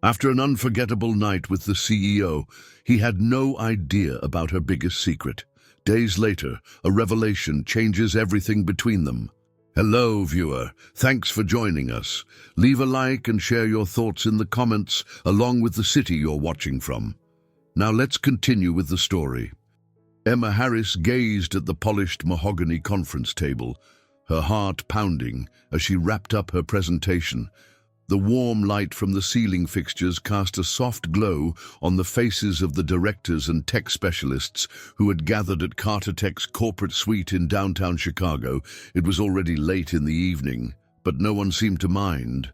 After an unforgettable night with the CEO, he had no idea about her biggest secret. Days later, a revelation changes everything between them. Hello, viewer. Thanks for joining us. Leave a like and share your thoughts in the comments, along with the city you're watching from. Now let's continue with the story. Emma Harris gazed at the polished mahogany conference table, her heart pounding as she wrapped up her presentation. The warm light from the ceiling fixtures cast a soft glow on the faces of the directors and tech specialists who had gathered at Carter Tech's corporate suite in downtown Chicago. It was already late in the evening, but no one seemed to mind.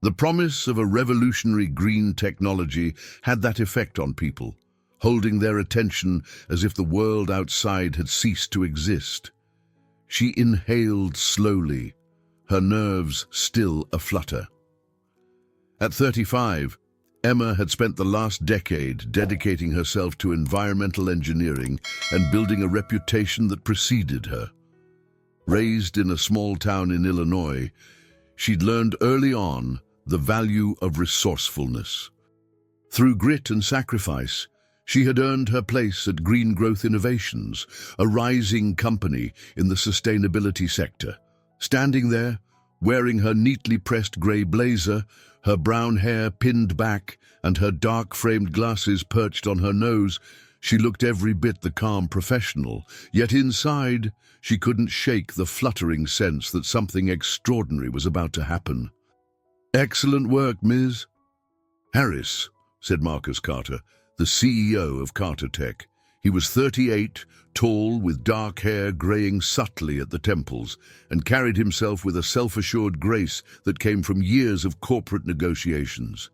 The promise of a revolutionary green technology had that effect on people, holding their attention as if the world outside had ceased to exist. She inhaled slowly, her nerves still aflutter. At 35, Emma had spent the last decade dedicating herself to environmental engineering and building a reputation that preceded her. Raised in a small town in Illinois, she'd learned early on the value of resourcefulness. Through grit and sacrifice, she had earned her place at Green Growth Innovations, a rising company in the sustainability sector. Standing there, wearing her neatly pressed grey blazer, her brown hair pinned back and her dark-framed glasses perched on her nose, she looked every bit the calm professional, yet inside she couldn't shake the fluttering sense that something extraordinary was about to happen. "Excellent work, Ms. Harris," said Marcus Carter, the CEO of Carter Tech. He was 38, tall, with dark hair graying subtly at the temples, and carried himself with a self-assured grace that came from years of corporate negotiations.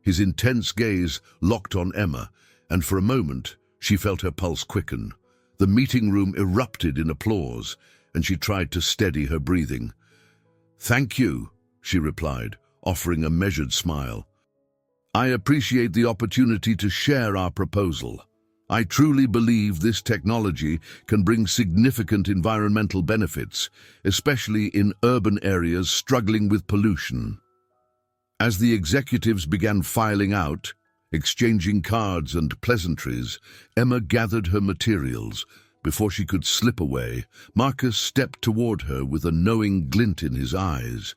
His intense gaze locked on Emma, and for a moment she felt her pulse quicken. The meeting room erupted in applause, and she tried to steady her breathing. "Thank you," she replied, offering a measured smile. "I appreciate the opportunity to share our proposal. I truly believe this technology can bring significant environmental benefits, especially in urban areas struggling with pollution." As the executives began filing out, exchanging cards and pleasantries, Emma gathered her materials. Before she could slip away, Marcus stepped toward her with a knowing glint in his eyes.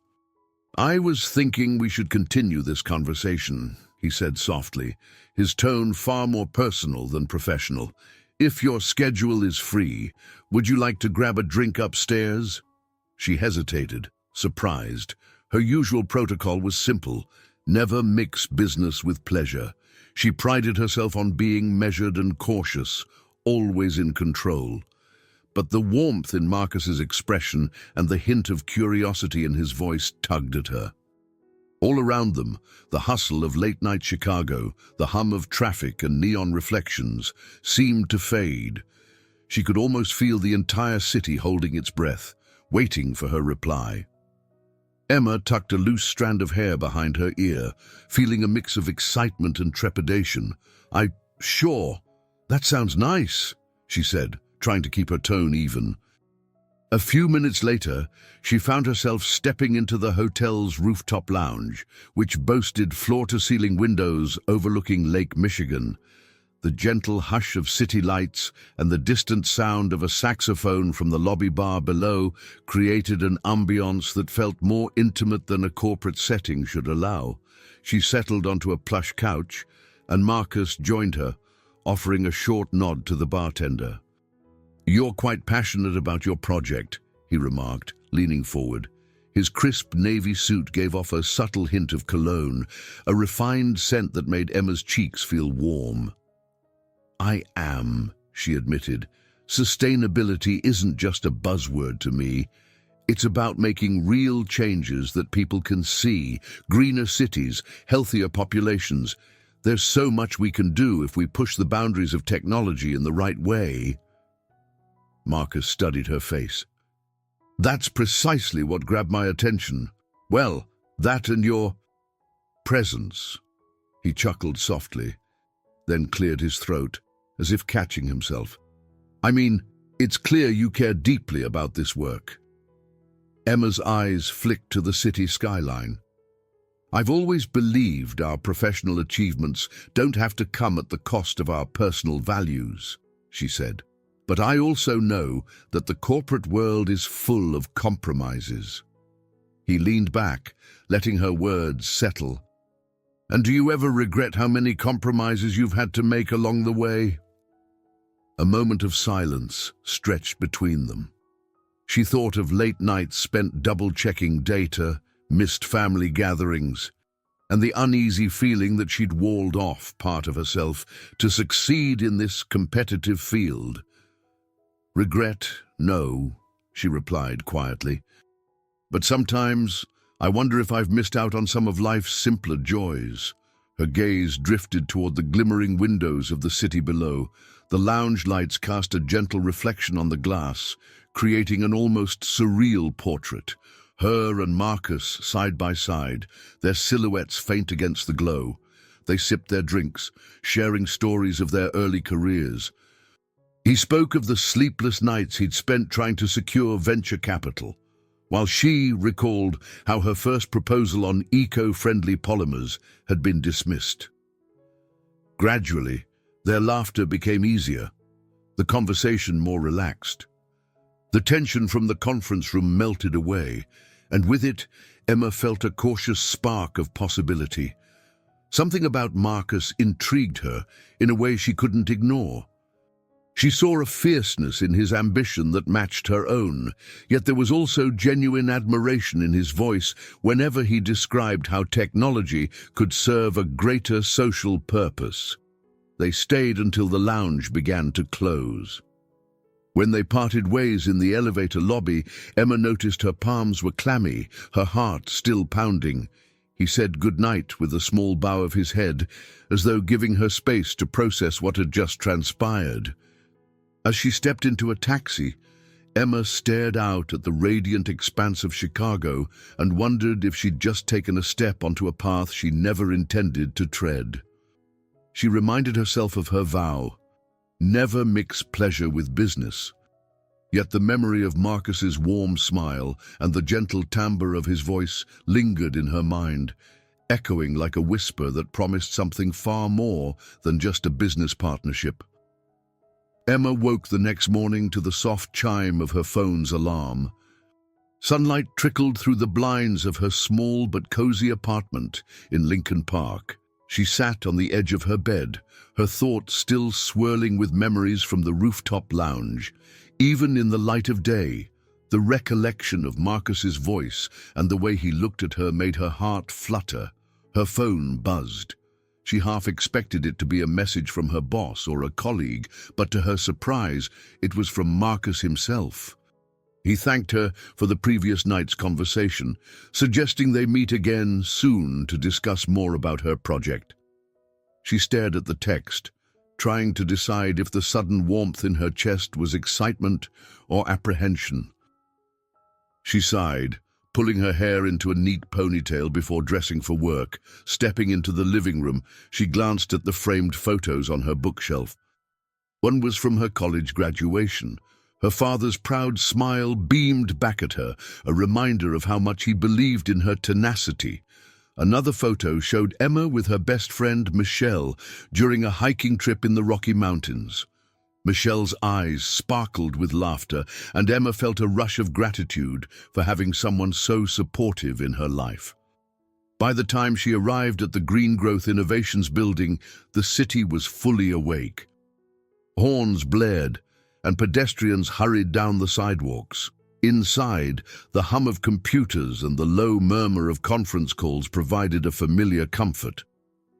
"I was thinking we should continue this conversation," he said softly, his tone far more personal than professional. "If your schedule is free, would you like to grab a drink upstairs?" She hesitated, surprised. Her usual protocol was simple: never mix business with pleasure. She prided herself on being measured and cautious, always in control. But the warmth in Marcus's expression and the hint of curiosity in his voice tugged at her. All around them, the hustle of late-night Chicago, the hum of traffic and neon reflections, seemed to fade. She could almost feel the entire city holding its breath, waiting for her reply. Emma tucked a loose strand of hair behind her ear, feeling a mix of excitement and trepidation. Sure, that sounds nice," she said, trying to keep her tone even. A few minutes later, she found herself stepping into the hotel's rooftop lounge, which boasted floor-to-ceiling windows overlooking Lake Michigan. The gentle hush of city lights and the distant sound of a saxophone from the lobby bar below created an ambiance that felt more intimate than a corporate setting should allow. She settled onto a plush couch, and Marcus joined her, offering a short nod to the bartender. "You're quite passionate about your project," he remarked, leaning forward. His crisp navy suit gave off a subtle hint of cologne, a refined scent that made Emma's cheeks feel warm. "I am," she admitted. "Sustainability isn't just a buzzword to me. It's about making real changes that people can see, greener cities, healthier populations. There's so much we can do if we push the boundaries of technology in the right way." Marcus studied her face. "That's precisely what grabbed my attention. Well, that and your presence." He chuckled softly, then cleared his throat, as if catching himself. "I mean, it's clear you care deeply about this work." Emma's eyes flicked to the city skyline. I've always believed our professional achievements don't have to come at the cost of our personal values, she said. But I also know that the corporate world is full of compromises. He leaned back, letting her words settle. And do you ever regret how many compromises you've had to make along the way? A moment of silence stretched between them. She thought of late nights spent double-checking data, missed family gatherings, and the uneasy feeling that she'd walled off part of herself to succeed in this competitive field. Regret, no, she replied quietly. But sometimes I wonder if I've missed out on some of life's simpler joys. Her gaze drifted toward the glimmering windows of the city below. The lounge lights cast a gentle reflection on the glass, creating an almost surreal portrait. Her and Marcus side by side, their silhouettes faint against the glow. They sipped their drinks, sharing stories of their early careers. He spoke of the sleepless nights he'd spent trying to secure venture capital, while she recalled how her first proposal on eco-friendly polymers had been dismissed. Gradually, their laughter became easier, the conversation more relaxed. The tension from the conference room melted away, and with it, Emma felt a cautious spark of possibility. Something about Marcus intrigued her in a way she couldn't ignore. She saw a fierceness in his ambition that matched her own, yet there was also genuine admiration in his voice whenever he described how technology could serve a greater social purpose. They stayed until the lounge began to close. When they parted ways in the elevator lobby, Emma noticed her palms were clammy, her heart still pounding. He said goodnight with a small bow of his head, as though giving her space to process what had just transpired. As she stepped into a taxi, Emma stared out at the radiant expanse of Chicago and wondered if she'd just taken a step onto a path she never intended to tread. She reminded herself of her vow: never mix pleasure with business. Yet the memory of Marcus's warm smile and the gentle timbre of his voice lingered in her mind, echoing like a whisper that promised something far more than just a business partnership. Emma woke the next morning to the soft chime of her phone's alarm. Sunlight trickled through the blinds of her small but cozy apartment in Lincoln Park. She sat on the edge of her bed, her thoughts still swirling with memories from the rooftop lounge. Even in the light of day, the recollection of Marcus's voice and the way he looked at her made her heart flutter. Her phone buzzed. She half expected it to be a message from her boss or a colleague, but to her surprise, it was from Marcus himself. He thanked her for the previous night's conversation, suggesting they meet again soon to discuss more about her project. She stared at the text, trying to decide if the sudden warmth in her chest was excitement or apprehension. She sighed, pulling her hair into a neat ponytail before dressing for work. Stepping into the living room, she glanced at the framed photos on her bookshelf. One was from her college graduation. Her father's proud smile beamed back at her, a reminder of how much he believed in her tenacity. Another photo showed Emma with her best friend Michelle during a hiking trip in the Rocky Mountains. Michelle's eyes sparkled with laughter, and Emma felt a rush of gratitude for having someone so supportive in her life. By the time she arrived at the Green Growth Innovations building, the city was fully awake. Horns blared, and pedestrians hurried down the sidewalks. Inside, the hum of computers and the low murmur of conference calls provided a familiar comfort.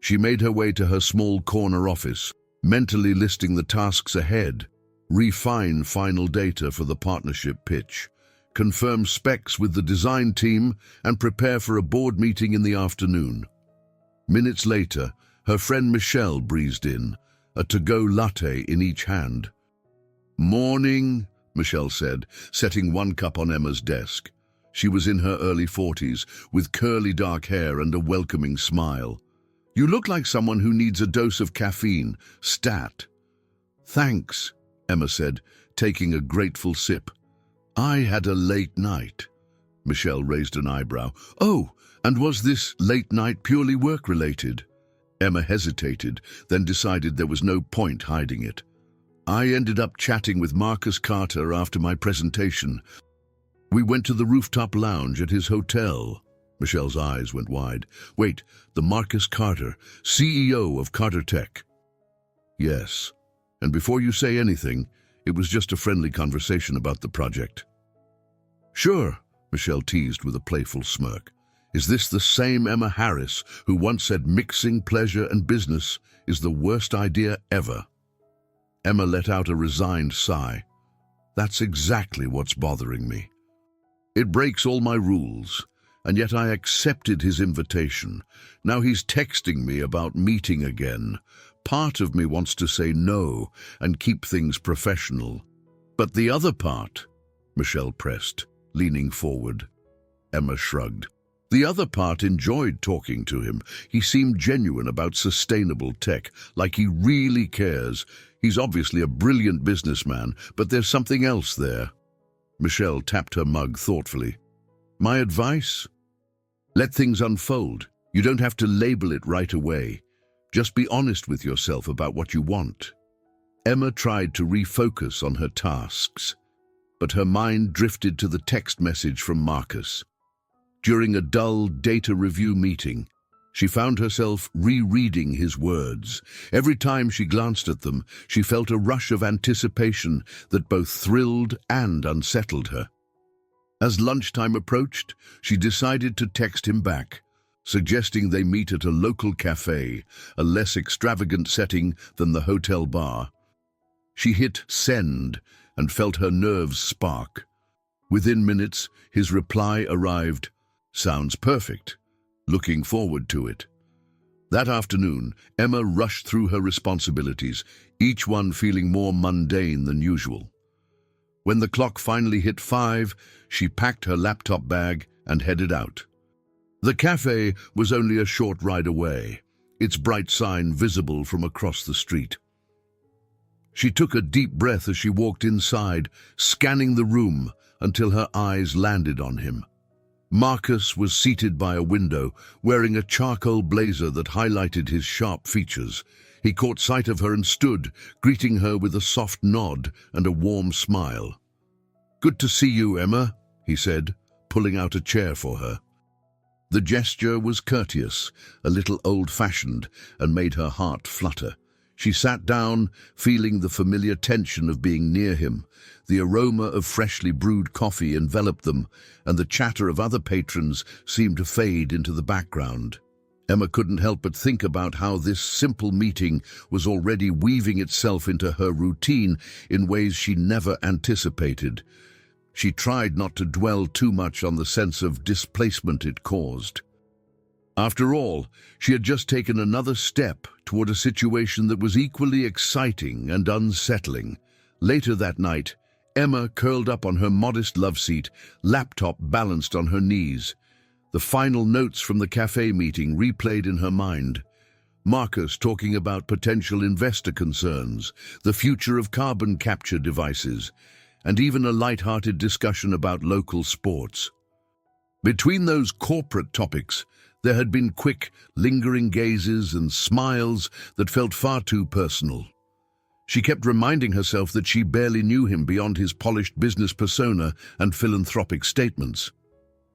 She made her way to her small corner office, mentally listing the tasks ahead: refine final data for the partnership pitch, confirm specs with the design team, and prepare for a board meeting in the afternoon. Minutes later, her friend Michelle breezed in, a to-go latte in each hand. "Morning," Michelle said, setting one cup on Emma's desk. She was in her early 40s, with curly dark hair and a welcoming smile. "You look like someone who needs a dose of caffeine. Stat." "Thanks," Emma said, taking a grateful sip. "I had a late night." Michelle raised an eyebrow. "Oh, And was this late night purely work-related? Emma hesitated, then decided there was no point hiding it. I ended up chatting with Marcus Carter after my presentation. We went to the rooftop lounge at his hotel. Michelle's eyes went wide. Wait, the Marcus Carter, CEO of Carter Tech. Yes. And before you say anything, it was just a friendly conversation about the project. Sure, Michelle teased with a playful smirk. Is this the same Emma Harris who once said mixing pleasure and business is the worst idea ever? Emma let out a resigned sigh. That's exactly what's bothering me. It breaks all my rules, and yet I accepted his invitation. Now he's texting me about meeting again. Part of me wants to say no and keep things professional. But the other part, Michelle pressed, leaning forward. Emma shrugged. The other part enjoyed talking to him. He seemed genuine about sustainable tech, like he really cares. He's obviously a brilliant businessman, but there's something else there. Michelle tapped her mug thoughtfully. My advice? Let things unfold. You don't have to label it right away. Just be honest with yourself about what you want. Emma tried to refocus on her tasks, but her mind drifted to the text message from Marcus. During a dull data review meeting, she found herself rereading his words. Every time she glanced at them, she felt a rush of anticipation that both thrilled and unsettled her. As lunchtime approached, she decided to text him back, suggesting they meet at a local cafe, a less extravagant setting than the hotel bar. She hit send and felt her nerves spark. Within minutes, his reply arrived. Sounds perfect. Looking forward to it. That afternoon, Emma rushed through her responsibilities, each one feeling more mundane than usual. When the clock finally hit 5, she packed her laptop bag and headed out. The cafe was only a short ride away, its bright sign visible from across the street. She took a deep breath as she walked inside, scanning the room until her eyes landed on him. Marcus was seated by a window, wearing a charcoal blazer that highlighted his sharp features. He caught sight of her and stood, greeting her with a soft nod and a warm smile. Good to see you, Emma, he said, pulling out a chair for her. The gesture was courteous, a little old-fashioned, and made her heart flutter. She sat down, feeling the familiar tension of being near him. The aroma of freshly brewed coffee enveloped them, and the chatter of other patrons seemed to fade into the background. Emma couldn't help but think about how this simple meeting was already weaving itself into her routine in ways she never anticipated. She tried not to dwell too much on the sense of displacement it caused. After all, she had just taken another step toward a situation that was equally exciting and unsettling. Later that night, Emma curled up on her modest love seat, laptop balanced on her knees. The final notes from the cafe meeting replayed in her mind. Marcus talking about potential investor concerns, the future of carbon capture devices, and even a light-hearted discussion about local sports. Between those corporate topics, there had been quick, lingering gazes and smiles that felt far too personal. She kept reminding herself that she barely knew him beyond his polished business persona and philanthropic statements.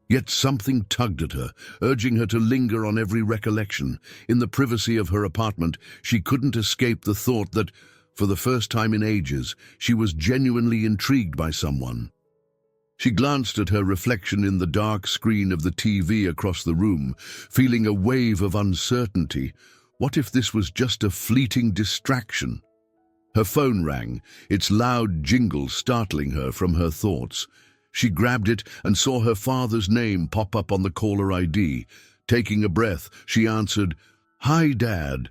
Yet something tugged at her, urging her to linger on every recollection. In the privacy of her apartment, she couldn't escape the thought that, for the first time in ages, she was genuinely intrigued by someone. She glanced at her reflection in the dark screen of the TV across the room, feeling a wave of uncertainty. What if this was just a fleeting distraction? Her phone rang, its loud jingle startling her from her thoughts. She grabbed it and saw her father's name pop up on the caller ID. Taking a breath, she answered, "Hi, Dad."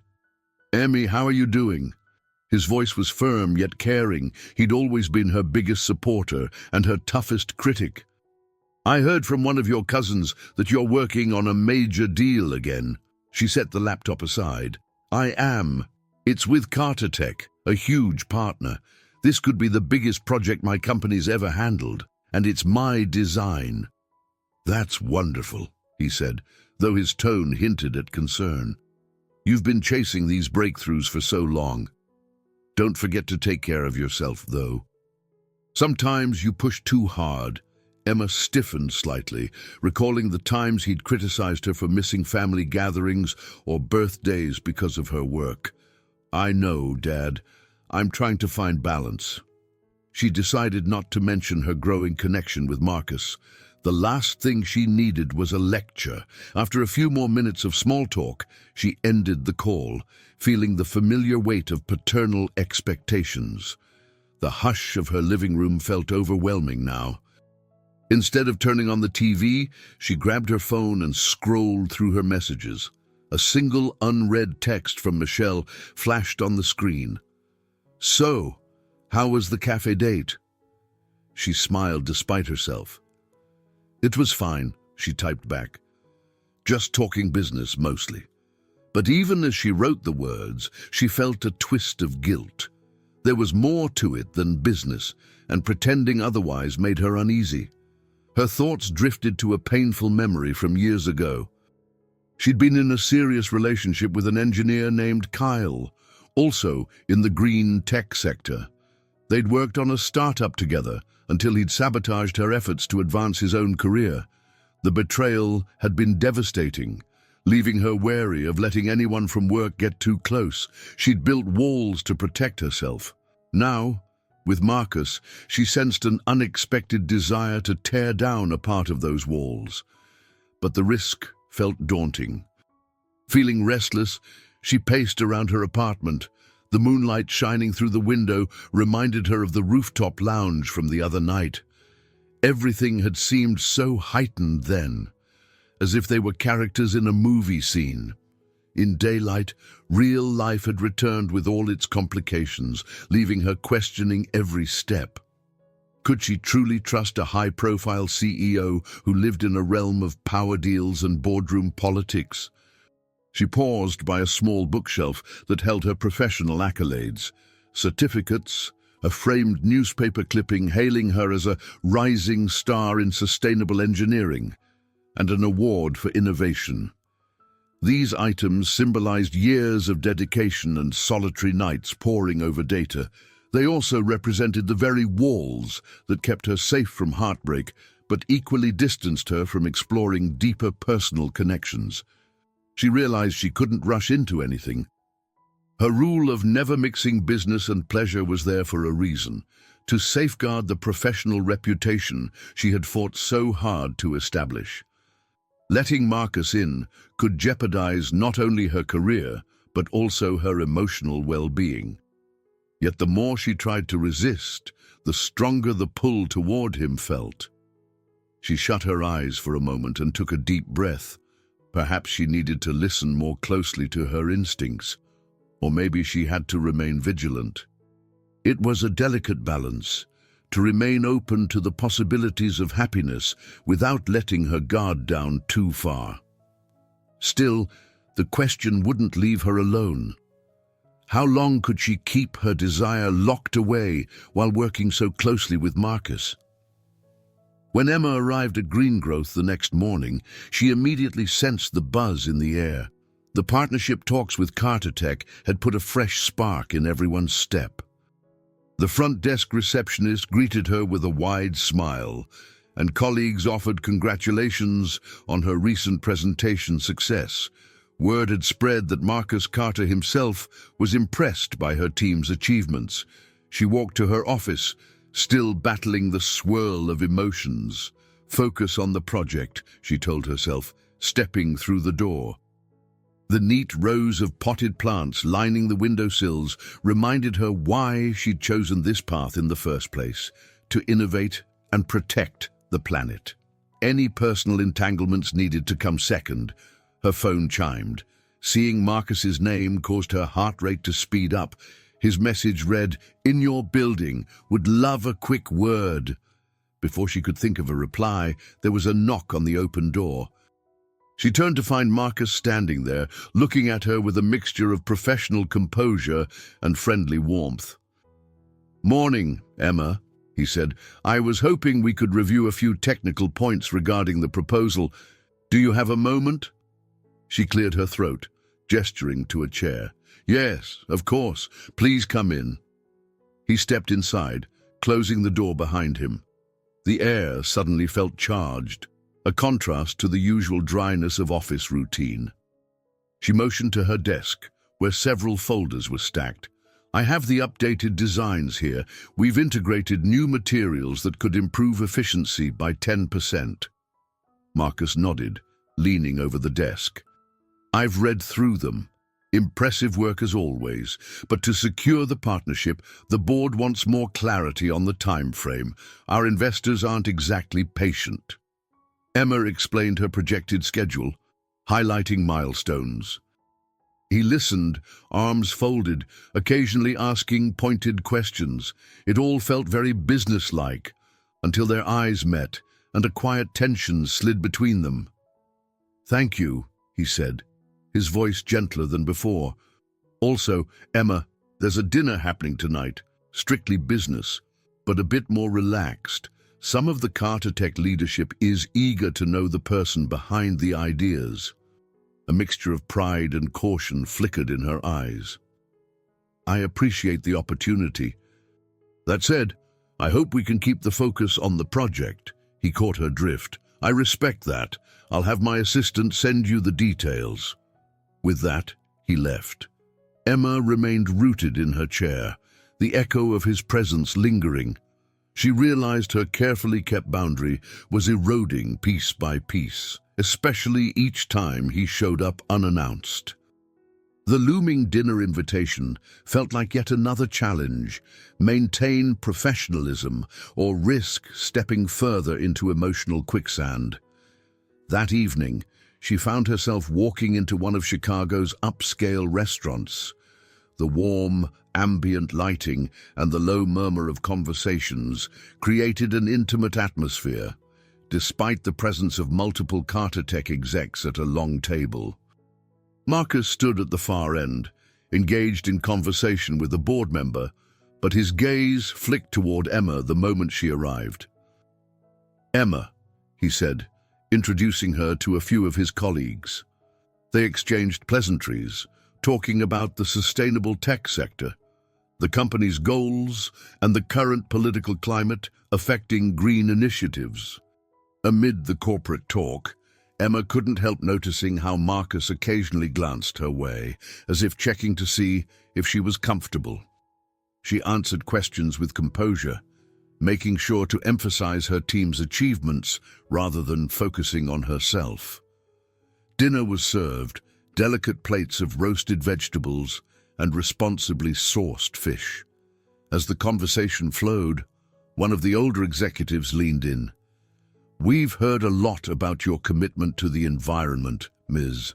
"Emmy, how are you doing?" His voice was firm yet caring. He'd always been her biggest supporter and her toughest critic. "I heard from one of your cousins that you're working on a major deal again." She set the laptop aside. "I am. It's with Carter Tech, a huge partner. This could be the biggest project my company's ever handled, and it's my design." "That's wonderful," he said. though his tone hinted at concern. "You've been chasing these breakthroughs for so long. Don't forget to take care of yourself, though." "Sometimes you push too hard." Emma stiffened slightly, recalling the times he'd criticized her for missing family gatherings or birthdays because of her work. "I know, Dad. I'm trying to find balance." She decided not to mention her growing connection with Marcus. The last thing she needed was a lecture. After a few more minutes of small talk, she ended the call, feeling the familiar weight of paternal expectations. The hush of her living room felt overwhelming now. Instead of turning on the TV, she grabbed her phone and scrolled through her messages. A single unread text from Michelle flashed on the screen. "So, how was the cafe date?" She smiled despite herself. "It was fine," she typed back. "Just talking business, mostly." But even as she wrote the words, she felt a twist of guilt. There was more to it than business, and pretending otherwise made her uneasy. Her thoughts drifted to a painful memory from years ago. She'd been in a serious relationship with an engineer named Kyle, also in the green tech sector. They'd worked on a startup together until he'd sabotaged her efforts to advance his own career. The betrayal had been devastating, leaving her wary of letting anyone from work get too close. She'd built walls to protect herself. Now, with Marcus, she sensed an unexpected desire to tear down a part of those walls. But the risk felt daunting. Feeling restless, she paced around her apartment. The moonlight shining through the window reminded her of the rooftop lounge from the other night. Everything had seemed so heightened then, as if they were characters in a movie scene. In daylight, real life had returned with all its complications, leaving her questioning every step. Could she truly trust a high-profile CEO who lived in a realm of power deals and boardroom politics? She paused by a small bookshelf that held her professional accolades, certificates, a framed newspaper clipping hailing her as a rising star in sustainable engineering, and an award for innovation. These items symbolized years of dedication and solitary nights poring over data. They also represented the very walls that kept her safe from heartbreak, but equally distanced her from exploring deeper personal connections. She realized she couldn't rush into anything. Her rule of never mixing business and pleasure was there for a reason, to safeguard the professional reputation she had fought so hard to establish. Letting Marcus in could jeopardize not only her career, but also her emotional well-being. Yet the more she tried to resist, the stronger the pull toward him felt. She shut her eyes for a moment and took a deep breath. Perhaps she needed to listen more closely to her instincts, or maybe she had to remain vigilant. It was a delicate balance, to remain open to the possibilities of happiness without letting her guard down too far. Still, the question wouldn't leave her alone. How long could she keep her desire locked away while working so closely with Marcus? When Emma arrived at Greengrowth the next morning, she immediately sensed the buzz in the air. The partnership talks with Carter Tech had put a fresh spark in everyone's step. The front desk receptionist greeted her with a wide smile, and colleagues offered congratulations on her recent presentation success. Word had spread that Marcus Carter himself was impressed by her team's achievements. She walked to her office, still battling the swirl of emotions. "Focus on the project," she told herself, stepping through the door. The neat rows of potted plants lining the windowsills reminded her why she'd chosen this path in the first place, to innovate and protect the planet. Any personal entanglements needed to come second. Her phone chimed. Seeing Marcus's name caused her heart rate to speed up. His message read, "In your building, would love a quick word." Before she could think of a reply, there was a knock on the open door. She turned to find Marcus standing there, looking at her with a mixture of professional composure and friendly warmth. "Morning, Emma," he said. "I was hoping we could review a few technical points regarding the proposal. Do you have a moment?" She cleared her throat, gesturing to a chair. "Yes, of course. Please come in." He stepped inside, closing the door behind him. The air suddenly felt charged, a contrast to the usual dryness of office routine. She motioned to her desk, where several folders were stacked. "I have the updated designs here. We've integrated new materials that could improve efficiency by 10%. Marcus nodded, leaning over the desk. "I've read through them. Impressive work as always, but to secure the partnership, the board wants more clarity on the time frame. Our investors aren't exactly patient." Emma explained her projected schedule, highlighting milestones. He listened, arms folded, occasionally asking pointed questions. It all felt very businesslike, until their eyes met, and a quiet tension slid between them. "Thank you," he said, his voice gentler than before. "Also, Emma, there's a dinner happening tonight, strictly business, but a bit more relaxed. Some of the Carter Tech leadership is eager to know the person behind the ideas." A mixture of pride and caution flickered in her eyes. "I appreciate the opportunity. That said, I hope we can keep the focus on the project." He caught her drift. "I respect that. I'll have my assistant send you the details." With that, he left. Emma remained rooted in her chair, the echo of his presence lingering. She realized her carefully kept boundary was eroding piece by piece, especially each time he showed up unannounced. The looming dinner invitation felt like yet another challenge: maintain professionalism or risk stepping further into emotional quicksand. That evening, she found herself walking into one of Chicago's upscale restaurants. The warm, ambient lighting and the low murmur of conversations created an intimate atmosphere, despite the presence of multiple Carter Tech execs at a long table. Marcus stood at the far end, engaged in conversation with a board member, but his gaze flicked toward Emma the moment she arrived. "Emma," he said, introducing her to a few of his colleagues. They exchanged pleasantries, talking about the sustainable tech sector, the company's goals, and the current political climate affecting green initiatives. Amid the corporate talk, Emma couldn't help noticing how Marcus occasionally glanced her way, as if checking to see if she was comfortable. She answered questions with composure, making sure to emphasize her team's achievements rather than focusing on herself. Dinner was served, delicate plates of roasted vegetables and responsibly sourced fish. As the conversation flowed, one of the older executives leaned in. "We've heard a lot about your commitment to the environment, Ms.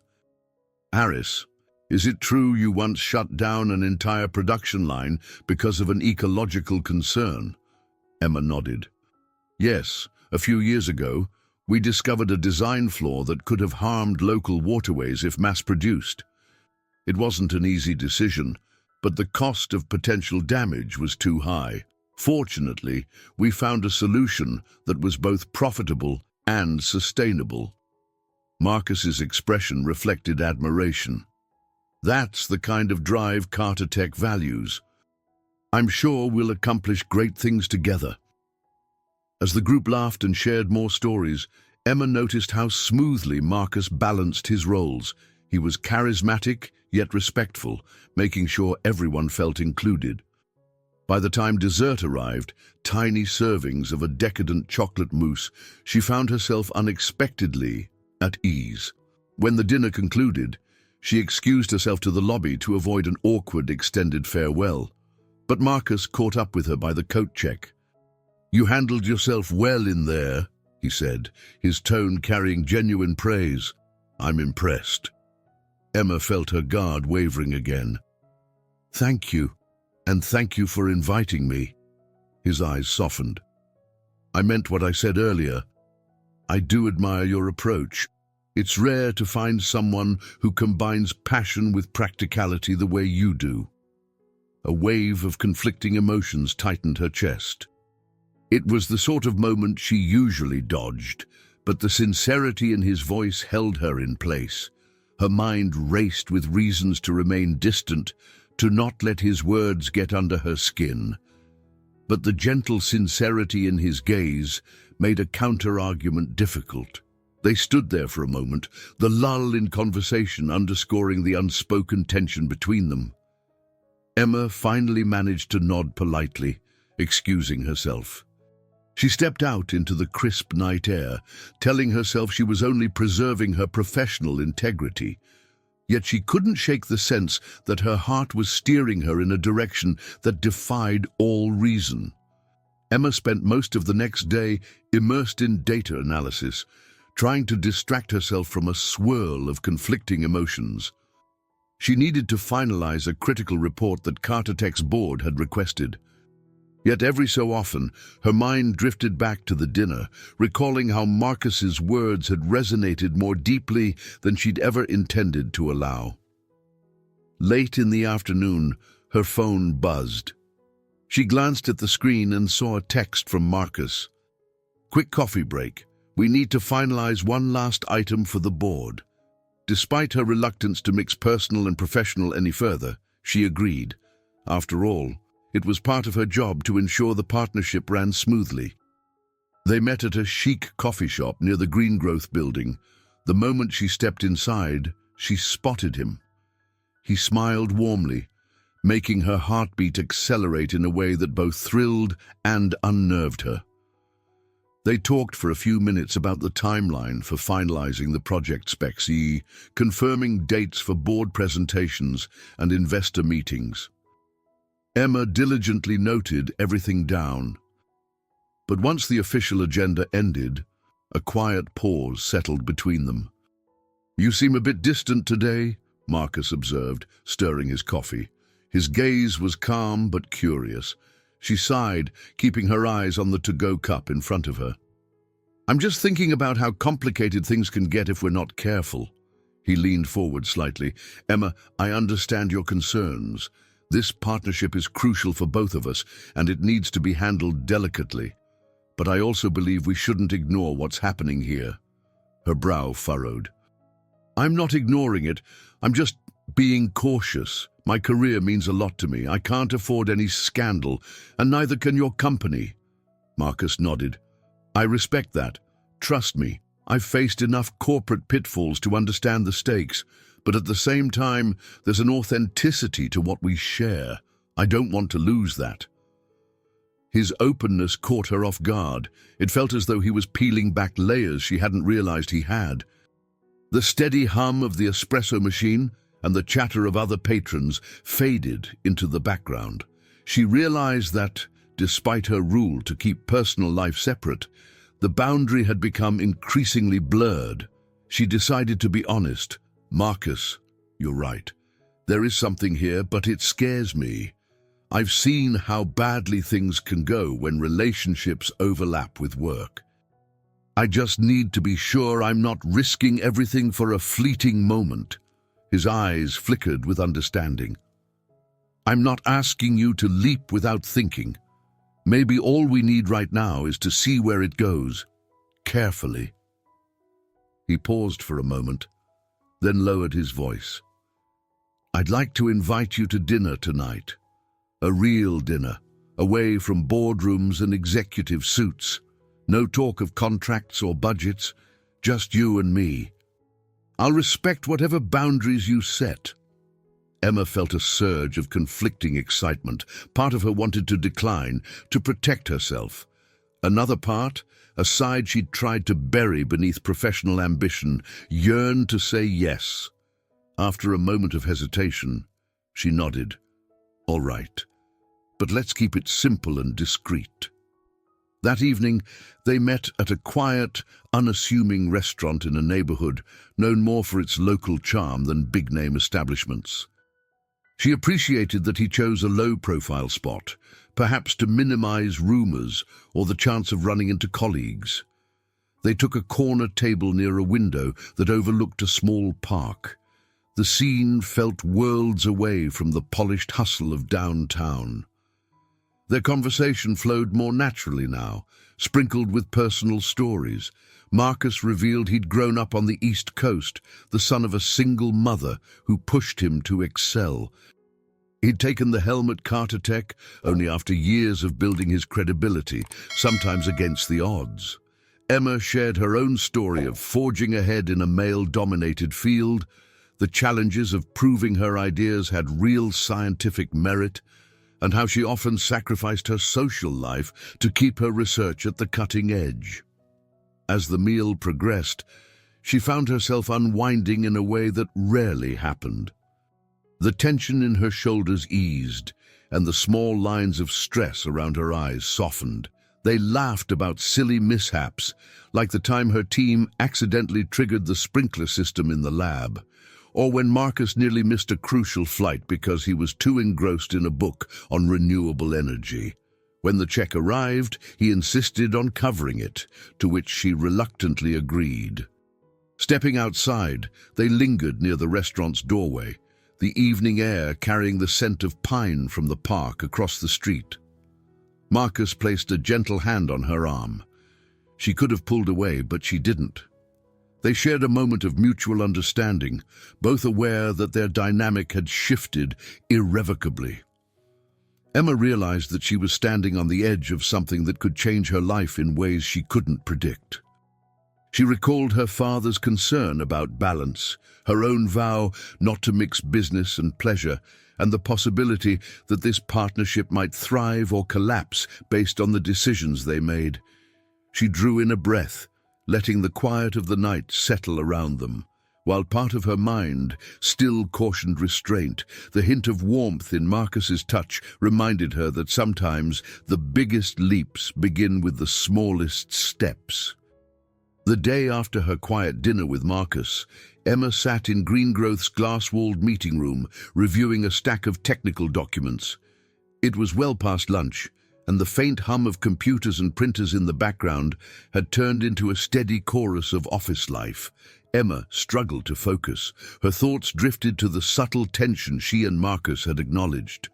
Harris. Is it true you once shut down an entire production line because of an ecological concern?" Emma nodded. "Yes, a few years ago, we discovered a design flaw that could have harmed local waterways if mass-produced. It wasn't an easy decision, but the cost of potential damage was too high. Fortunately, we found a solution that was both profitable and sustainable." Marcus's expression reflected admiration. "That's the kind of drive Carter Tech values. I'm sure we'll accomplish great things together." As the group laughed and shared more stories, Emma noticed how smoothly Marcus balanced his roles. He was charismatic, yet respectful, making sure everyone felt included. By the time dessert arrived, tiny servings of a decadent chocolate mousse, she found herself unexpectedly at ease. When the dinner concluded, she excused herself to the lobby to avoid an awkward extended farewell. But Marcus caught up with her by the coat check. "You handled yourself well in there," he said, his tone carrying genuine praise. "I'm impressed." Emma felt her guard wavering again. "Thank you, and thank you for inviting me." His eyes softened. "I meant what I said earlier. I do admire your approach. It's rare to find someone who combines passion with practicality the way you do." A wave of conflicting emotions tightened her chest. It was the sort of moment she usually dodged, but the sincerity in his voice held her in place. Her mind raced with reasons to remain distant, to not let his words get under her skin. But the gentle sincerity in his gaze made a counter-argument difficult. They stood there for a moment, the lull in conversation underscoring the unspoken tension between them. Emma finally managed to nod politely, excusing herself. She stepped out into the crisp night air, telling herself she was only preserving her professional integrity. Yet she couldn't shake the sense that her heart was steering her in a direction that defied all reason. Emma spent most of the next day immersed in data analysis, trying to distract herself from a swirl of conflicting emotions. She needed to finalize a critical report that Carter-Tech's board had requested. Yet every so often, her mind drifted back to the dinner, recalling how Marcus's words had resonated more deeply than she'd ever intended to allow. Late in the afternoon, her phone buzzed. She glanced at the screen and saw a text from Marcus. "Quick coffee break. We need to finalize one last item for the board." Despite her reluctance to mix personal and professional any further, she agreed. After all, it was part of her job to ensure the partnership ran smoothly. They met at a chic coffee shop near the Green Growth building. The moment she stepped inside, she spotted him. He smiled warmly, making her heartbeat accelerate in a way that both thrilled and unnerved her. They talked for a few minutes about the timeline for finalizing the project specs, confirming dates for board presentations and investor meetings. Emma diligently noted everything down. But once the official agenda ended, a quiet pause settled between them. "You seem a bit distant today," Marcus observed, stirring his coffee. His gaze was calm but curious. She sighed, keeping her eyes on the to-go cup in front of her. "I'm just thinking about how complicated things can get if we're not careful." He leaned forward slightly. "Emma, I understand your concerns. This partnership is crucial for both of us, and it needs to be handled delicately. But I also believe we shouldn't ignore what's happening here." Her brow furrowed. "I'm not ignoring it. I'm just being cautious. My career means a lot to me. I can't afford any scandal, and neither can your company." Marcus nodded. "I respect that. Trust me, I've faced enough corporate pitfalls to understand the stakes, but at the same time, there's an authenticity to what we share. I don't want to lose that." His openness caught her off guard. It felt as though he was peeling back layers she hadn't realized he had. The steady hum of the espresso machine and the chatter of other patrons faded into the background. She realized that, despite her rule to keep personal life separate, the boundary had become increasingly blurred. She decided to be honest. "Marcus, you're right. There is something here, but it scares me. I've seen how badly things can go when relationships overlap with work. I just need to be sure I'm not risking everything for a fleeting moment." His eyes flickered with understanding. "I'm not asking you to leap without thinking. Maybe all we need right now is to see where it goes, carefully." He paused for a moment, then lowered his voice. "I'd like to invite you to dinner tonight. A real dinner, away from boardrooms and executive suits. No talk of contracts or budgets, just you and me. I'll respect whatever boundaries you set." Emma felt a surge of conflicting excitement. Part of her wanted to decline, to protect herself. Another part, a side she'd tried to bury beneath professional ambition, yearned to say yes. After a moment of hesitation, she nodded. "All right, but let's keep it simple and discreet." That evening, they met at a quiet, unassuming restaurant in a neighborhood known more for its local charm than big-name establishments. She appreciated that he chose a low-profile spot, perhaps to minimize rumors or the chance of running into colleagues. They took a corner table near a window that overlooked a small park. The scene felt worlds away from the polished hustle of downtown. Their conversation flowed more naturally now, sprinkled with personal stories. Marcus revealed he'd grown up on the East Coast, the son of a single mother who pushed him to excel. He'd taken the helm at Carter Tech only after years of building his credibility, sometimes against the odds. Emma shared her own story of forging ahead in a male-dominated field, the challenges of proving her ideas had real scientific merit, and how she often sacrificed her social life to keep her research at the cutting edge. As the meal progressed, she found herself unwinding in a way that rarely happened. The tension in her shoulders eased, and the small lines of stress around her eyes softened. They laughed about silly mishaps, like the time her team accidentally triggered the sprinkler system in the lab, or when Marcus nearly missed a crucial flight because he was too engrossed in a book on renewable energy. When the check arrived, he insisted on covering it, to which she reluctantly agreed. Stepping outside, they lingered near the restaurant's doorway, the evening air carrying the scent of pine from the park across the street. Marcus placed a gentle hand on her arm. She could have pulled away, but she didn't. They shared a moment of mutual understanding, both aware that their dynamic had shifted irrevocably. Emma realized that she was standing on the edge of something that could change her life in ways she couldn't predict. She recalled her father's concern about balance, her own vow not to mix business and pleasure, and the possibility that this partnership might thrive or collapse based on the decisions they made. She drew in a breath, letting the quiet of the night settle around them, while part of her mind still cautioned restraint. The hint of warmth in Marcus's touch reminded her that sometimes the biggest leaps begin with the smallest steps. The day after her quiet dinner with Marcus, Emma sat in Greengrowth's glass-walled meeting room, reviewing a stack of technical documents. It was well past lunch, and the faint hum of computers and printers in the background had turned into a steady chorus of office life. Emma struggled to focus. Her thoughts drifted to the subtle tension she and Marcus had acknowledged.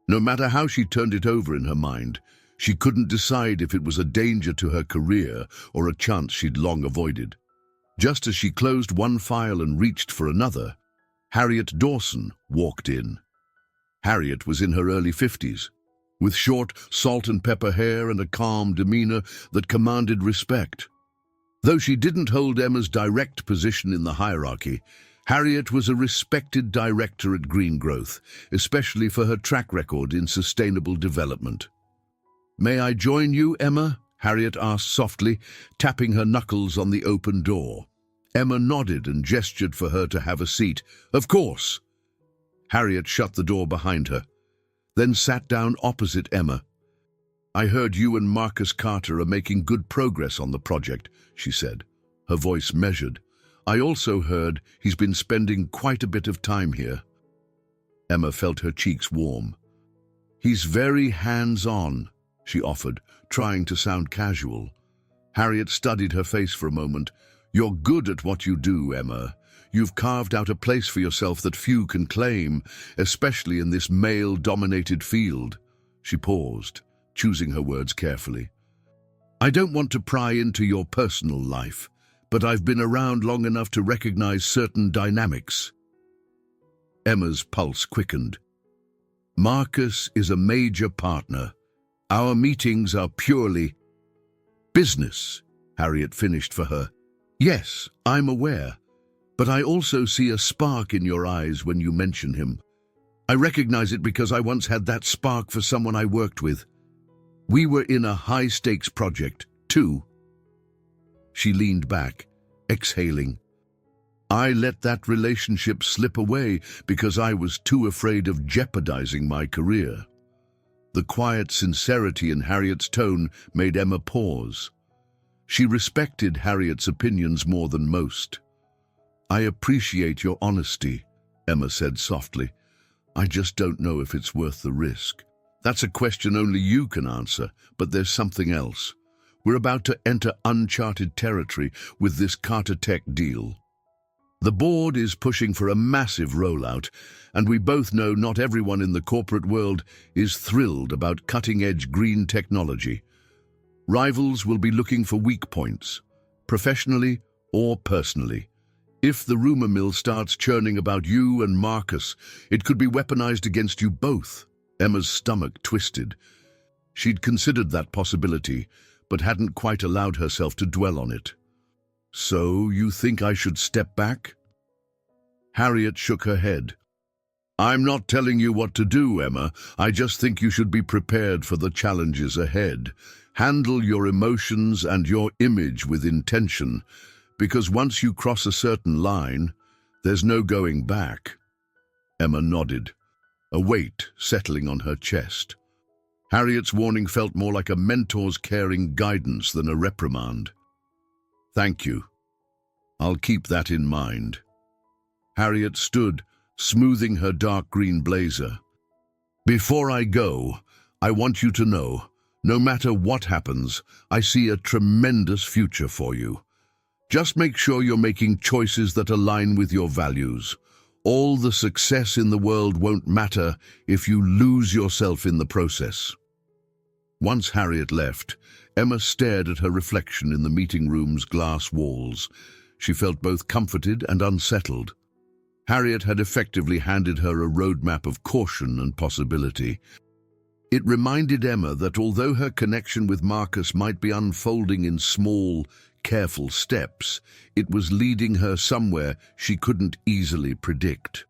No matter how she turned it over in her mind, she couldn't decide if it was a danger to her career or a chance she'd long avoided. Just as she closed one file and reached for another, Harriet Dawson walked in. Harriet was in her early 50s, with short, salt-and-pepper hair and a calm demeanor that commanded respect. Though she didn't hold Emma's direct position in the hierarchy, Harriet was a respected director at Greengrowth, especially for her track record in sustainable development. "May I join you, Emma?" Harriet asked softly, tapping her knuckles on the open door. Emma nodded and gestured for her to have a seat. "Of course." Harriet shut the door behind her, then sat down opposite Emma. "I heard you and Marcus Carter are making good progress on the project," she said, her voice measured. "I also heard he's been spending quite a bit of time here." Emma felt her cheeks warm. "He's very hands-on," she offered, trying to sound casual. Harriet studied her face for a moment. "You're good at what you do, Emma. You've carved out a place for yourself that few can claim, especially in this male-dominated field." She paused, choosing her words carefully. "I don't want to pry into your personal life, but I've been around long enough to recognize certain dynamics." Emma's pulse quickened. "Marcus is a major partner. Our meetings are purely business," Harriet finished for her. "Yes, I'm aware, but I also see a spark in your eyes when you mention him. I recognize it because I once had that spark for someone I worked with. We were in a high-stakes project, too." She leaned back, exhaling. "I let that relationship slip away because I was too afraid of jeopardizing my career." The quiet sincerity in Harriet's tone made Emma pause. She respected Harriet's opinions more than most. "I appreciate your honesty," Emma said softly. "I just don't know if it's worth the risk." "That's a question only you can answer, but there's something else. We're about to enter uncharted territory with this Carter Tech deal. The board is pushing for a massive rollout, and we both know not everyone in the corporate world is thrilled about cutting-edge green technology. Rivals will be looking for weak points, professionally or personally. If the rumor mill starts churning about you and Marcus, it could be weaponized against you both. Emma's stomach twisted. She'd considered that possibility, but hadn't quite allowed herself to dwell on it. So, you think I should step back? Harriet shook her head. I'm not telling you what to do, Emma. I just think you should be prepared for the challenges ahead. Handle your emotions and your image with intention, because once you cross a certain line, there's no going back. Emma nodded, a weight settling on her chest. Harriet's warning felt more like a mentor's caring guidance than a reprimand. Thank you. I'll keep that in mind. Harriet stood, smoothing her dark green blazer. Before I go, I want you to know, no matter what happens, I see a tremendous future for you. Just make sure you're making choices that align with your values. All the success in the world won't matter if you lose yourself in the process. Once Harriet left, Emma stared at her reflection in the meeting room's glass walls. She felt both comforted and unsettled. Harriet had effectively handed her a roadmap of caution and possibility. It reminded Emma that although her connection with Marcus might be unfolding in small, careful steps, it was leading her somewhere she couldn't easily predict.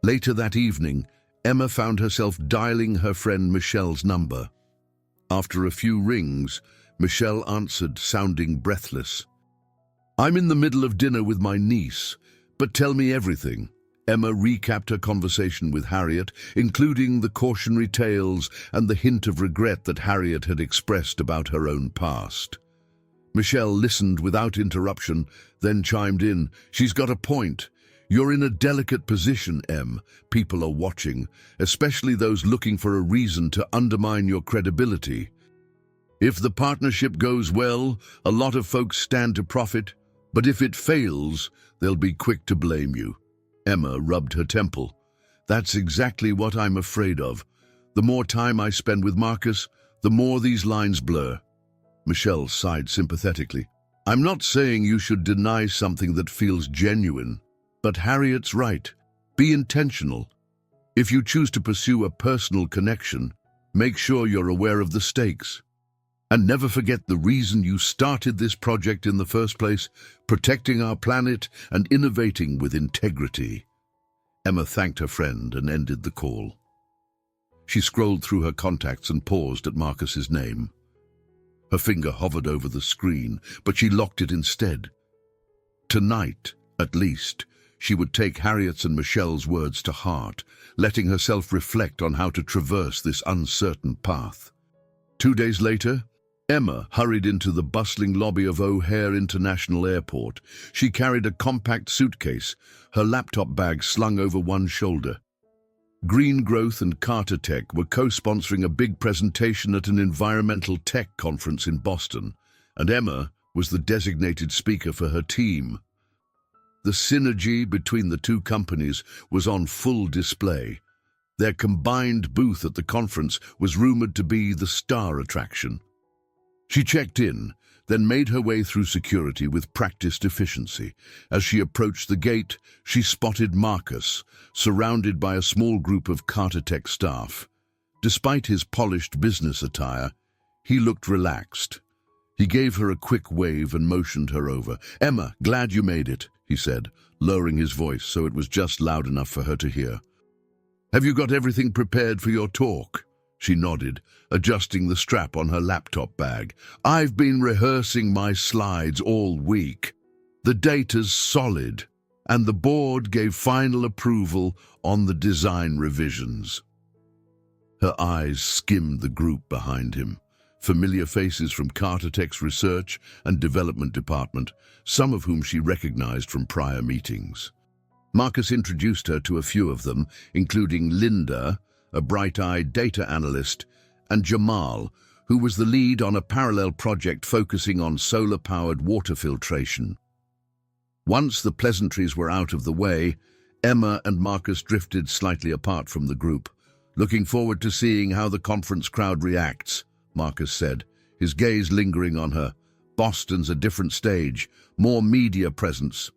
Later that evening, Emma found herself dialing her friend Michelle's number. After a few rings, Michelle answered, sounding breathless. I'm in the middle of dinner with my niece, but tell me everything. Emma recapped her conversation with Harriet, including the cautionary tales and the hint of regret that Harriet had expressed about her own past. Michelle listened without interruption, then chimed in. She's got a point. You're in a delicate position, Em. People are watching, especially those looking for a reason to undermine your credibility. If the partnership goes well, a lot of folks stand to profit, but if it fails, they'll be quick to blame you. Emma rubbed her temple. That's exactly what I'm afraid of. The more time I spend with Marcus, the more these lines blur. Michelle sighed sympathetically. I'm not saying you should deny something that feels genuine, but Harriet's right. Be intentional. If you choose to pursue a personal connection, make sure you're aware of the stakes. And never forget the reason you started this project in the first place, protecting our planet and innovating with integrity. Emma thanked her friend and ended the call. She scrolled through her contacts and paused at Marcus's name. Her finger hovered over the screen, but she locked it instead. Tonight, at least, she would take Harriet's and Michelle's words to heart, letting herself reflect on how to traverse this uncertain path. 2 days later, Emma hurried into the bustling lobby of O'Hare International Airport. She carried a compact suitcase, her laptop bag slung over one shoulder. Green Growth and Carter Tech were co-sponsoring a big presentation at an environmental tech conference in Boston, and Emma was the designated speaker for her team. The synergy between the two companies was on full display. Their combined booth at the conference was rumored to be the star attraction. She checked in, then made her way through security with practiced efficiency. As she approached the gate, she spotted Marcus, surrounded by a small group of Carter Tech staff. Despite his polished business attire, he looked relaxed. He gave her a quick wave and motioned her over. "Emma, glad you made it," he said, lowering his voice so it was just loud enough for her to hear. "Have you got everything prepared for your talk?" She nodded, adjusting the strap on her laptop bag. "I've been rehearsing my slides all week. The data's solid, and the board gave final approval on the design revisions." Her eyes skimmed the group behind him. Familiar faces from Carter Tech's research and development department, some of whom she recognized from prior meetings. Marcus introduced her to a few of them, including Linda, a bright-eyed data analyst, and Jamal, who was the lead on a parallel project focusing on solar-powered water filtration. Once the pleasantries were out of the way, Emma and Marcus drifted slightly apart from the group. "Looking forward to seeing how the conference crowd reacts," Marcus said, his gaze lingering on her. Boston's a different stage, more media presence.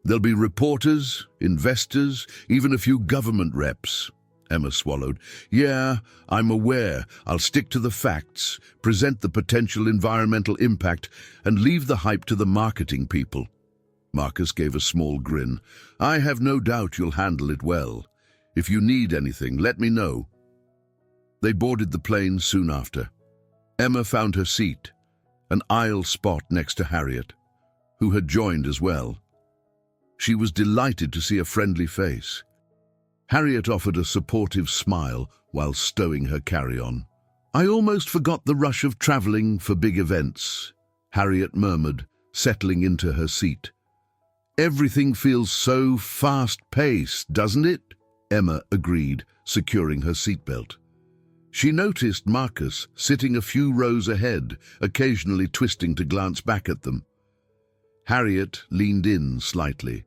There'll be reporters, investors, even a few government reps. Emma swallowed. Yeah, I'm aware. I'll stick to the facts, present the potential environmental impact, and leave the hype to the marketing people. Marcus gave a small grin. I have no doubt you'll handle it well. If you need anything, let me know. They boarded the plane soon after. Emma found her seat, an aisle spot next to Harriet, who had joined as well. She was delighted to see a friendly face. Harriet offered a supportive smile while stowing her carry-on. I almost forgot the rush of traveling for big events, Harriet murmured, settling into her seat. Everything feels so fast-paced, doesn't it? Emma agreed, securing her seatbelt. She noticed Marcus sitting a few rows ahead, occasionally twisting to glance back at them. Harriet leaned in slightly.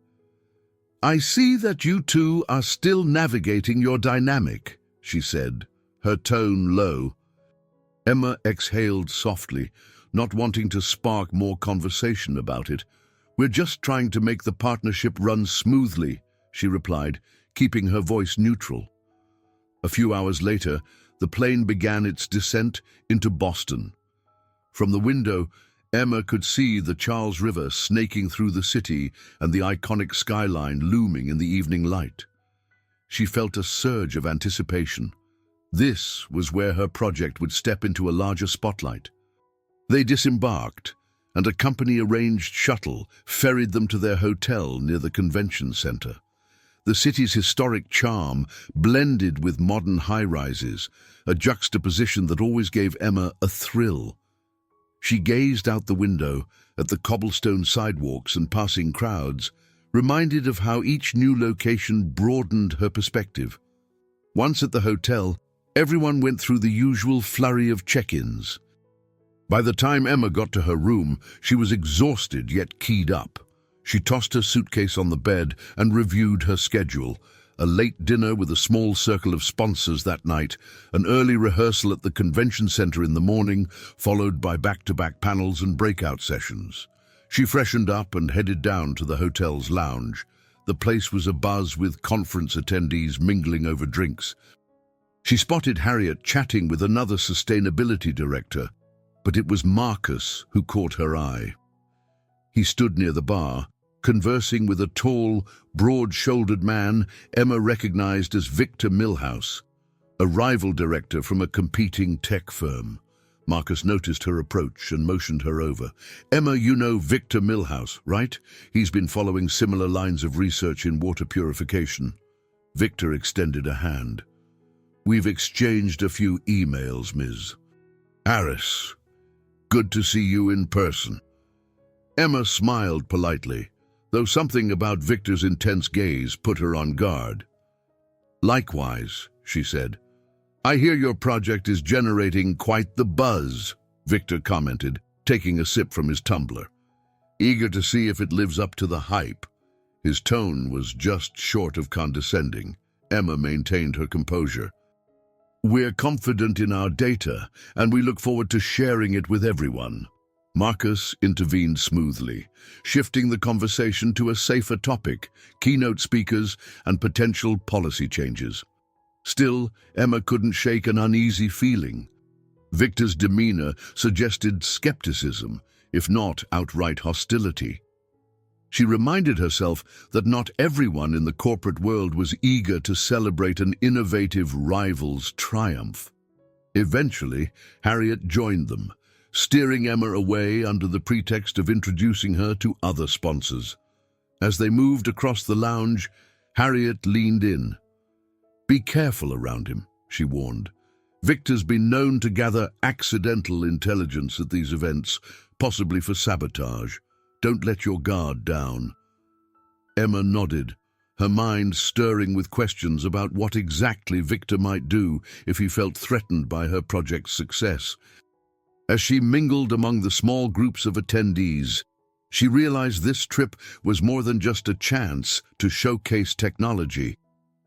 I see that you two are still navigating your dynamic, she said, her tone low. Emma exhaled softly, not wanting to spark more conversation about it. We're just trying to make the partnership run smoothly, she replied, keeping her voice neutral. A few hours later, the plane began its descent into Boston. From the window, Emma could see the Charles River snaking through the city and the iconic skyline looming in the evening light. She felt a surge of anticipation. This was where her project would step into a larger spotlight. They disembarked, and a company-arranged shuttle ferried them to their hotel near the convention center. The city's historic charm blended with modern high-rises, a juxtaposition that always gave Emma a thrill. She gazed out the window at the cobblestone sidewalks and passing crowds, reminded of how each new location broadened her perspective. Once at the hotel, everyone went through the usual flurry of check-ins. By the time Emma got to her room, she was exhausted yet keyed up. She tossed her suitcase on the bed and reviewed her schedule. A late dinner with a small circle of sponsors that night, an early rehearsal at the convention center in the morning, followed by back-to-back panels and breakout sessions. She freshened up and headed down to the hotel's lounge. The place was abuzz with conference attendees mingling over drinks. She spotted Harriet chatting with another sustainability director, but it was Marcus who caught her eye. He stood near the bar, conversing with a tall, broad-shouldered man Emma recognized as Victor Milhouse, a rival director from a competing tech firm. Marcus noticed her approach and motioned her over. Emma, you know Victor Milhouse, right? He's been following similar lines of research in water purification. Victor extended a hand. We've exchanged a few emails, Ms. Harris. Good to see you in person. Emma smiled politely, though something about Victor's intense gaze put her on guard. Likewise, she said. I hear your project is generating quite the buzz, Victor commented, taking a sip from his tumbler. Eager to see if it lives up to the hype. His tone was just short of condescending. Emma maintained her composure. We're confident in our data, and we look forward to sharing it with everyone. Marcus intervened smoothly, shifting the conversation to a safer topic, keynote speakers, and potential policy changes. Still, Emma couldn't shake an uneasy feeling. Victor's demeanor suggested skepticism, if not outright hostility. She reminded herself that not everyone in the corporate world was eager to celebrate an innovative rival's triumph. Eventually, Harriet joined them, steering Emma away under the pretext of introducing her to other sponsors. As they moved across the lounge, Harriet leaned in. Be careful around him, she warned. Victor's been known to gather accidental intelligence at these events, possibly for sabotage. Don't let your guard down. Emma nodded, her mind stirring with questions about what exactly Victor might do if he felt threatened by her project's success. As she mingled among the small groups of attendees, she realized this trip was more than just a chance to showcase technology.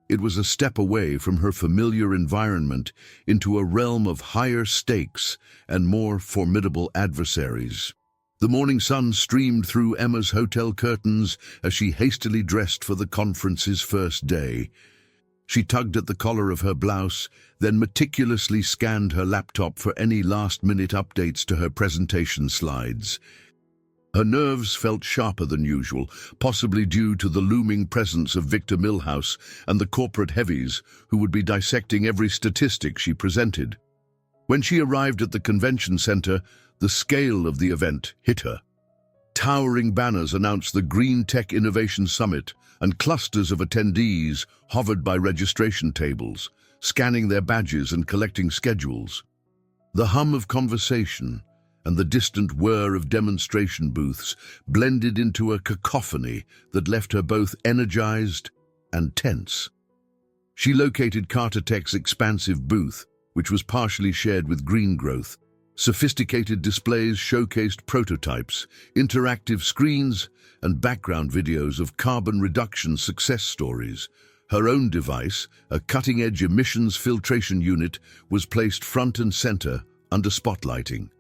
It was a step away from her familiar environment into a realm of higher stakes and more formidable adversaries. The morning sun streamed through Emma's hotel curtains as she hastily dressed for the conference's first day. She tugged at the collar of her blouse, then meticulously scanned her laptop for any last-minute updates to her presentation slides. Her nerves felt sharper than usual, possibly due to the looming presence of Victor Milhouse and the corporate heavies who would be dissecting every statistic she presented. When she arrived at the convention center, the scale of the event hit her. Towering banners announced the Green Tech Innovation Summit, and clusters of attendees hovered by registration tables, scanning their badges and collecting schedules. The hum of conversation and the distant whir of demonstration booths blended into a cacophony that left her both energized and tense. She located Carter Tech's expansive booth, which was partially shared with Green Growth. Sophisticated displays showcased prototypes, interactive screens, and background videos of carbon reduction success stories. Her own device, a cutting-edge emissions filtration unit, was placed front and center under spotlighting.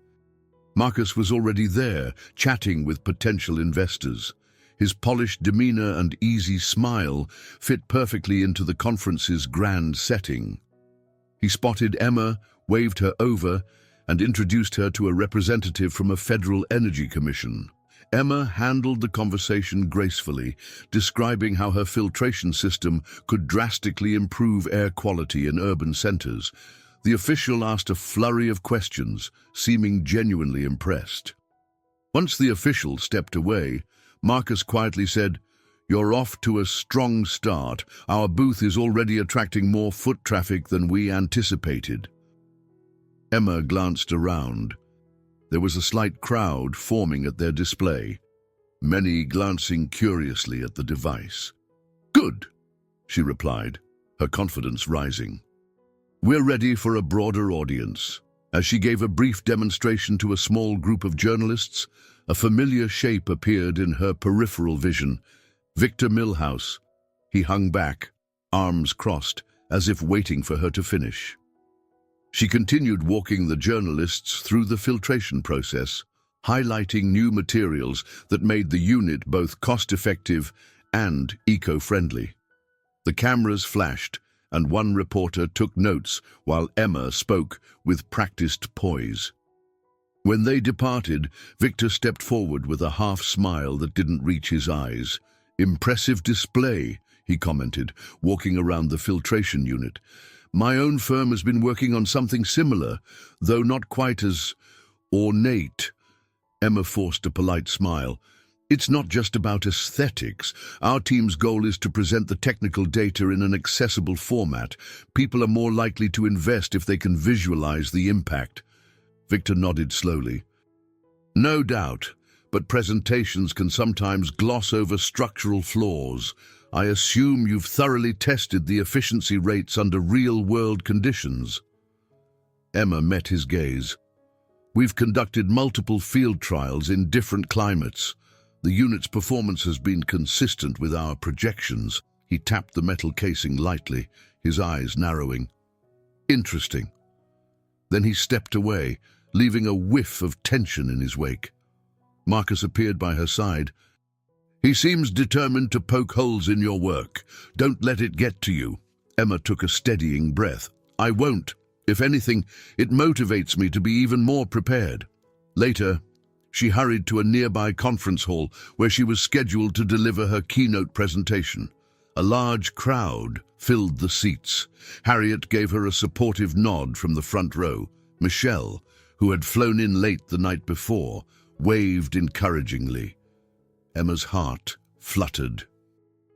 Marcus was already there, chatting with potential investors. His polished demeanor and easy smile fit perfectly into the conference's grand setting. He spotted Emma, waved her over, and introduced her to a representative from a federal energy commission. Emma handled the conversation gracefully, describing how her filtration system could drastically improve air quality in urban centers. The official asked a flurry of questions, seeming genuinely impressed. Once the official stepped away, Marcus quietly said, "You're off to a strong start. Our booth is already attracting more foot traffic than we anticipated." Emma glanced around. There was a slight crowd forming at their display, many glancing curiously at the device. "Good," she replied, her confidence rising. "We're ready for a broader audience." As she gave a brief demonstration to a small group of journalists, a familiar shape appeared in her peripheral vision. Victor Milhouse. He hung back, arms crossed, as if waiting for her to finish. She continued walking the journalists through the filtration process, highlighting new materials that made the unit both cost-effective and eco-friendly. The cameras flashed, and one reporter took notes while Emma spoke with practiced poise. When they departed, Victor stepped forward with a half-smile that didn't reach his eyes. "Impressive display," he commented, walking around the filtration unit. "My own firm has been working on something similar, though not quite as ornate." Emma forced a polite smile. "It's not just about aesthetics. Our team's goal is to present the technical data in an accessible format. People are more likely to invest if they can visualize the impact." Victor nodded slowly. "No doubt, but presentations can sometimes gloss over structural flaws. I assume you've thoroughly tested the efficiency rates under real-world conditions." Emma met his gaze. "We've conducted multiple field trials in different climates. The unit's performance has been consistent with our projections." He tapped the metal casing lightly, his eyes narrowing. "Interesting." Then he stepped away, leaving a whiff of tension in his wake. Marcus appeared by her side. "He seems determined to poke holes in your work. Don't let it get to you." Emma took a steadying breath. "I won't. If anything, it motivates me to be even more prepared." Later, she hurried to a nearby conference hall where she was scheduled to deliver her keynote presentation. A large crowd filled the seats. Harriet gave her a supportive nod from the front row. Michelle, who had flown in late the night before, waved encouragingly. Emma's heart fluttered.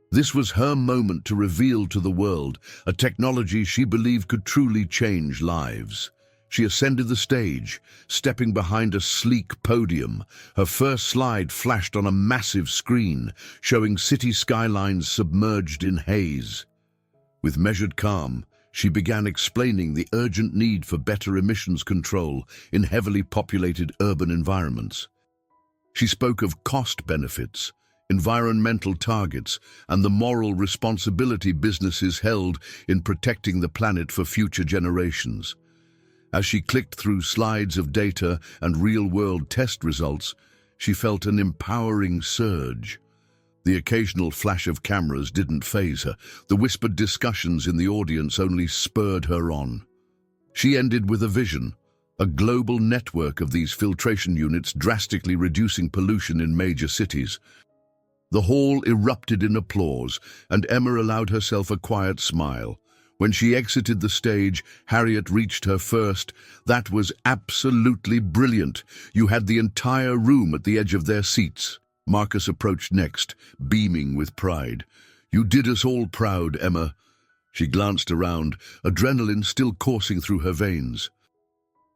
This was her moment to reveal to the world a technology she believed could truly change lives. She ascended the stage, stepping behind a sleek podium. Her first slide flashed on a massive screen, showing city skylines submerged in haze. With measured calm, she began explaining the urgent need for better emissions control in heavily populated urban environments. She spoke of cost benefits, environmental targets, and the moral responsibility businesses held in protecting the planet for future generations. As she clicked through slides of data and real-world test results, She felt an empowering surge. The occasional flash of cameras didn't faze her. The whispered discussions in the audience only spurred her on. She ended with a vision, a global network of these filtration units drastically reducing pollution in major cities. The hall erupted in applause, and Emma allowed herself a quiet smile. When she exited the stage, Harriet reached her first. "That was absolutely brilliant. You had the entire room at the edge of their seats." Marcus approached next, beaming with pride. "You did us all proud, Emma." She glanced around, adrenaline still coursing through her veins.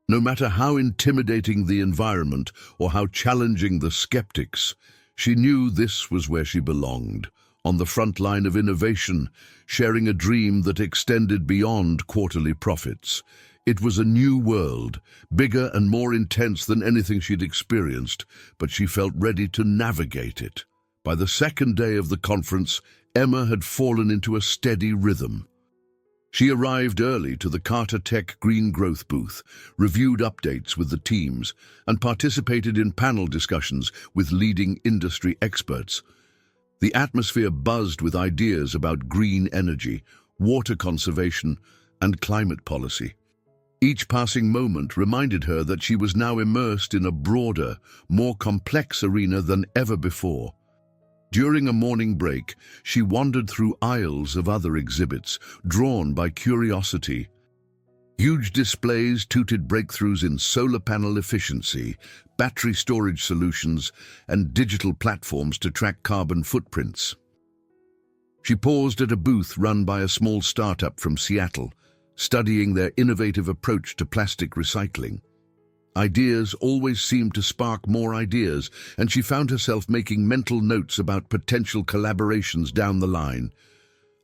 No matter how intimidating the environment or how challenging the skeptics, she knew this was where she belonged, on the front line of innovation, sharing a dream that extended beyond quarterly profits. It was a new world, bigger and more intense than anything she'd experienced, but she felt ready to navigate it. By the second day of the conference, Emma had fallen into a steady rhythm. She arrived early to the Carter Tech Green Growth booth, reviewed updates with the teams, and participated in panel discussions with leading industry experts. The atmosphere buzzed with ideas about green energy, water conservation, and climate policy. Each passing moment reminded her that she was now immersed in a broader, more complex arena than ever before. During a morning break, she wandered through aisles of other exhibits, drawn by curiosity. Huge displays touted breakthroughs in solar panel efficiency, battery storage solutions, and digital platforms to track carbon footprints. She paused at a booth run by a small startup from Seattle, studying their innovative approach to plastic recycling. Ideas always seemed to spark more ideas, and she found herself making mental notes about potential collaborations down the line.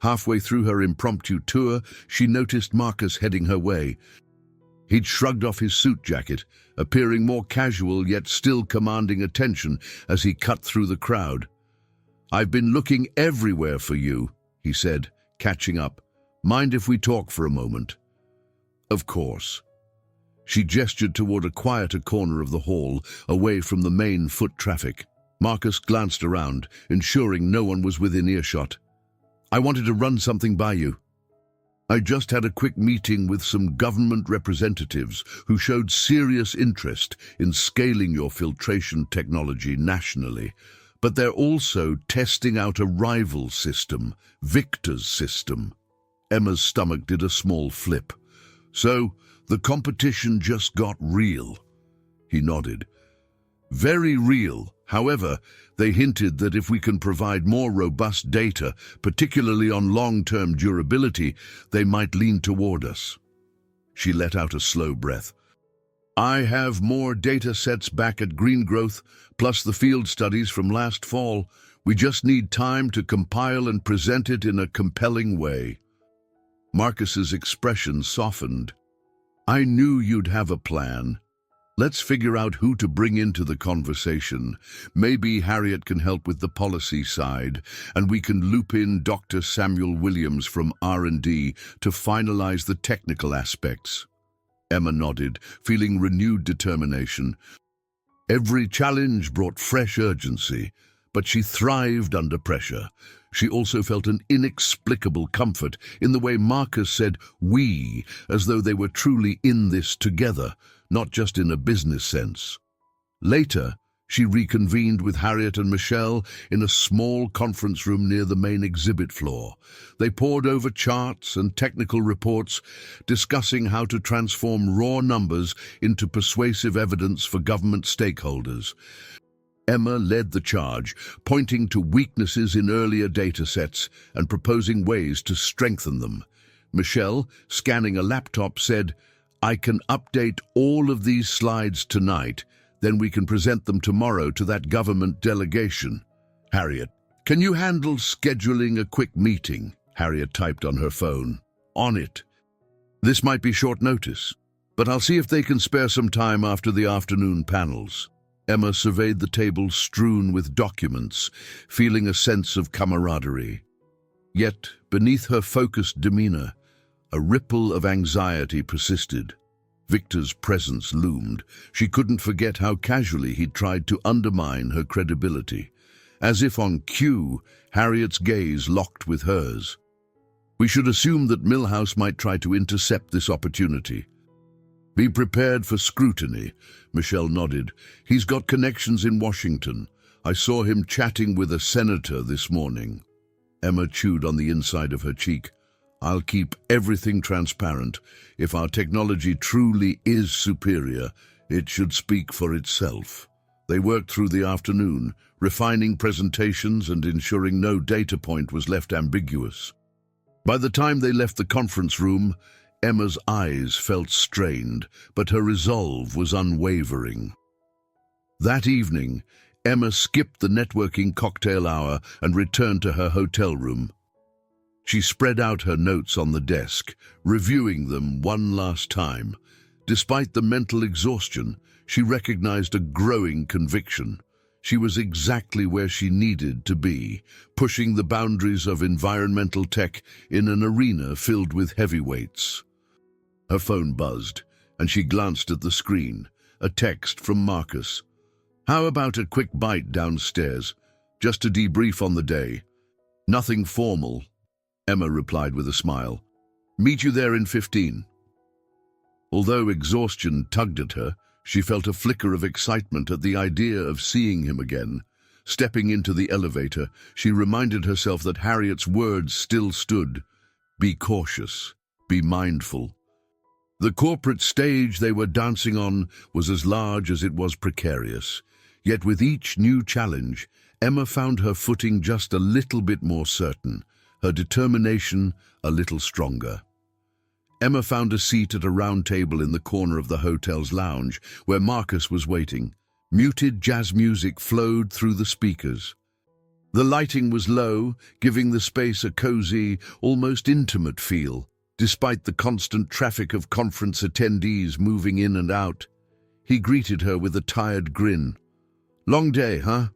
Halfway through her impromptu tour, she noticed Marcus heading her way. He'd shrugged off his suit jacket, appearing more casual yet still commanding attention as he cut through the crowd. "I've been looking everywhere for you," he said, catching up. "Mind if we talk for a moment?" "Of course." She gestured toward a quieter corner of the hall, away from the main foot traffic. Marcus glanced around, ensuring no one was within earshot. "I wanted to run something by you. I just had a quick meeting with some government representatives who showed serious interest in scaling your filtration technology nationally, but they're also testing out a rival system, Victor's system." Emma's stomach did a small flip. "So, the competition just got real." He nodded. "Very real. However, they hinted that if we can provide more robust data, particularly on long-term durability, they might lean toward us." She let out a slow breath. "I have more data sets back at Green Growth, plus the field studies from last fall. We just need time to compile and present it in a compelling way." Marcus's expression softened. "I knew you'd have a plan. Let's figure out who to bring into the conversation. Maybe Harriet can help with the policy side, and we can loop in Dr. Samuel Williams from R&D to finalize the technical aspects." Emma nodded, feeling renewed determination. Every challenge brought fresh urgency, but she thrived under pressure. She also felt an inexplicable comfort in the way Marcus said "we," as though they were truly in this together, not just in a business sense. Later, she reconvened with Harriet and Michelle in a small conference room near the main exhibit floor. They pored over charts and technical reports, discussing how to transform raw numbers into persuasive evidence for government stakeholders. Emma led the charge, pointing to weaknesses in earlier data sets and proposing ways to strengthen them. Michelle, scanning a laptop, said, "I can update all of these slides tonight, then we can present them tomorrow to that government delegation." "Harriet, can you handle scheduling a quick meeting?" Harriet typed on her phone. "On it. This might be short notice, but I'll see if they can spare some time after the afternoon panels." Emma surveyed the table strewn with documents, feeling a sense of camaraderie. Yet, beneath her focused demeanor, a ripple of anxiety persisted. Victor's presence loomed. She couldn't forget how casually he'd tried to undermine her credibility. As if on cue, Harriet's gaze locked with hers. We should assume that Milhouse might try to intercept this opportunity. Be prepared for scrutiny, Michelle nodded. He's got connections in Washington. I saw him chatting with a senator this morning. Emma chewed on the inside of her cheek. I'll keep everything transparent. If our technology truly is superior, it should speak for itself. They worked through the afternoon, refining presentations and ensuring no data point was left ambiguous. By the time they left the conference room, Emma's eyes felt strained, but her resolve was unwavering. That evening, Emma skipped the networking cocktail hour and returned to her hotel room. She spread out her notes on the desk, reviewing them one last time. Despite the mental exhaustion, she recognized a growing conviction. She was exactly where she needed to be, pushing the boundaries of environmental tech in an arena filled with heavyweights. Her phone buzzed, and she glanced at the screen. A text from Marcus. How about a quick bite downstairs, just to debrief on the day? Nothing formal, Emma replied with a smile. Meet you there in 15. Although exhaustion tugged at her, she felt a flicker of excitement at the idea of seeing him again. Stepping into the elevator, she reminded herself that Harriet's words still stood. Be cautious, be mindful. The corporate stage they were dancing on was as large as it was precarious. Yet with each new challenge, Emma found her footing just a little bit more certain, her determination a little stronger. Emma found a seat at a round table in the corner of the hotel's lounge, where Marcus was waiting. Muted jazz music flowed through the speakers. The lighting was low, giving the space a cozy, almost intimate feel, despite the constant traffic of conference attendees moving in and out. He greeted her with a tired grin. Long day, huh?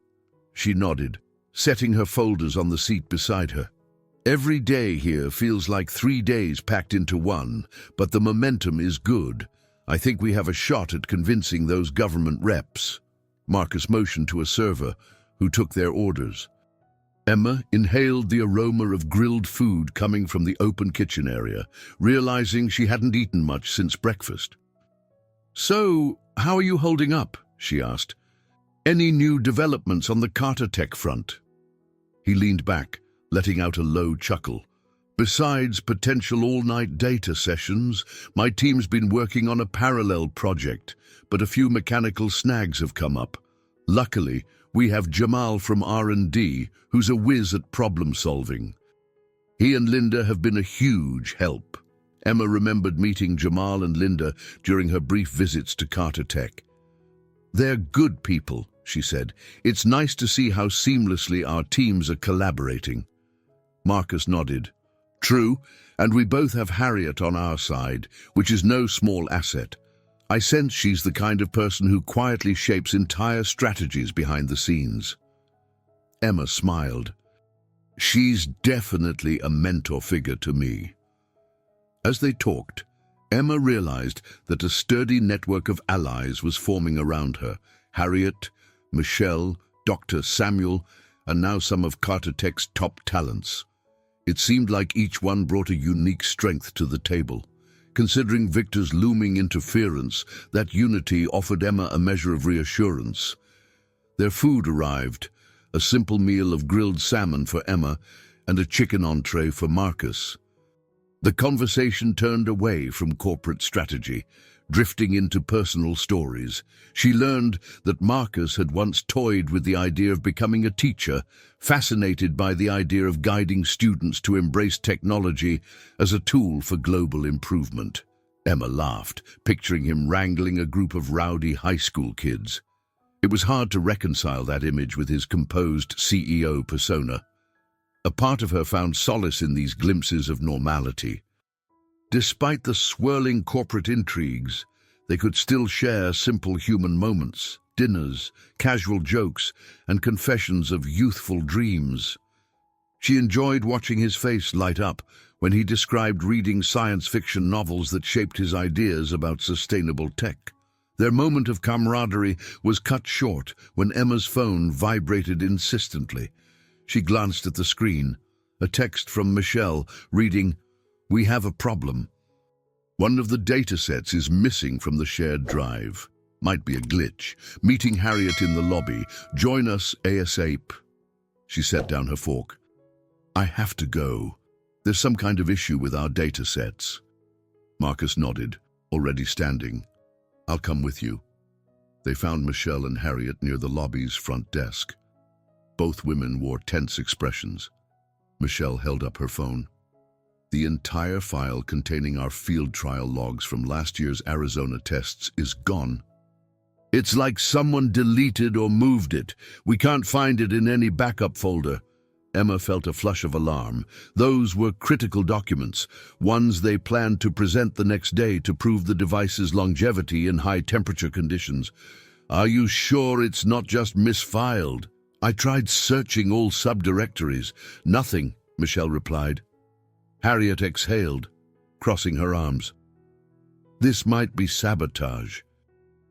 She nodded, setting her folders on the seat beside her. Every day here feels like 3 days packed into one, but the momentum is good. I think we have a shot at convincing those government reps. Marcus motioned to a server, who took their orders. Emma inhaled the aroma of grilled food coming from the open kitchen area, realizing she hadn't eaten much since breakfast. So, how are you holding up? She asked. Any new developments on the Carter Tech front? He leaned back, letting out a low chuckle. Besides potential all-night data sessions, my team's been working on a parallel project, but a few mechanical snags have come up. Luckily, we have Jamal from R&D, who's a whiz at problem-solving. He and Linda have been a huge help. Emma remembered meeting Jamal and Linda during her brief visits to Carter Tech. They're good people, she said. It's nice to see how seamlessly our teams are collaborating. Marcus nodded. True, and we both have Harriet on our side, which is no small asset. I sense she's the kind of person who quietly shapes entire strategies behind the scenes. Emma smiled. She's definitely a mentor figure to me. As they talked, Emma realized that a sturdy network of allies was forming around her. Harriet, Michelle, Dr. Samuel, and now some of Carter Tech's top talents. It seemed like each one brought a unique strength to the table. Considering Victor's looming interference, that unity offered Emma a measure of reassurance. Their food arrived, a simple meal of grilled salmon for Emma and a chicken entree for Marcus. The conversation turned away from corporate strategy, drifting into personal stories. She learned that Marcus had once toyed with the idea of becoming a teacher, fascinated by the idea of guiding students to embrace technology as a tool for global improvement. Emma laughed, picturing him wrangling a group of rowdy high school kids. It was hard to reconcile that image with his composed CEO persona. A part of her found solace in these glimpses of normality. Despite the swirling corporate intrigues, they could still share simple human moments, dinners, casual jokes, and confessions of youthful dreams. She enjoyed watching his face light up when he described reading science fiction novels that shaped his ideas about sustainable tech. Their moment of camaraderie was cut short when Emma's phone vibrated insistently. She glanced at the screen, a text from Michelle reading, "We have a problem. One of the datasets is missing from the shared drive. Might be a glitch. Meeting Harriet in the lobby. Join us ASAP." She set down her fork. "I have to go. There's some kind of issue with our datasets." Marcus nodded, already standing. "I'll come with you." They found Michelle and Harriet near the lobby's front desk. Both women wore tense expressions. Michelle held up her phone. "The entire file containing our field trial logs from last year's Arizona tests is gone. It's like someone deleted or moved it. We can't find it in any backup folder." Emma felt a flush of alarm. Those were critical documents, ones they planned to present the next day to prove the device's longevity in high-temperature conditions. "Are you sure it's not just misfiled?" "I tried searching all subdirectories. Nothing," Michelle replied. Harriet exhaled, crossing her arms. "This might be sabotage.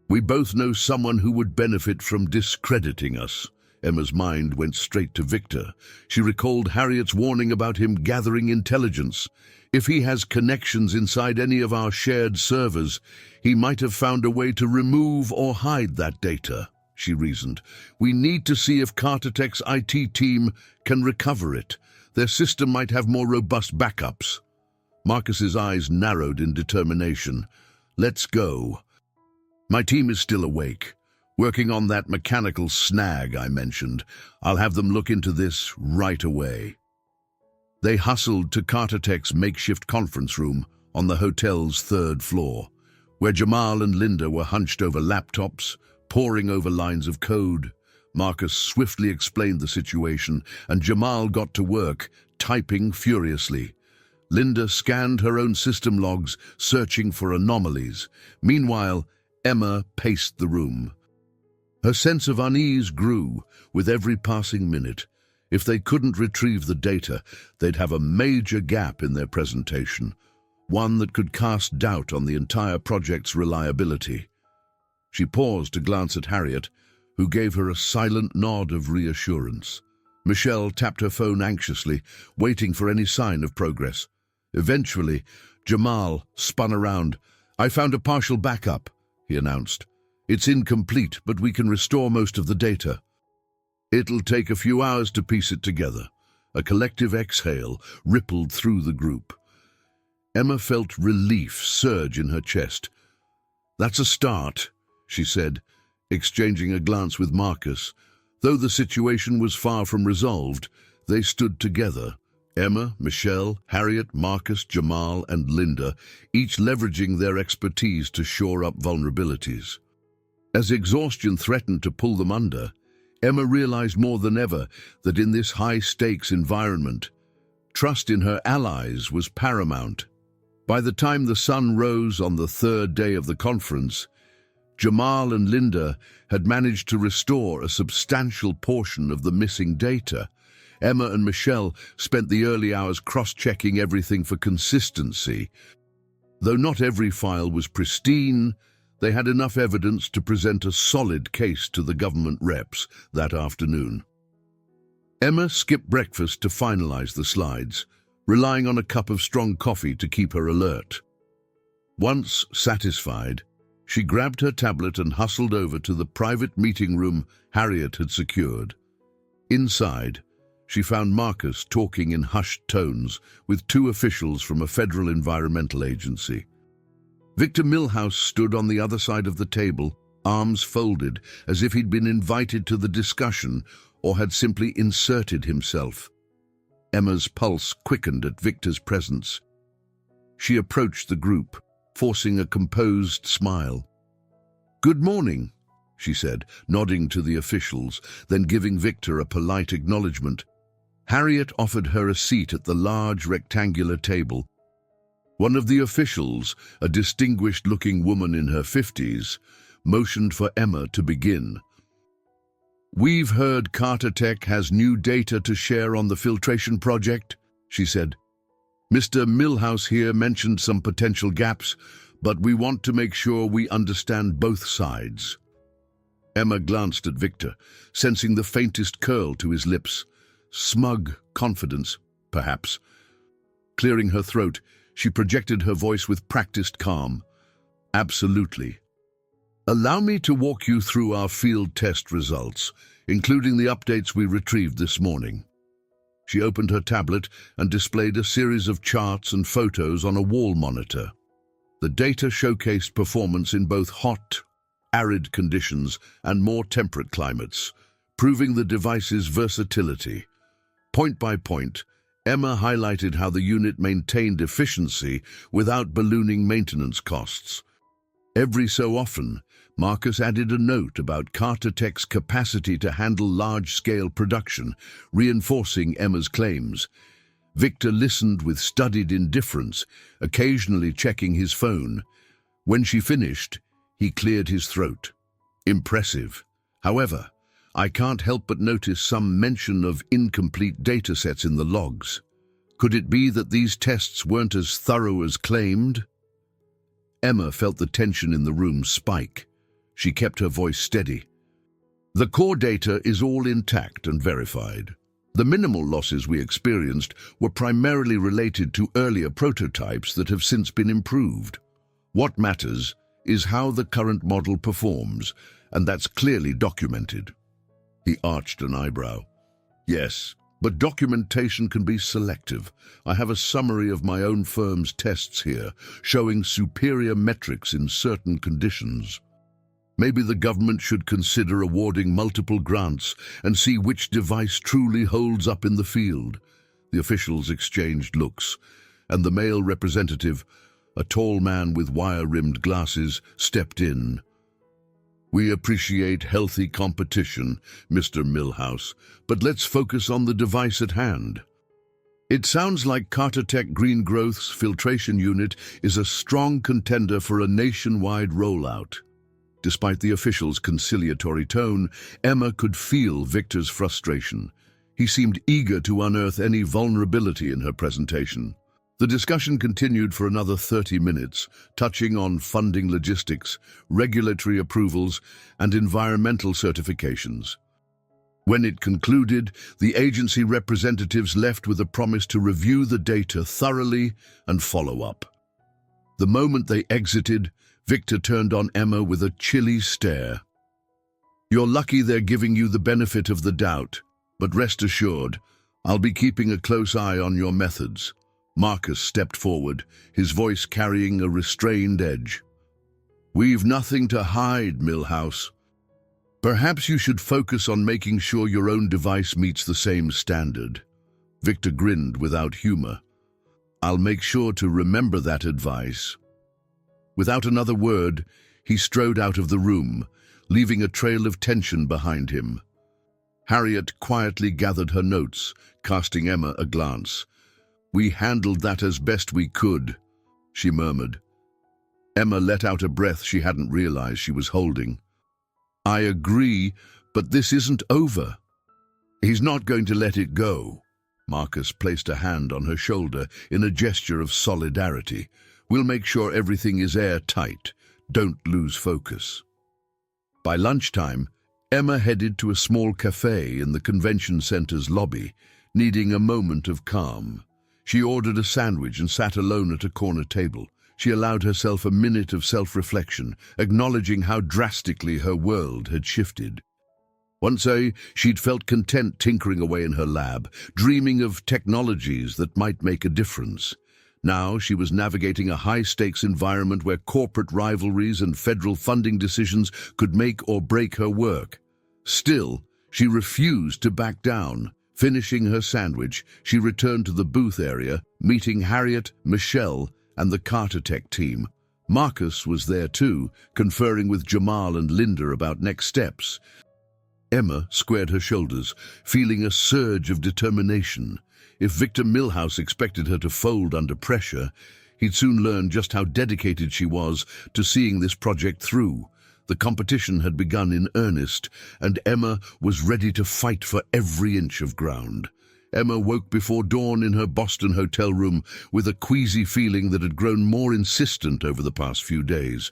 We both know someone who would benefit from discrediting us." Emma's mind went straight to Victor. She recalled Harriet's warning about him gathering intelligence. If he has connections inside any of our shared servers, he might have found a way to remove or hide that data, she reasoned. "We need to see if Carter-Tech's IT team can recover it. Their system might have more robust backups." Marcus's eyes narrowed in determination. "Let's go. My team is still awake, working on that mechanical snag I mentioned. I'll have them look into this right away." They hustled to Carter-Tech's makeshift conference room on the hotel's third floor, where Jamal and Linda were hunched over laptops, poring over lines of code. Marcus swiftly explained the situation, and Jamal got to work, typing furiously. Linda scanned her own system logs, searching for anomalies. Meanwhile, Emma paced the room. Her sense of unease grew with every passing minute. If they couldn't retrieve the data, they'd have a major gap in their presentation, one that could cast doubt on the entire project's reliability. She paused to glance at Harriet, who gave her a silent nod of reassurance. Michelle tapped her phone anxiously, waiting for any sign of progress. Eventually, Jamal spun around. "I found a partial backup," he announced. "It's incomplete, but we can restore most of the data." "It'll take a few hours to piece it together." A collective exhale rippled through the group. Emma felt relief surge in her chest. "That's a start," she said, exchanging a glance with Marcus. Though the situation was far from resolved, they stood together. Emma, Michelle, Harriet, Marcus, Jamal, and Linda, each leveraging their expertise to shore up vulnerabilities. As exhaustion threatened to pull them under, Emma realized more than ever that in this high-stakes environment, trust in her allies was paramount. By the time the sun rose on the third day of the conference, Jamal and Linda had managed to restore a substantial portion of the missing data. Emma and Michelle spent the early hours cross-checking everything for consistency. Though not every file was pristine, they had enough evidence to present a solid case to the government reps that afternoon. Emma skipped breakfast to finalize the slides, relying on a cup of strong coffee to keep her alert. Once satisfied, she grabbed her tablet and hustled over to the private meeting room Harriet had secured. Inside, she found Marcus talking in hushed tones with two officials from a federal environmental agency. Victor Milhouse stood on the other side of the table, arms folded, as if he'd been invited to the discussion or had simply inserted himself. Emma's pulse quickened at Victor's presence. She approached the group, forcing a composed smile. "Good morning," she said, nodding to the officials, then giving Victor a polite acknowledgement. Harriet offered her a seat at the large rectangular table. One of the officials, a distinguished-looking woman in her 50s, motioned for Emma to begin. "We've heard Carter-Tech has new data to share on the filtration project," she said. Mr. Milhouse here mentioned some potential gaps, but we want to make sure we understand both sides. Emma glanced at Victor, sensing the faintest curl to his lips. Smug confidence, perhaps. Clearing her throat, she projected her voice with practiced calm. Absolutely. Allow me to walk you through our field test results, including the updates we retrieved this morning. She opened her tablet and displayed a series of charts and photos on a wall monitor. The data showcased performance in both hot, arid conditions and more temperate climates, proving the device's versatility. Point by point, Emma highlighted how the unit maintained efficiency without ballooning maintenance costs. Every so often, Marcus added a note about Carter Tech's capacity to handle large-scale production, reinforcing Emma's claims. Victor listened with studied indifference, occasionally checking his phone. When she finished, he cleared his throat. Impressive. However, I can't help but notice some mention of incomplete datasets in the logs. Could it be that these tests weren't as thorough as claimed? Emma felt the tension in the room spike. She kept her voice steady. The core data is all intact and verified. The minimal losses we experienced were primarily related to earlier prototypes that have since been improved. What matters is how the current model performs, and that's clearly documented. He arched an eyebrow. Yes, but documentation can be selective. I have a summary of my own firm's tests here, showing superior metrics in certain conditions. Maybe the government should consider awarding multiple grants and see which device truly holds up in the field. The officials exchanged looks, and the male representative, a tall man with wire-rimmed glasses, stepped in. We appreciate healthy competition, Mr. Milhouse, but let's focus on the device at hand. It sounds like Carter Tech Green Growth's filtration unit is a strong contender for a nationwide rollout. Despite the official's conciliatory tone, Emma could feel Victor's frustration. He seemed eager to unearth any vulnerability in her presentation. The discussion continued for another 30 minutes, touching on funding logistics, regulatory approvals, and environmental certifications. When it concluded, the agency representatives left with a promise to review the data thoroughly and follow up. The moment they exited, Victor turned on Emma with a chilly stare. You're lucky they're giving you the benefit of the doubt, but rest assured, I'll be keeping a close eye on your methods. Marcus stepped forward, his voice carrying a restrained edge. We've nothing to hide, Milhouse. Perhaps you should focus on making sure your own device meets the same standard. Victor grinned without humor. I'll make sure to remember that advice. Without another word, he strode out of the room, leaving a trail of tension behind him. Harriet quietly gathered her notes, casting Emma a glance. We handled that as best we could, she murmured. Emma let out a breath she hadn't realized she was holding. I agree, but this isn't over. He's not going to let it go. Marcus placed a hand on her shoulder in a gesture of solidarity. We'll make sure everything is airtight. Don't lose focus. By lunchtime, Emma headed to a small cafe in the convention center's lobby, needing a moment of calm. She ordered a sandwich and sat alone at a corner table. She allowed herself a minute of self-reflection, acknowledging how drastically her world had shifted. Once she'd felt content tinkering away in her lab, dreaming of technologies that might make a difference. Now she was navigating a high-stakes environment where corporate rivalries and federal funding decisions could make or break her work. Still, she refused to back down. Finishing her sandwich, she returned to the booth area, meeting Harriet, Michelle, and the Carter Tech team. Marcus was there too, conferring with Jamal and Linda about next steps. Emma squared her shoulders, feeling a surge of determination. If Victor Milhouse expected her to fold under pressure, he'd soon learn just how dedicated she was to seeing this project through. The competition had begun in earnest, and Emma was ready to fight for every inch of ground. Emma woke before dawn in her Boston hotel room with a queasy feeling that had grown more insistent over the past few days.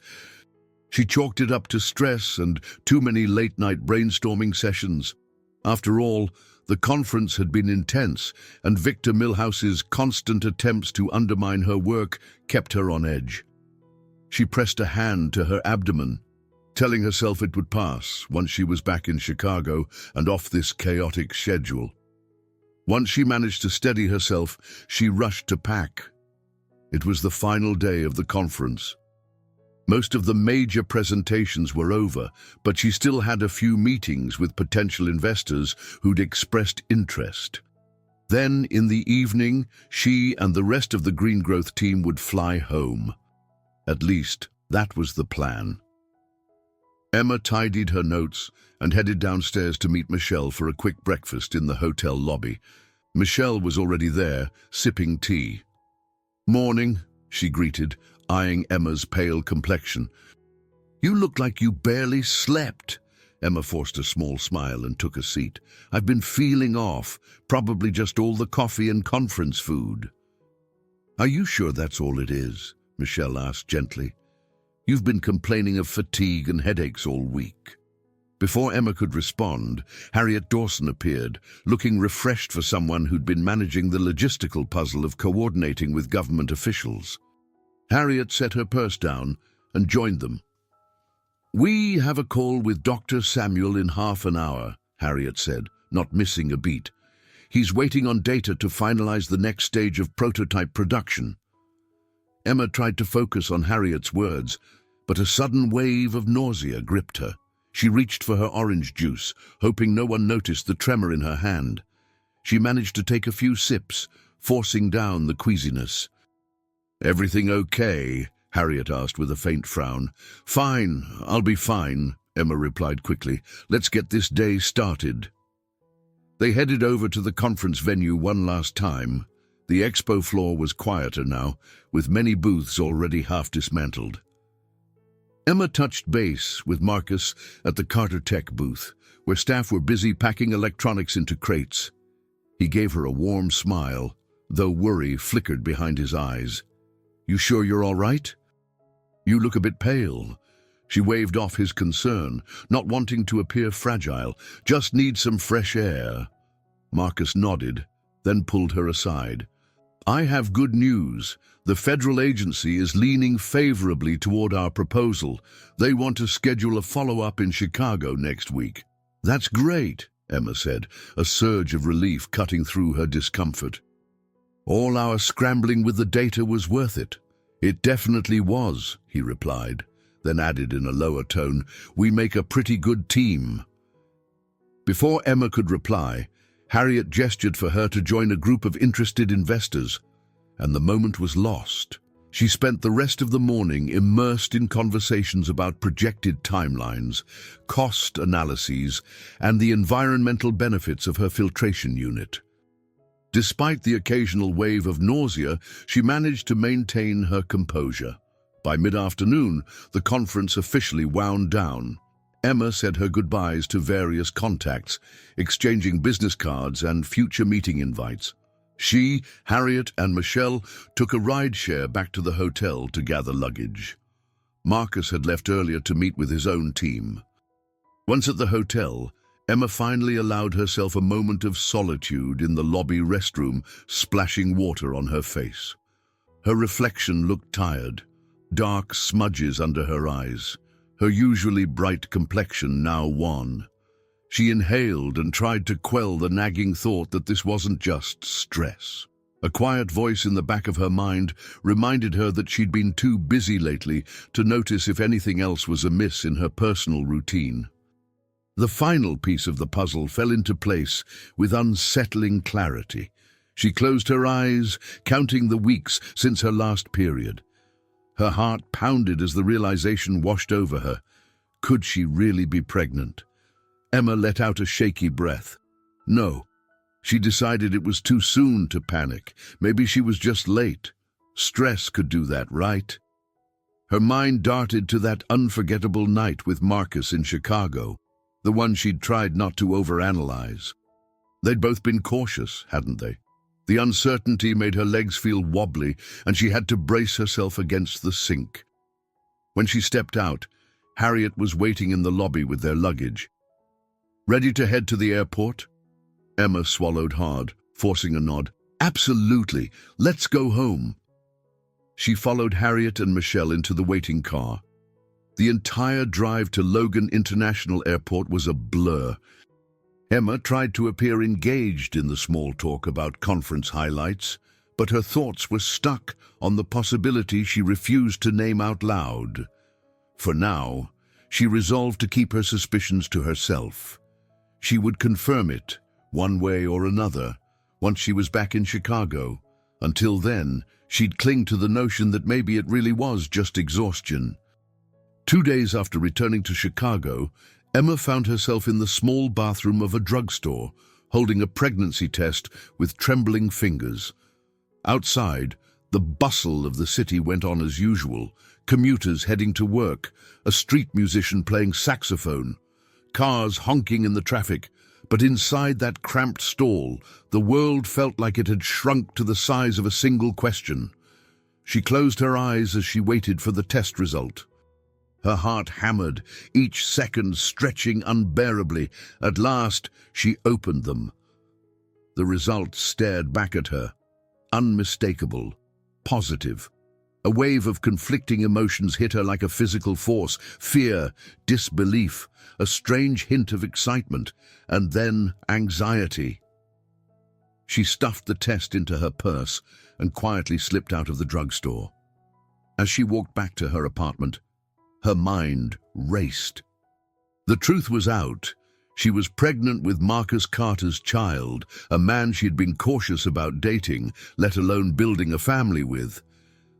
She chalked it up to stress and too many late-night brainstorming sessions. After all, the conference had been intense, and Victor Milhouse's constant attempts to undermine her work kept her on edge. She pressed a hand to her abdomen, telling herself it would pass once she was back in Chicago and off this chaotic schedule. Once she managed to steady herself, she rushed to pack. It was the final day of the conference. Most of the major presentations were over, but she still had a few meetings with potential investors who'd expressed interest. Then, in the evening, she and the rest of the Green Growth team would fly home. At least, that was the plan. Emma tidied her notes and headed downstairs to meet Michelle for a quick breakfast in the hotel lobby. Michelle was already there, sipping tea. "Morning," she greeted, eyeing Emma's pale complexion. "You look like you barely slept." Emma forced a small smile and took a seat. "I've been feeling off, probably just all the coffee and conference food." "Are you sure that's all it is?" Michelle asked gently. "You've been complaining of fatigue and headaches all week." Before Emma could respond, Harriet Dawson appeared, looking refreshed for someone who'd been managing the logistical puzzle of coordinating with government officials. Harriet set her purse down and joined them. "We have a call with Dr. Samuel in half an hour," Harriet said, not missing a beat. "He's waiting on data to finalize the next stage of prototype production." Emma tried to focus on Harriet's words, but a sudden wave of nausea gripped her. She reached for her orange juice, hoping no one noticed the tremor in her hand. She managed to take a few sips, forcing down the queasiness. "Everything okay?" Harriet asked with a faint frown. "Fine, I'll be fine," Emma replied quickly. "Let's get this day started." They headed over to the conference venue one last time. The expo floor was quieter now, with many booths already half dismantled. Emma touched base with Marcus at the Carter Tech booth, where staff were busy packing electronics into crates. He gave her a warm smile, though worry flickered behind his eyes. "You sure you're all right? You look a bit pale." She waved off his concern, not wanting to appear fragile. "Just need some fresh air." Marcus nodded, then pulled her aside. "I have good news. The federal agency is leaning favorably toward our proposal. They want to schedule a follow-up in Chicago next week." "That's great," Emma said, a surge of relief cutting through her discomfort. "All our scrambling with the data was worth it." "It definitely was," he replied, then added in a lower tone, "We make a pretty good team." Before Emma could reply, Harriet gestured for her to join a group of interested investors, and the moment was lost. She spent the rest of the morning immersed in conversations about projected timelines, cost analyses, and the environmental benefits of her filtration unit. Despite the occasional wave of nausea, she managed to maintain her composure. By mid-afternoon, the conference officially wound down. Emma said her goodbyes to various contacts, exchanging business cards and future meeting invites. She, Harriet, and Michelle took a rideshare back to the hotel to gather luggage. Marcus had left earlier to meet with his own team. Once at the hotel, Emma finally allowed herself a moment of solitude in the lobby restroom, splashing water on her face. Her reflection looked tired, dark smudges under her eyes, her usually bright complexion now wan. She inhaled and tried to quell the nagging thought that this wasn't just stress. A quiet voice in the back of her mind reminded her that she'd been too busy lately to notice if anything else was amiss in her personal routine. The final piece of the puzzle fell into place with unsettling clarity. She closed her eyes, counting the weeks since her last period. Her heart pounded as the realization washed over her. Could she really be pregnant? Emma let out a shaky breath. No. She decided it was too soon to panic. Maybe she was just late. Stress could do that, right? Her mind darted to that unforgettable night with Marcus in Chicago, the one she'd tried not to overanalyze. They'd both been cautious, hadn't they? The uncertainty made her legs feel wobbly, and she had to brace herself against the sink. When she stepped out, Harriet was waiting in the lobby with their luggage. "Ready to head to the airport?" Emma swallowed hard, forcing a nod. "Absolutely. Let's go home." She followed Harriet and Michelle into the waiting car. The entire drive to Logan International Airport was a blur. Emma tried to appear engaged in the small talk about conference highlights, but her thoughts were stuck on the possibility she refused to name out loud. For now, she resolved to keep her suspicions to herself. She would confirm it, one way or another, once she was back in Chicago. Until then, she'd cling to the notion that maybe it really was just exhaustion. 2 days after returning to Chicago, Emma found herself in the small bathroom of a drugstore, holding a pregnancy test with trembling fingers. Outside, the bustle of the city went on as usual, commuters heading to work, a street musician playing saxophone, cars honking in the traffic. But inside that cramped stall, the world felt like it had shrunk to the size of a single question. She closed her eyes as she waited for the test result. Her heart hammered, each second stretching unbearably. At last, she opened them. The result stared back at her. Unmistakable. Positive. A wave of conflicting emotions hit her like a physical force. Fear, disbelief, a strange hint of excitement, and then anxiety. She stuffed the test into her purse and quietly slipped out of the drugstore. As she walked back to her apartment, her mind raced. The truth was out. She was pregnant with Marcus Carter's child, a man she'd been cautious about dating, let alone building a family with.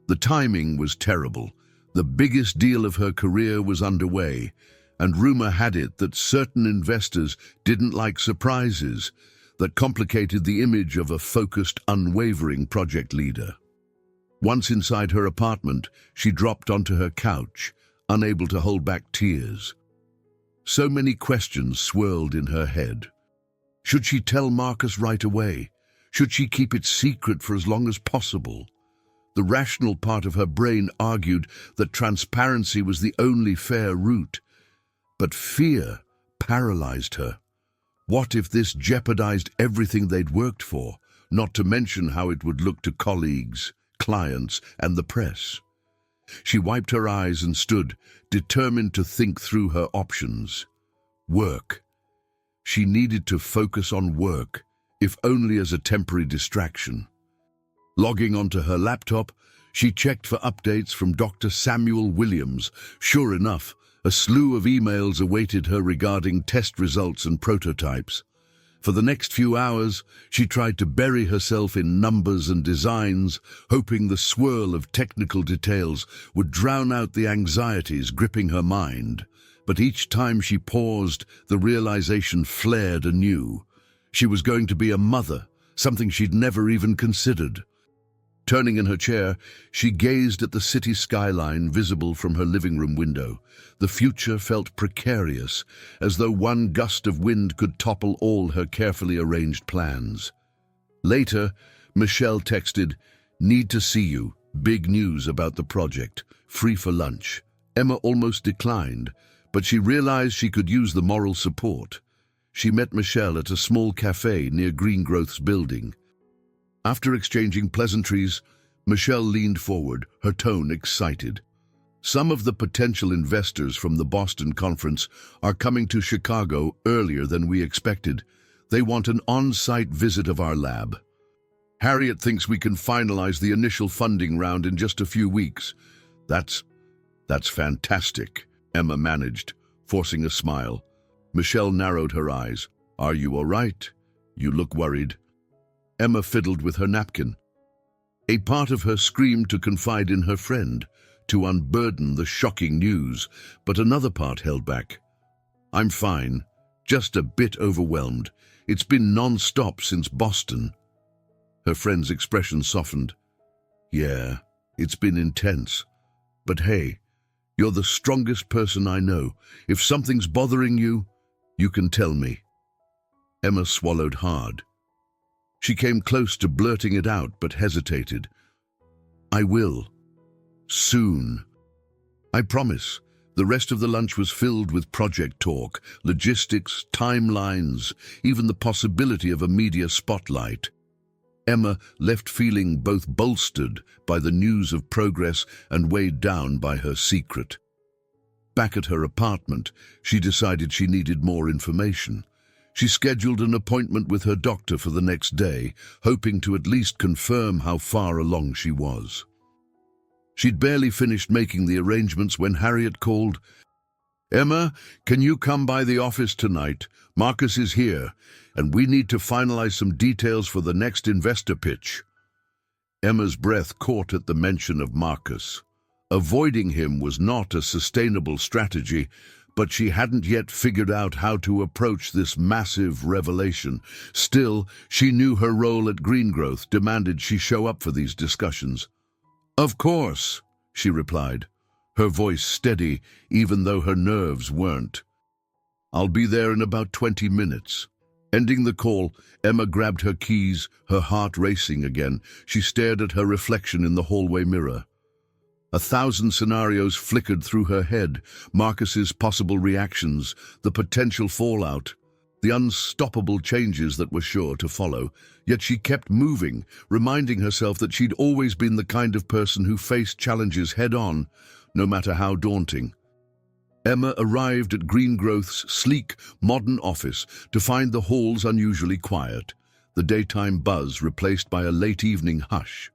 The timing was terrible. The biggest deal of her career was underway, and rumor had it that certain investors didn't like surprises that complicated the image of a focused, unwavering project leader. Once inside her apartment, she dropped onto her couch, unable to hold back tears. So many questions swirled in her head. Should she tell Marcus right away? Should she keep it secret for as long as possible? The rational part of her brain argued that transparency was the only fair route. But fear paralyzed her. What if this jeopardized everything they'd worked for, not to mention how it would look to colleagues, clients, and the press? She wiped her eyes and stood, determined to think through her options. Work. She needed to focus on work, if only as a temporary distraction. Logging onto her laptop, she checked for updates from Dr. Samuel Williams. Sure enough, a slew of emails awaited her regarding test results and prototypes. For the next few hours, she tried to bury herself in numbers and designs, hoping the swirl of technical details would drown out the anxieties gripping her mind. But each time she paused, the realization flared anew. She was going to be a mother, something she'd never even considered. Turning in her chair, she gazed at the city skyline visible from her living room window. The future felt precarious, as though one gust of wind could topple all her carefully arranged plans. Later, Michelle texted, "Need to see you. Big news about the project. Free for lunch." Emma almost declined, but she realized she could use the moral support. She met Michelle at a small cafe near Greengrowth's building. After exchanging pleasantries, Michelle leaned forward, her tone excited. "Some of the potential investors from the Boston conference are coming to Chicago earlier than we expected. They want an on-site visit of our lab. Harriet thinks we can finalize the initial funding round in just a few weeks." That's fantastic," Emma managed, forcing a smile. Michelle narrowed her eyes. "Are you all right? You look worried." Emma fiddled with her napkin. A part of her screamed to confide in her friend, to unburden the shocking news, but another part held back. "I'm fine, just a bit overwhelmed. It's been non-stop since Boston." Her friend's expression softened. "Yeah, it's been intense. But hey, you're the strongest person I know. If something's bothering you, you can tell me." Emma swallowed hard. She came close to blurting it out, but hesitated. I will. Soon. I promise. The rest of the lunch was filled with project talk, logistics, timelines, even the possibility of a media spotlight. Emma left feeling both bolstered by the news of progress and weighed down by her secret. Back at her apartment, she decided she needed more information. She scheduled an appointment with her doctor for the next day, hoping to at least confirm how far along she was. She'd barely finished making the arrangements when Harriet called. Emma, can you come by the office tonight? Marcus is here, and we need to finalize some details for the next investor pitch. Emma's breath caught at the mention of Marcus. Avoiding him was not a sustainable strategy, but she hadn't yet figured out how to approach this massive revelation. Still, she knew her role at Greengrowth demanded she show up for these discussions. Of course, she replied, her voice steady even though her nerves weren't. I'll be there in about 20 minutes. Ending the call, Emma grabbed her keys, her heart racing again. She stared at her reflection in the hallway mirror. 1,000 scenarios flickered through her head, Marcus's possible reactions, the potential fallout, the unstoppable changes that were sure to follow. Yet she kept moving, reminding herself that she'd always been the kind of person who faced challenges head-on, no matter how daunting. Emma arrived at Greengrowth's sleek, modern office to find the halls unusually quiet, the daytime buzz replaced by a late-evening hush.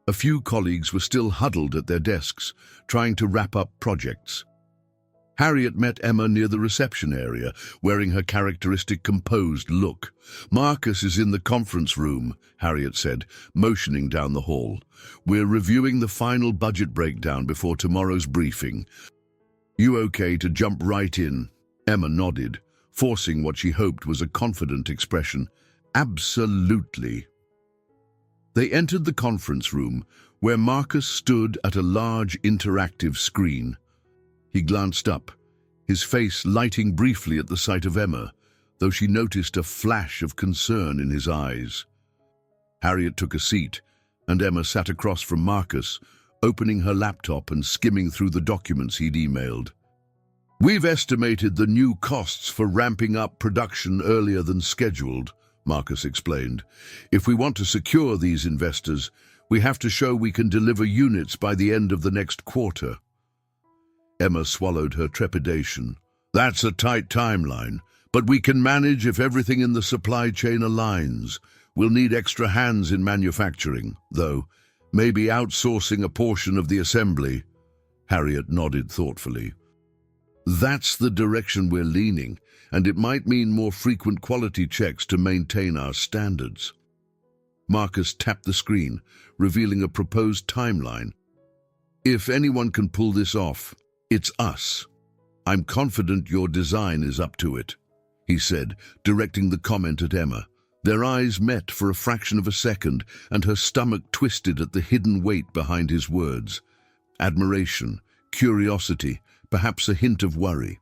A few colleagues were still huddled at their desks, trying to wrap up projects. Harriet met Emma near the reception area, wearing her characteristic composed look. Marcus is in the conference room, Harriet said, motioning down the hall. We're reviewing the final budget breakdown before tomorrow's briefing. You okay to jump right in? Emma nodded, forcing what she hoped was a confident expression. Absolutely. They entered the conference room, where Marcus stood at a large interactive screen. He glanced up, his face lighting briefly at the sight of Emma, though she noticed a flash of concern in his eyes. Harriet took a seat, and Emma sat across from Marcus, opening her laptop and skimming through the documents he'd emailed. We've estimated the new costs for ramping up production earlier than scheduled, Marcus explained. If we want to secure these investors, we have to show we can deliver units by the end of the next quarter. Emma swallowed her trepidation. That's a tight timeline, but we can manage if everything in the supply chain aligns. We'll need extra hands in manufacturing, though. Maybe outsourcing a portion of the assembly. Harriet nodded thoughtfully. That's the direction we're leaning, and it might mean more frequent quality checks to maintain our standards. Marcus tapped the screen, revealing a proposed timeline. If anyone can pull this off, it's us. I'm confident your design is up to it, he said, directing the comment at Emma. Their eyes met for a fraction of a second, and her stomach twisted at the hidden weight behind his words. Admiration, curiosity, perhaps a hint of worry.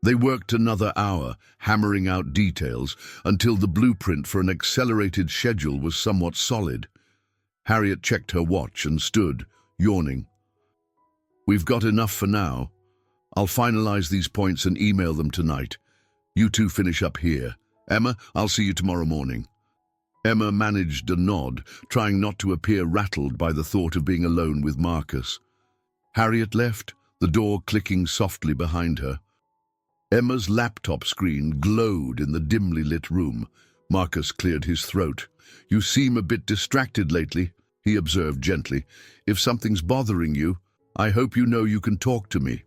They worked another hour, hammering out details, until the blueprint for an accelerated schedule was somewhat solid. Harriet checked her watch and stood, yawning. We've got enough for now. I'll finalize these points and email them tonight. You two finish up here. Emma, I'll see you tomorrow morning. Emma managed a nod, trying not to appear rattled by the thought of being alone with Marcus. Harriet left, the door clicking softly behind her. Emma's laptop screen glowed in the dimly lit room. Marcus cleared his throat. You seem a bit distracted lately, he observed gently. If something's bothering you, I hope you know you can talk to me.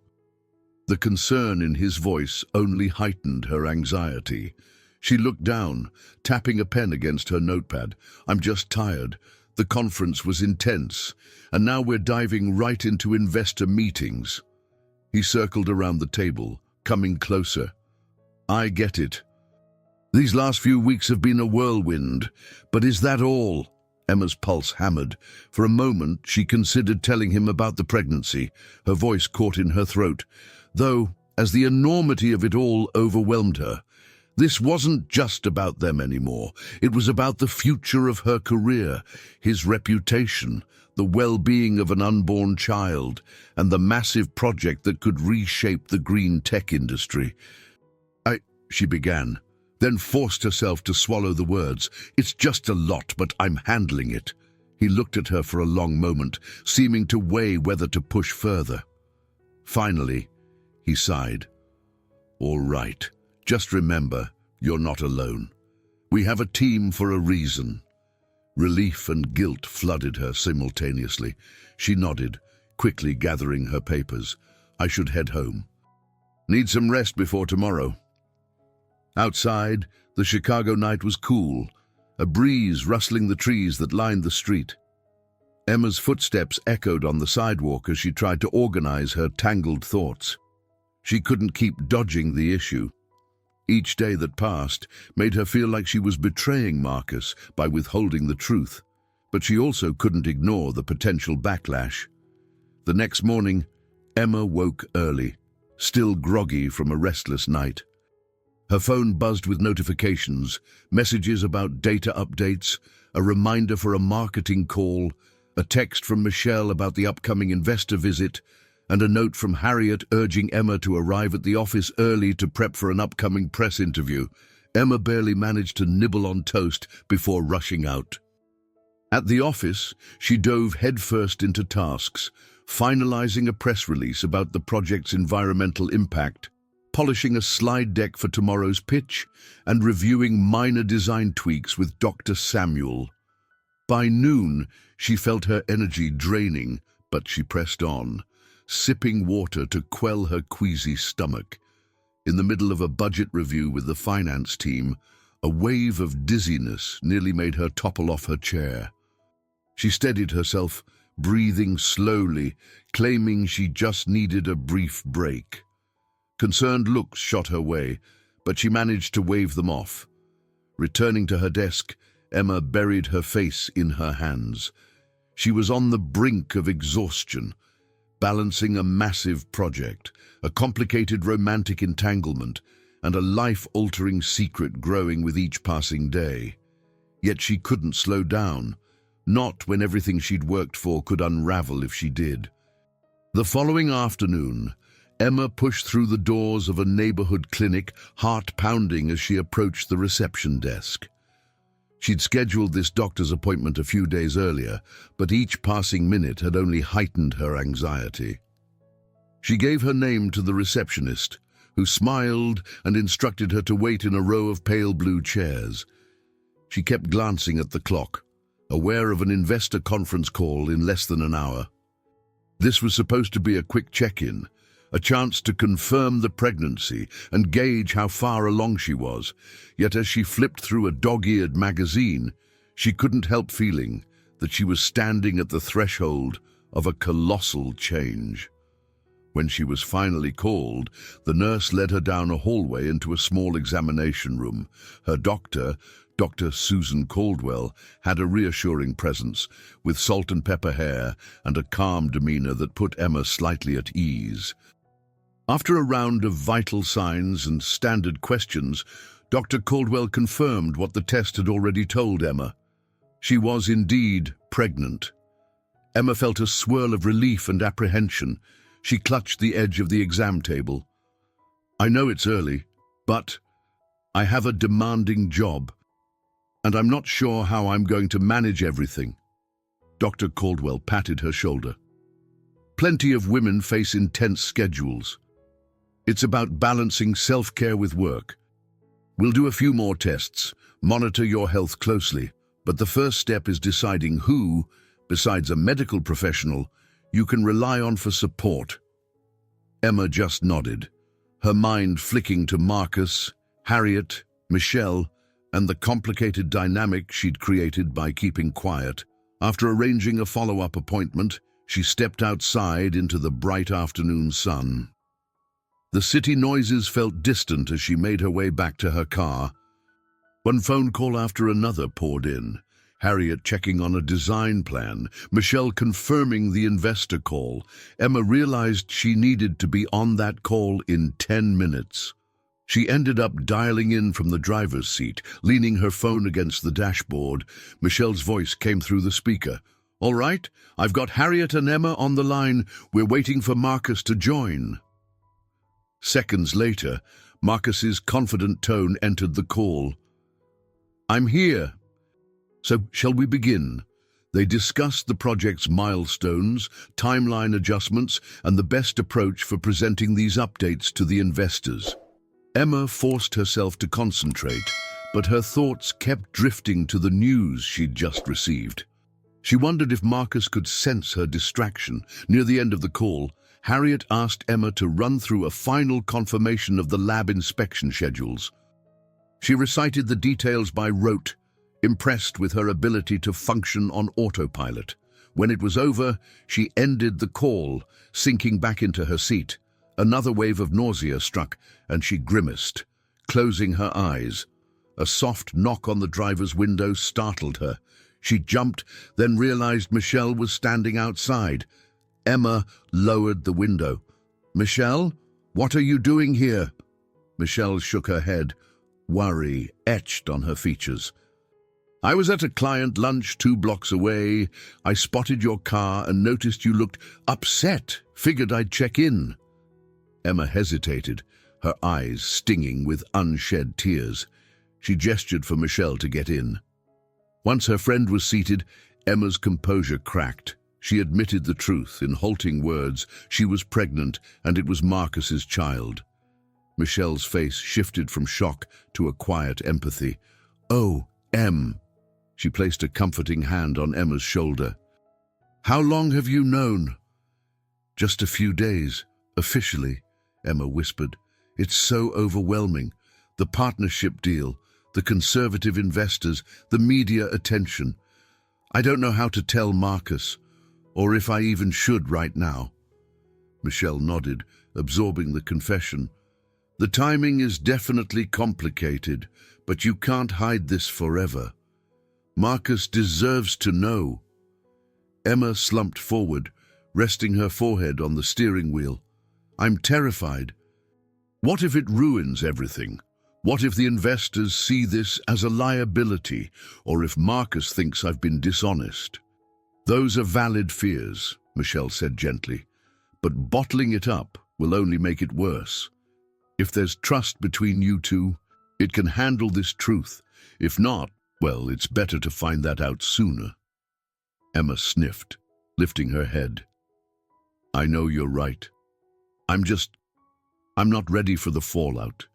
The concern in his voice only heightened her anxiety. She looked down, tapping a pen against her notepad. I'm just tired. The conference was intense, and now we're diving right into investor meetings. He circled around the table, coming closer. I get it. These last few weeks have been a whirlwind, but is that all? Emma's pulse hammered. For a moment, she considered telling him about the pregnancy, her voice caught in her throat, though, as the enormity of it all overwhelmed her, This wasn't just about them anymore. It was about the future of her career, his reputation, the well-being of an unborn child, and the massive project that could reshape the green tech industry. She began, then forced herself to swallow the words. It's just a lot, but I'm handling it. He looked at her for a long moment, seeming to weigh whether to push further. Finally, he sighed. All right, just remember, you're not alone. We have a team for a reason. Relief and guilt flooded her simultaneously. She nodded, quickly gathering her papers. I should head home. Need some rest before tomorrow. Outside, the Chicago night was cool, a breeze rustling the trees that lined the street. Emma's footsteps echoed on the sidewalk as she tried to organize her tangled thoughts. She couldn't keep dodging the issue. Each day that passed made her feel like she was betraying Marcus by withholding the truth, but she also couldn't ignore the potential backlash. The next morning, Emma woke early, still groggy from a restless night. Her phone buzzed with notifications, messages about data updates, a reminder for a marketing call, a text from Michelle about the upcoming investor visit, and a note from Harriet urging Emma to arrive at the office early to prep for an upcoming press interview. Emma barely managed to nibble on toast before rushing out. At the office, she dove headfirst into tasks, finalizing a press release about the project's environmental impact, polishing a slide deck for tomorrow's pitch, and reviewing minor design tweaks with Dr. Samuel. By noon, she felt her energy draining, but she pressed on, sipping water to quell her queasy stomach. In the middle of a budget review with the finance team, a wave of dizziness nearly made her topple off her chair. She steadied herself, breathing slowly, claiming she just needed a brief break. Concerned looks shot her way, but she managed to wave them off. Returning to her desk, Emma buried her face in her hands. She was on the brink of exhaustion, balancing a massive project, a complicated romantic entanglement, and a life-altering secret growing with each passing day. Yet she couldn't slow down, not when everything she'd worked for could unravel if she did. The following afternoon, Emma pushed through the doors of a neighborhood clinic, heart pounding as she approached the reception desk. She'd scheduled this doctor's appointment a few days earlier, but each passing minute had only heightened her anxiety. She gave her name to the receptionist, who smiled and instructed her to wait in a row of pale blue chairs. She kept glancing at the clock, aware of an investor conference call in less than an hour. This was supposed to be a quick check-in, a chance to confirm the pregnancy and gauge how far along she was. Yet as she flipped through a dog-eared magazine, she couldn't help feeling that she was standing at the threshold of a colossal change. When she was finally called, the nurse led her down a hallway into a small examination room. Her doctor, Dr. Susan Caldwell, had a reassuring presence, with salt and pepper hair and a calm demeanor that put Emma slightly at ease. After a round of vital signs and standard questions, Dr. Caldwell confirmed what the test had already told Emma. She was indeed pregnant. Emma felt a swirl of relief and apprehension. She clutched the edge of the exam table. I know it's early, but I have a demanding job, and I'm not sure how I'm going to manage everything. Dr. Caldwell patted her shoulder. Plenty of women face intense schedules. It's about balancing self-care with work. We'll do a few more tests, monitor your health closely, but the first step is deciding who, besides a medical professional, you can rely on for support. Emma just nodded, her mind flicking to Marcus, Harriet, Michelle, and the complicated dynamic she'd created by keeping quiet. After arranging a follow-up appointment, she stepped outside into the bright afternoon sun. The city noises felt distant as she made her way back to her car. One phone call after another poured in. Harriet checking on a design plan, Michelle confirming the investor call. Emma realized she needed to be on that call in 10 minutes. She ended up dialing in from the driver's seat, leaning her phone against the dashboard. Michelle's voice came through the speaker. "All right, I've got Harriet and Emma on the line. We're waiting for Marcus to join." Seconds later, Marcus's confident tone entered the call. "I'm here. So, shall we begin?" They discussed the project's milestones, timeline adjustments, and the best approach for presenting these updates to the investors. Emma forced herself to concentrate, but her thoughts kept drifting to the news she'd just received. She wondered if Marcus could sense her distraction. Near the end of the call, Harriet asked Emma to run through a final confirmation of the lab inspection schedules. She recited the details by rote, impressed with her ability to function on autopilot. When it was over, she ended the call, sinking back into her seat. Another wave of nausea struck, and she grimaced, closing her eyes. A soft knock on the driver's window startled her. She jumped, then realized Michelle was standing outside. Emma lowered the window. "Michelle, what are you doing here?" Michelle shook her head, worry etched on her features. "I was at a client lunch 2 blocks away. I spotted your car and noticed you looked upset. Figured I'd check in." Emma hesitated, her eyes stinging with unshed tears. She gestured for Michelle to get in. Once her friend was seated, Emma's composure cracked. She admitted the truth in halting words. She was pregnant, and it was Marcus's child. Michelle's face shifted from shock to a quiet empathy. "Oh, Em." She placed a comforting hand on Emma's shoulder. "How long have you known?" "Just a few days, officially," Emma whispered. "It's so overwhelming. The partnership deal, the conservative investors, the media attention. I don't know how to tell Marcus, or if I even should right now." Michelle nodded, absorbing the confession. "The timing is definitely complicated, but you can't hide this forever. Marcus deserves to know." Emma slumped forward, resting her forehead on the steering wheel. "I'm terrified. What if it ruins everything? What if the investors see this as a liability, or if Marcus thinks I've been dishonest?" "Those are valid fears," Michelle said gently, "but bottling it up will only make it worse. If there's trust between you two, it can handle this truth. If not, well, it's better to find that out sooner." Emma sniffed, lifting her head. "I know you're right. I'm not ready for the fallout.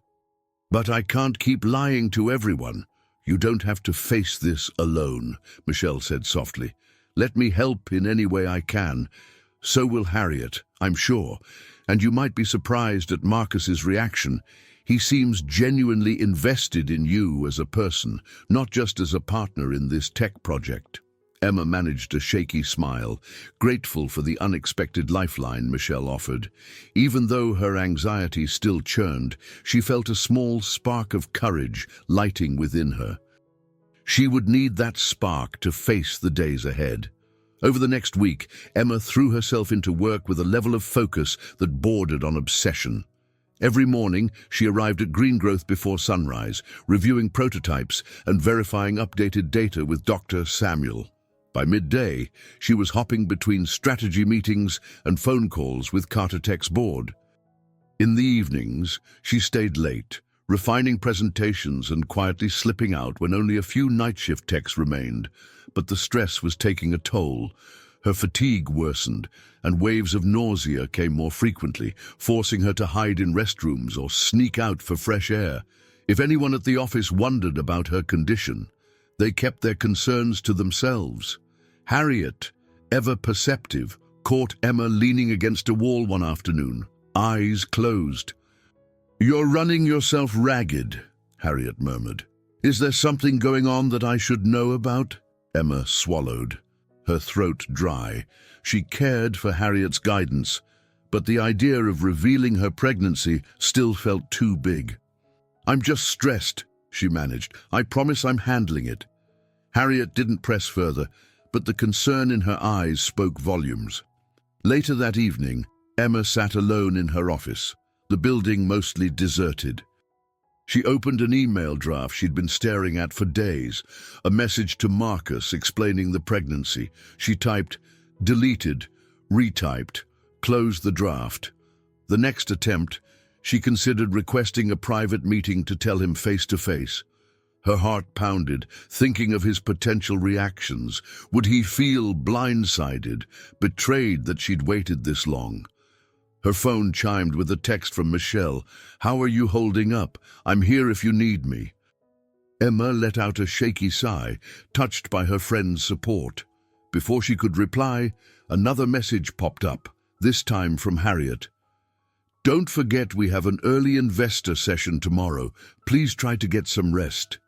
But I can't keep lying to everyone. You don't have to face this alone," Michelle said softly. "Let me help in any way I can. So will Harriet, I'm sure. And you might be surprised at Marcus's reaction. He seems genuinely invested in you as a person, not just as a partner in this tech project." Emma managed a shaky smile, grateful for the unexpected lifeline Michelle offered. Even though her anxiety still churned, she felt a small spark of courage lighting within her. She would need that spark to face the days ahead. Over the next week, Emma threw herself into work with a level of focus that bordered on obsession. Every morning, she arrived at Greengrowth before sunrise, reviewing prototypes and verifying updated data with Dr. Samuel. By midday, she was hopping between strategy meetings and phone calls with Carter Tech's board. In the evenings, she stayed late, refining presentations and quietly slipping out when only a few night shift techs remained. But the stress was taking a toll. Her fatigue worsened, and waves of nausea came more frequently, forcing her to hide in restrooms or sneak out for fresh air. If anyone at the office wondered about her condition, they kept their concerns to themselves. Harriet, ever perceptive, caught Emma leaning against a wall one afternoon, eyes closed. "You're running yourself ragged," Harriet murmured. "Is there something going on that I should know about?" Emma swallowed, her throat dry. She cared for Harriet's guidance, but the idea of revealing her pregnancy still felt too big. "I'm just stressed," she managed. "I promise I'm handling it." Harriet didn't press further, but the concern in her eyes spoke volumes. Later that evening, Emma sat alone in her office, the building mostly deserted. She opened an email draft she'd been staring at for days, a message to Marcus explaining the pregnancy. She typed, deleted, retyped, closed the draft. The next attempt, she considered requesting a private meeting to tell him face to face. Her heart pounded, thinking of his potential reactions. Would he feel blindsided, betrayed that she'd waited this long? Her phone chimed with a text from Michelle. "How are you holding up? I'm here if you need me." Emma let out a shaky sigh, touched by her friend's support. Before she could reply, another message popped up, this time from Harriet. "Don't forget we have an early investor session tomorrow. Please try to get some rest."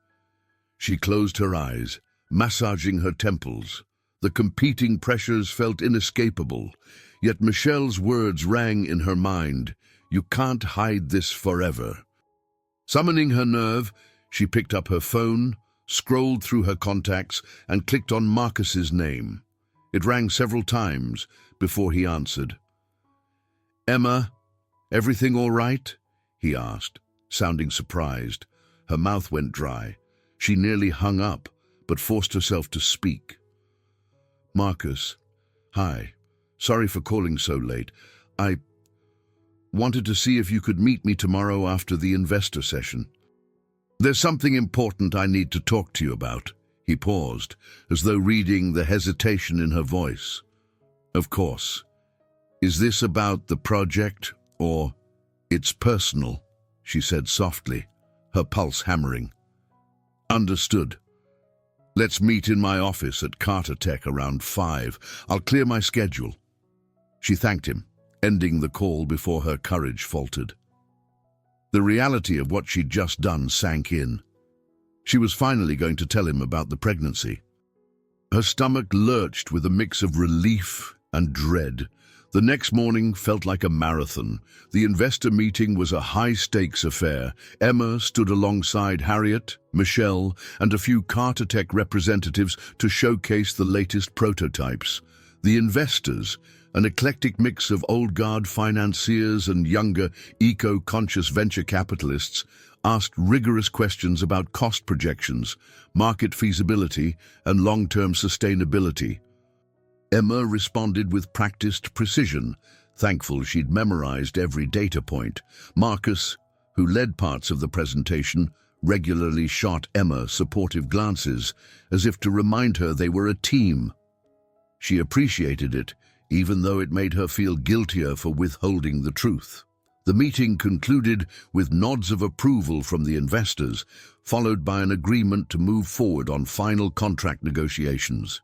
She closed her eyes, massaging her temples. The competing pressures felt inescapable. Yet Michelle's words rang in her mind. You can't hide this forever. Summoning her nerve, she picked up her phone, scrolled through her contacts, and clicked on Marcus's name. It rang several times before he answered. "Emma, everything all right?" he asked, sounding surprised. Her mouth went dry. She nearly hung up, but forced herself to speak. "Marcus, hi. Sorry for calling so late. I wanted to see if you could meet me tomorrow after the investor session. There's something important I need to talk to you about." He paused, as though reading the hesitation in her voice. "Of course. Is this about the project, or it's personal?" she said softly, her pulse hammering. "Understood. Let's meet in my office at Carter Tech around 5. I'll clear my schedule." She thanked him, ending the call before her courage faltered. The reality of what she'd just done sank in. She was finally going to tell him about the pregnancy. Her stomach lurched with a mix of relief and dread. The next morning felt like a marathon. The investor meeting was a high-stakes affair. Emma stood alongside Harriet, Michelle, and a few Carter Tech representatives to showcase the latest prototypes. The investors, an eclectic mix of old-guard financiers and younger, eco-conscious venture capitalists, asked rigorous questions about cost projections, market feasibility, and long-term sustainability. Emma responded with practiced precision, thankful she'd memorized every data point. Marcus, who led parts of the presentation, regularly shot Emma supportive glances, as if to remind her they were a team. She appreciated it, even though it made her feel guiltier for withholding the truth. The meeting concluded with nods of approval from the investors, followed by an agreement to move forward on final contract negotiations.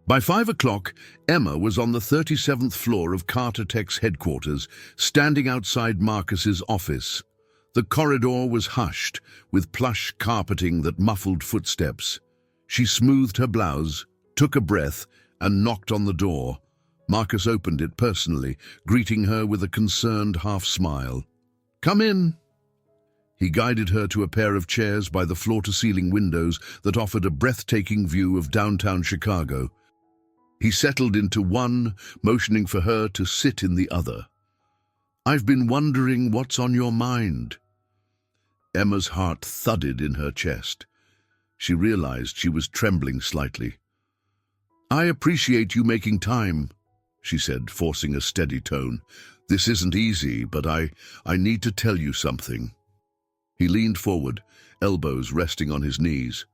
By 5 o'clock, Emma was on the 37th floor of Carter Tech's headquarters, standing outside Marcus's office. The corridor was hushed, with plush carpeting that muffled footsteps. She smoothed her blouse, took a breath, and knocked on the door. Marcus opened it personally, greeting her with a concerned half-smile. "Come in." He guided her to a pair of chairs by the floor-to-ceiling windows that offered a breathtaking view of downtown Chicago. He settled into one, motioning for her to sit in the other. "I've been wondering what's on your mind." Emma's heart thudded in her chest. She realized she was trembling slightly. "I appreciate you making time," she said, forcing a steady tone. "This isn't easy, but I need to tell you something." He leaned forward, elbows resting on his knees.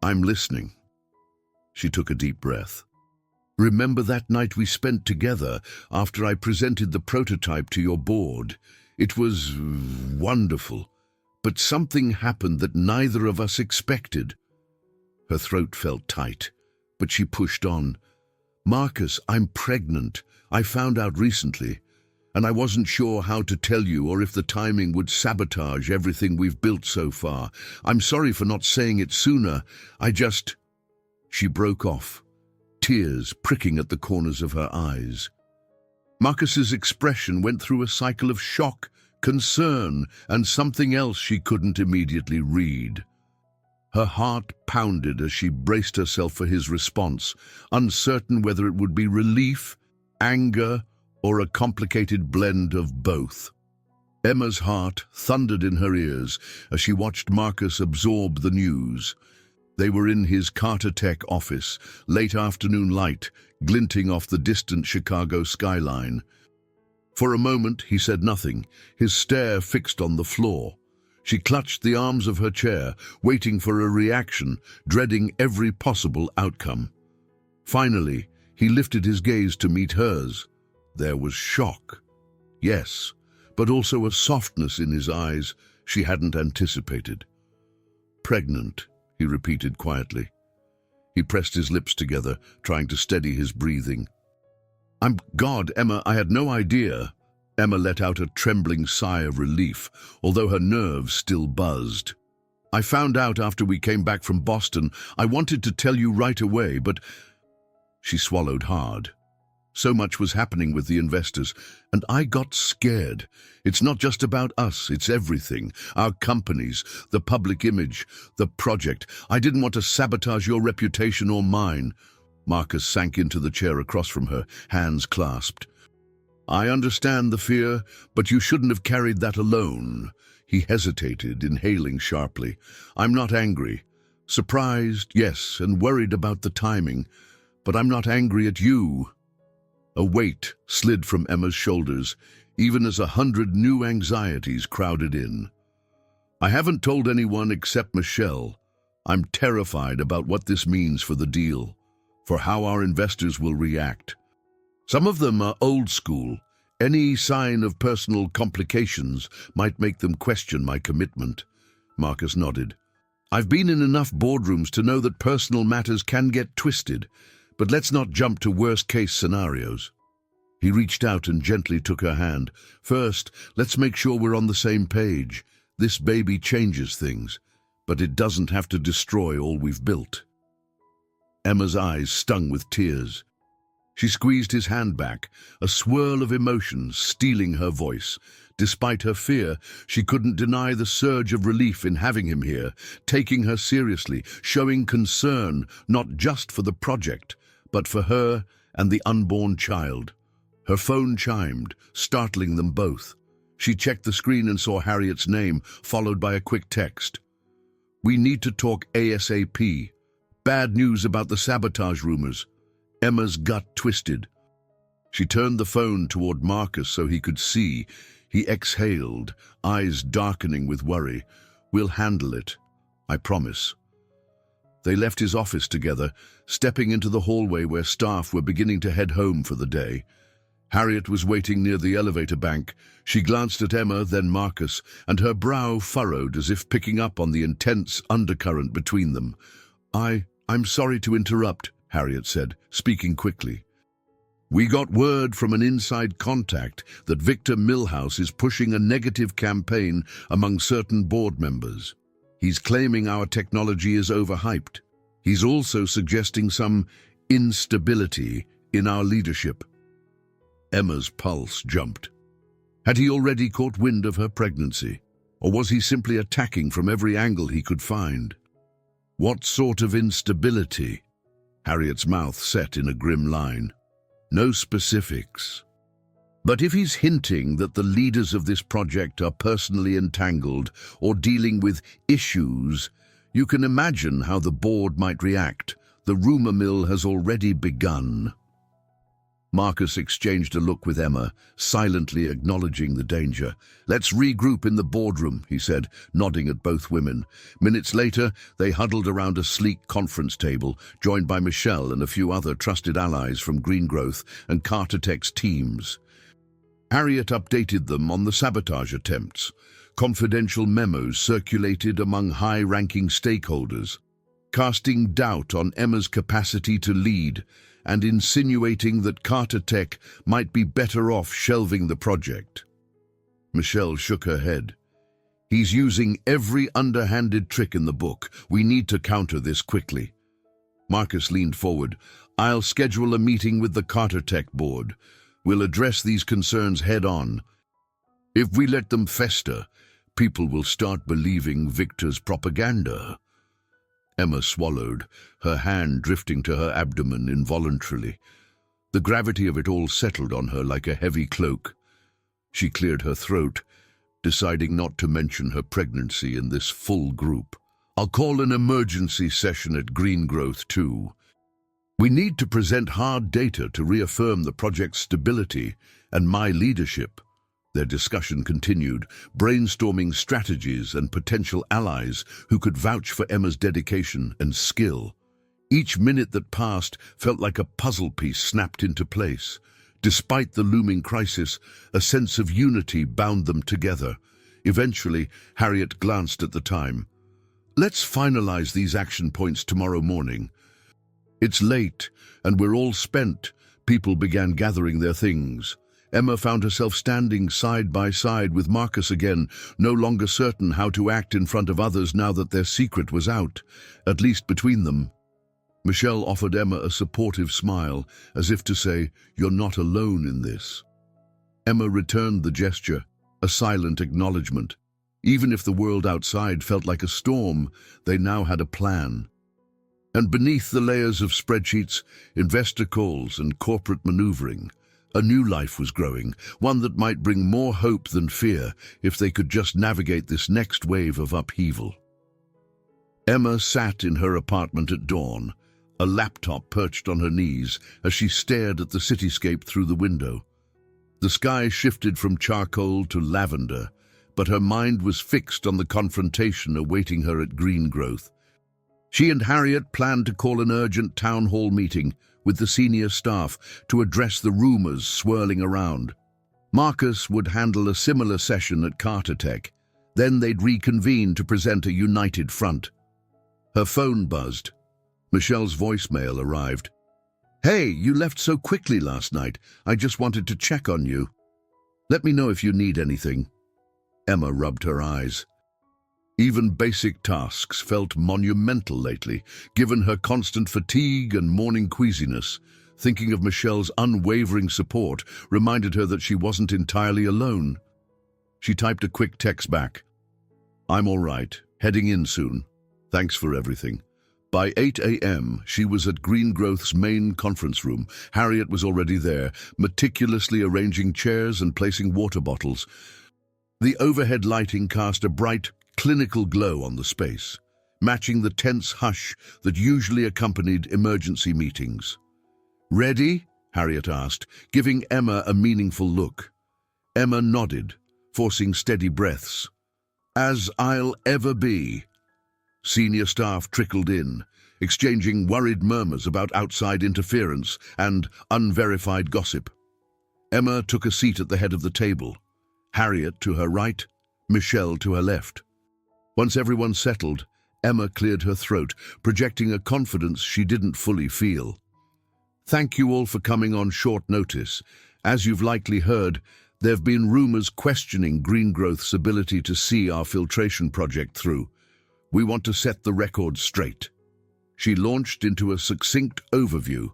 "I'm listening." She took a deep breath. "Remember that night we spent together after I presented the prototype to your board? It was wonderful, but something happened that neither of us expected." Her throat felt tight, but she pushed on. "Marcus, I'm pregnant. I found out recently, and I wasn't sure how to tell you or if the timing would sabotage everything we've built so far. I'm sorry for not saying it sooner. She broke off, tears pricking at the corners of her eyes. Marcus's expression went through a cycle of shock, concern, and something else she couldn't immediately read. Her heart pounded as she braced herself for his response, uncertain whether it would be relief, anger, or a complicated blend of both. Emma's heart thundered in her ears as she watched Marcus absorb the news. They were in his Carter Tech office, late afternoon light glinting off the distant Chicago skyline. For a moment he said nothing, his stare fixed on the floor. She clutched the arms of her chair, waiting for a reaction, dreading every possible outcome. Finally, he lifted his gaze to meet hers. There was shock. Yes, but also a softness in his eyes she hadn't anticipated. "Pregnant," he repeated quietly. He pressed his lips together, trying to steady his breathing. God, Emma, I had no idea." Emma let out a trembling sigh of relief, although her nerves still buzzed. "I found out after we came back from Boston. I wanted to tell you right away, but—" She swallowed hard. So much was happening with the investors, and I got scared. It's not just about us, it's everything. Our companies, the public image, the project. I didn't want to sabotage your reputation or mine. Marcus sank into the chair across from her, hands clasped. "I understand the fear, but you shouldn't have carried that alone." He hesitated, inhaling sharply. "I'm not angry. Surprised, yes, and worried about the timing. But I'm not angry at you." A weight slid from Emma's shoulders, even as 100 new anxieties crowded in. "I haven't told anyone except Michelle. I'm terrified about what this means for the deal, for how our investors will react. Some of them are old school. Any sign of personal complications might make them question my commitment." Marcus nodded. "I've been in enough boardrooms to know that personal matters can get twisted, but let's not jump to worst-case scenarios." He reached out and gently took her hand. "First, let's make sure we're on the same page. This baby changes things, but it doesn't have to destroy all we've built." Emma's eyes stung with tears. She squeezed his hand back, a swirl of emotions stealing her voice. Despite her fear, she couldn't deny the surge of relief in having him here, taking her seriously, showing concern not just for the project, but for her and the unborn child. Her phone chimed, startling them both. She checked the screen and saw Harriet's name, followed by a quick text. "We need to talk ASAP. Bad news about the sabotage rumors." Emma's gut twisted. She turned the phone toward Marcus so he could see. He exhaled, eyes darkening with worry. "We'll handle it, I promise." They left his office together, stepping into the hallway where staff were beginning to head home for the day. Harriet was waiting near the elevator bank. She glanced at Emma, then Marcus, and her brow furrowed as if picking up on the intense undercurrent between them. I'm sorry to interrupt," Harriet said, speaking quickly. "We got word from an inside contact that Victor Milhouse is pushing a negative campaign among certain board members. He's claiming our technology is overhyped. He's also suggesting some instability in our leadership." Emma's pulse jumped. Had he already caught wind of her pregnancy, or was he simply attacking from every angle he could find? "What sort of instability?" Harriet's mouth set in a grim line. "No specifics. But if he's hinting that the leaders of this project are personally entangled or dealing with issues, you can imagine how the board might react. The rumor mill has already begun." Marcus exchanged a look with Emma, silently acknowledging the danger. "Let's regroup in the boardroom," he said, nodding at both women. Minutes later, they huddled around a sleek conference table, joined by Michelle and a few other trusted allies from Green Growth and Carter Tech's teams. Harriet updated them on the sabotage attempts. Confidential memos circulated among high-ranking stakeholders, casting doubt on Emma's capacity to lead and insinuating that Carter Tech might be better off shelving the project. Michelle shook her head. "He's using every underhanded trick in the book. We need to counter this quickly." Marcus leaned forward. "I'll schedule a meeting with the Carter Tech board. We'll address these concerns head-on. If we let them fester, people will start believing Victor's propaganda." Emma swallowed, her hand drifting to her abdomen involuntarily. The gravity of it all settled on her like a heavy cloak. She cleared her throat. deciding not to mention her pregnancy in this full group. I'll call an emergency session at Green Growth too. We need to present hard data to reaffirm the project's stability and my leadership. Their discussion continued, brainstorming strategies and potential allies who could vouch for Emma's dedication and skill. Each minute that passed felt like a puzzle piece snapped into place. Despite the looming crisis, a sense of unity bound them together. Eventually, Harriet glanced at the time. Let's finalize these action points tomorrow morning. It's late, and we're all spent. People began gathering their things. Emma found herself standing side by side with Marcus again, no longer certain how to act in front of others now that their secret was out, at least between them. Michelle offered Emma a supportive smile, as if to say, "You're not alone in this." Emma returned the gesture, a silent acknowledgement. Even if the world outside felt like a storm, they now had a plan. And beneath the layers of spreadsheets, investor calls, and corporate maneuvering, a new life was growing, one that might bring more hope than fear if they could just navigate this next wave of upheaval. Emma sat in her apartment at dawn, a laptop perched on her knees as she stared at the cityscape through the window. The sky shifted from charcoal to lavender, but her mind was fixed on the confrontation awaiting her at Green Growth. She and Harriet planned to call an urgent town hall meeting with the senior staff to address the rumors swirling around. Marcus would handle a similar session at Carter Tech. Then they'd reconvene to present a united front. Her phone buzzed. Michelle's voicemail arrived. "Hey, you left so quickly last night. I just wanted to check on you. Let me know if you need anything." Emma rubbed her eyes. Even basic tasks felt monumental lately, given her constant fatigue and morning queasiness. Thinking of Michelle's unwavering support reminded her that she wasn't entirely alone. She typed a quick text back. "I'm all right, heading in soon. Thanks for everything." By 8 a.m., she was at Green Growth's main conference room. Harriet was already there, meticulously arranging chairs and placing water bottles. The overhead lighting cast a bright, clinical glow on the space, matching the tense hush that usually accompanied emergency meetings. "Ready?" Harriet asked, giving Emma a meaningful look. Emma nodded, forcing steady breaths. "As I'll ever be." Senior staff trickled in, exchanging worried murmurs about outside interference and unverified gossip. Emma took a seat at the head of the table, Harriet to her right, Michelle to her left. Once everyone settled, Emma cleared her throat, projecting a confidence she didn't fully feel. "Thank you all for coming on short notice. As you've likely heard, there have been rumors questioning Green Growth's ability to see our filtration project through. We want to set the record straight." She launched into a succinct overview,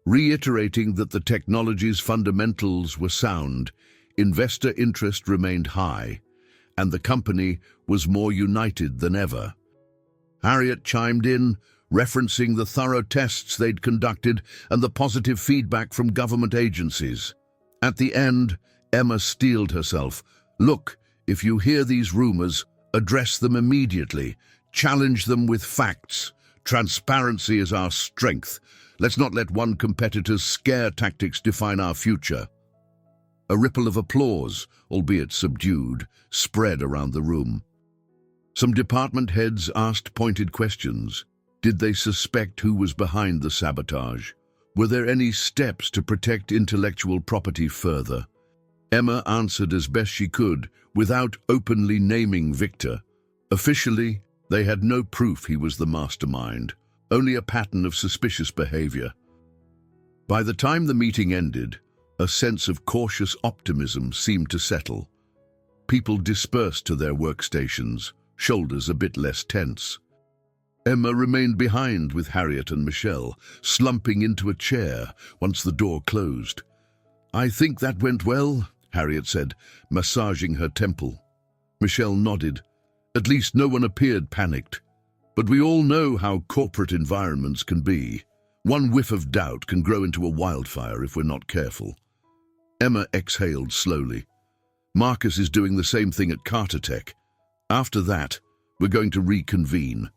reiterating that the technology's fundamentals were sound, investor interest remained high, and the company was more united than ever. Harriet chimed in, referencing the thorough tests they'd conducted and the positive feedback from government agencies. At the end, Emma steeled herself. "Look, if you hear these rumors, address them immediately. Challenge them with facts. Transparency is our strength. Let's not let one competitor's scare tactics define our future." A ripple of applause, albeit subdued, spread around the room. Some department heads asked pointed questions. Did they suspect who was behind the sabotage? Were there any steps to protect intellectual property further? Emma answered as best she could, without openly naming Victor. Officially, they had no proof he was the mastermind, only a pattern of suspicious behavior. By the time the meeting ended, a sense of cautious optimism seemed to settle. People dispersed to their workstations, shoulders a bit less tense. Emma remained behind with Harriet and Michelle, slumping into a chair once the door closed. "I think that went well," Harriet said, massaging her temple. Michelle nodded. At least no one appeared panicked. But we all know how corporate environments can be. One whiff of doubt can grow into a wildfire if we're not careful. Emma exhaled slowly. Marcus is doing the same thing at Carter Tech. After that, we're going to reconvene.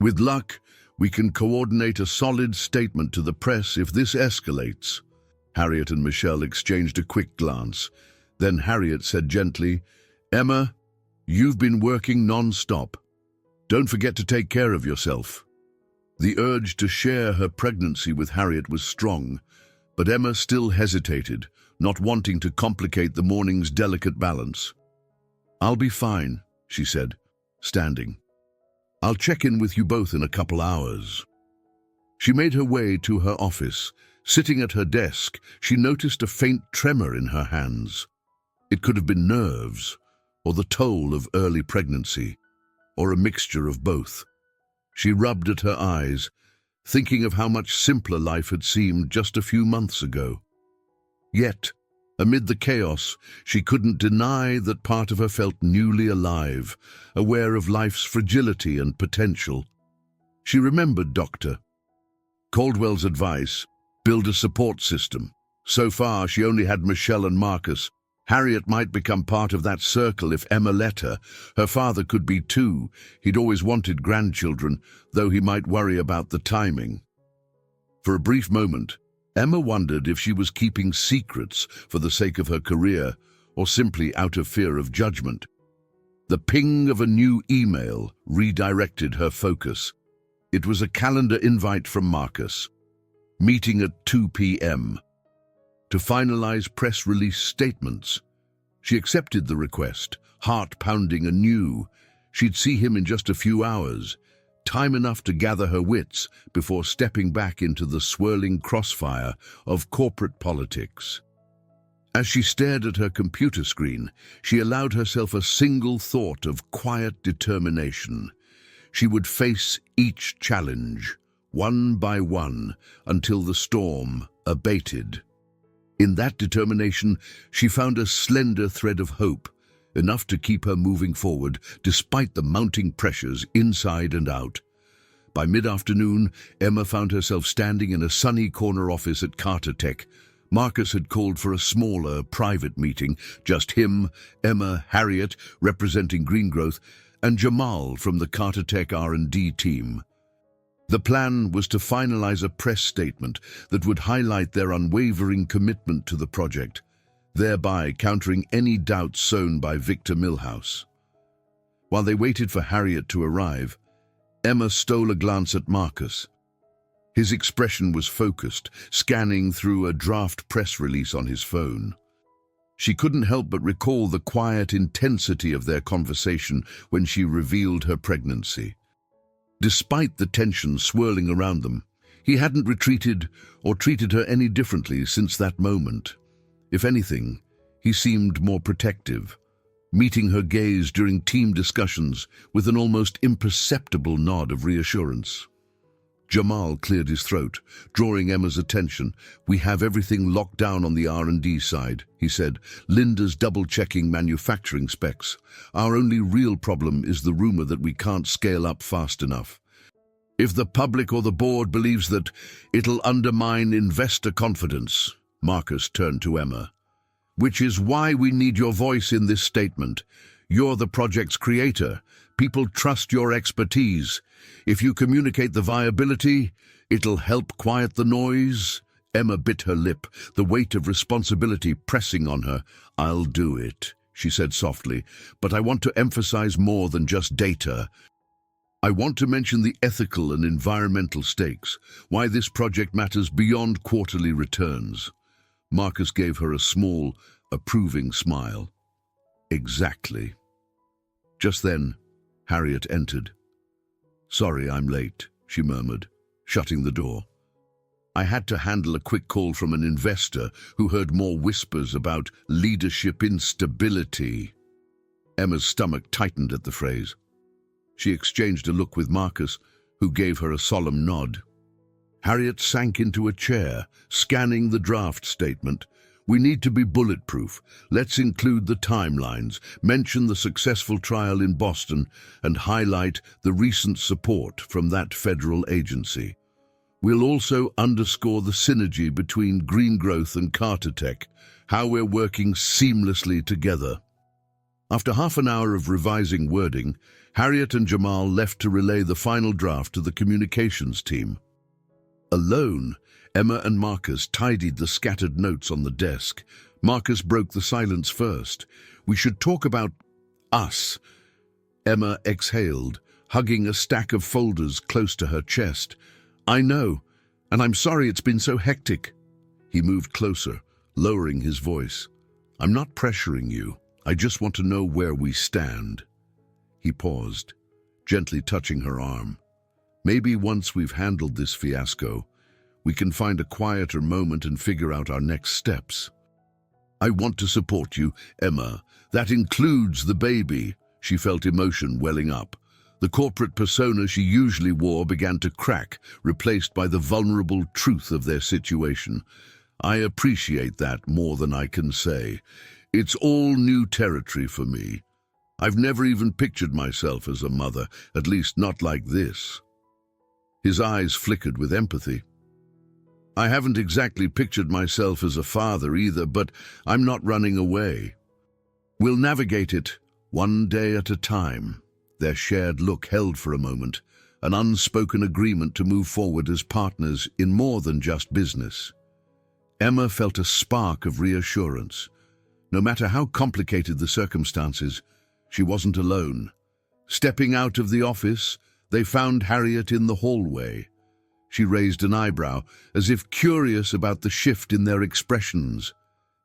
With luck, we can coordinate a solid statement to the press if this escalates." Harriet and Michelle exchanged a quick glance. Then Harriet said gently, "Emma, you've been working non-stop. Don't forget to take care of yourself." The urge to share her pregnancy with Harriet was strong, but Emma still hesitated, not wanting to complicate the morning's delicate balance. "I'll be fine," she said, standing. "I'll check in with you both in a couple hours." She made her way to her office. Sitting at her desk, she noticed a faint tremor in her hands. It could have been nerves, or the toll of early pregnancy, or a mixture of both. She rubbed at her eyes, thinking of how much simpler life had seemed just a few months ago. Yet, amid the chaos, she couldn't deny that part of her felt newly alive, aware of life's fragility and potential. She remembered Dr. Caldwell's advice: build a support system. So far, she only had Michelle and Marcus. Harriet might become part of that circle if Emma let her. Her father could be too. He'd always wanted grandchildren, though he might worry about the timing. For a brief moment, Emma wondered if she was keeping secrets for the sake of her career, or simply out of fear of judgment. The ping of a new email redirected her focus. It was a calendar invite from Marcus. Meeting at 2 p.m. to finalize press release statements. She accepted the request, heart pounding anew. She'd see him in just a few hours, time enough to gather her wits before stepping back into the swirling crossfire of corporate politics. As she stared at her computer screen, she allowed herself a single thought of quiet determination. She would face each challenge, one by one, until the storm abated. In that determination, she found a slender thread of hope, enough to keep her moving forward despite the mounting pressures inside and out. By mid-afternoon, Emma found herself standing in a sunny corner office at Carter Tech. Marcus had called for a smaller, private meeting, just him, Emma, Harriet, representing Green Growth, and Jamal from the Carter Tech R&D team. The plan was to finalize a press statement that would highlight their unwavering commitment to the project, thereby countering any doubts sown by Victor Milhouse. While they waited for Harriet to arrive, Emma stole a glance at Marcus. His expression was focused, scanning through a draft press release on his phone. She couldn't help but recall the quiet intensity of their conversation when she revealed her pregnancy. Despite the tension swirling around them, he hadn't retreated or treated her any differently since that moment. If anything, he seemed more protective, meeting her gaze during team discussions with an almost imperceptible nod of reassurance. Jamal cleared his throat, drawing Emma's attention. "We have everything locked down on the R&D side," he said. "Linda's double-checking manufacturing specs. Our only real problem is the rumor that we can't scale up fast enough. If the public or the board believes that, it'll undermine investor confidence." Marcus turned to Emma. "Which is why we need your voice in this statement. You're the project's creator. People trust your expertise. If you communicate the viability, it'll help quiet the noise." Emma bit her lip, the weight of responsibility pressing on her. "I'll do it," she said softly, "but I want to emphasize more than just data. I want to mention the ethical and environmental stakes, why this project matters beyond quarterly returns." Marcus gave her a small, approving smile. "Exactly." Just then, Harriet entered. "Sorry I'm late," she murmured, shutting the door. "I had to handle a quick call from an investor who heard more whispers about leadership instability." Emma's stomach tightened at the phrase. She exchanged a look with Marcus, who gave her a solemn nod. Harriet sank into a chair, scanning the draft statement. "We need to be bulletproof. Let's include the timelines, mention the successful trial in Boston, and highlight the recent support from that federal agency." We'll also underscore the synergy between green growth and Carter Tech, how we're working seamlessly together. After half an hour of revising wording, Harriet and Jamal left to relay the final draft to the communications team. Alone, Emma and Marcus tidied the scattered notes on the desk. Marcus broke the silence first. "We should talk about us." Emma exhaled, hugging a stack of folders close to her chest. "I know, and I'm sorry it's been so hectic." He moved closer, lowering his voice. "I'm not pressuring you. I just want to know where we stand." He paused, gently touching her arm. "Maybe once we've handled this fiasco, we can find a quieter moment and figure out our next steps." "I want to support you, Emma. That includes the baby." She felt emotion welling up. The corporate persona she usually wore began to crack, replaced by the vulnerable truth of their situation. "I appreciate that more than I can say. It's all new territory for me. I've never even pictured myself as a mother, at least not like this." His eyes flickered with empathy. "I haven't exactly pictured myself as a father either, but I'm not running away. We'll navigate it, one day at a time." Their shared look held for a moment, an unspoken agreement to move forward as partners in more than just business. Emma felt a spark of reassurance. No matter how complicated the circumstances, she wasn't alone. Stepping out of the office, they found Harriet in the hallway. She raised an eyebrow, as if curious about the shift in their expressions.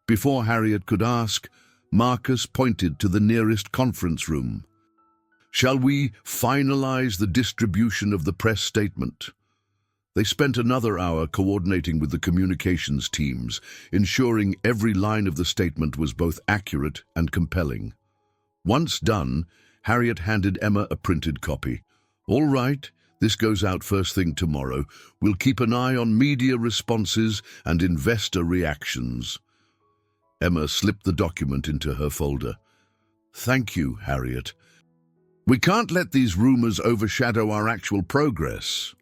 Before Harriet could ask, Marcus pointed to the nearest conference room. "Shall we finalize the distribution of the press statement?" They spent another hour coordinating with the communications teams, ensuring every line of the statement was both accurate and compelling. Once done, Harriet handed Emma a printed copy. "All right, this goes out first thing tomorrow. We'll keep an eye on media responses and investor reactions." Emma slipped the document into her folder. "Thank you, Harriet. We can't let these rumors overshadow our actual progress."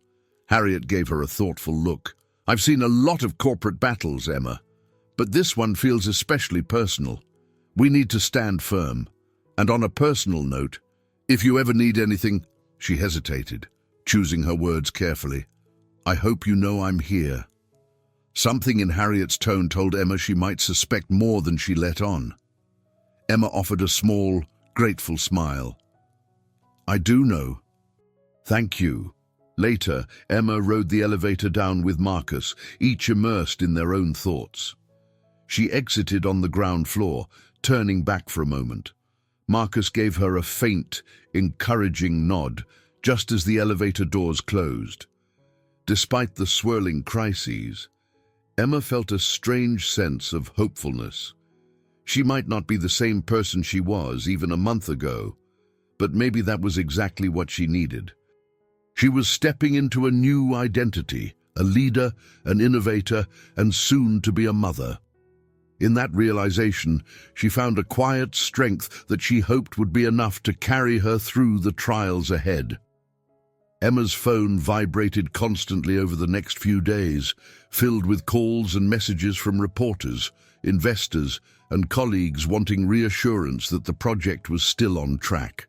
Harriet gave her a thoughtful look. "I've seen a lot of corporate battles, Emma, but this one feels especially personal. We need to stand firm. And on a personal note, if you ever need anything—" She hesitated, choosing her words carefully. "I hope you know I'm here." Something in Harriet's tone told Emma she might suspect more than she let on. Emma offered a small, grateful smile. "I do know." "Thank you." Later, Emma rode the elevator down with Marcus, each immersed in their own thoughts. She exited on the ground floor, turning back for a moment. Marcus gave her a faint, encouraging nod, just as the elevator doors closed. Despite the swirling crises, Emma felt a strange sense of hopefulness. She might not be the same person she was even a month ago, but maybe that was exactly what she needed. She was stepping into a new identity, a leader, an innovator, and soon to be a mother. In that realization, she found a quiet strength that she hoped would be enough to carry her through the trials ahead. Emma's phone vibrated constantly over the next few days, filled with calls and messages from reporters, investors, and colleagues wanting reassurance that the project was still on track.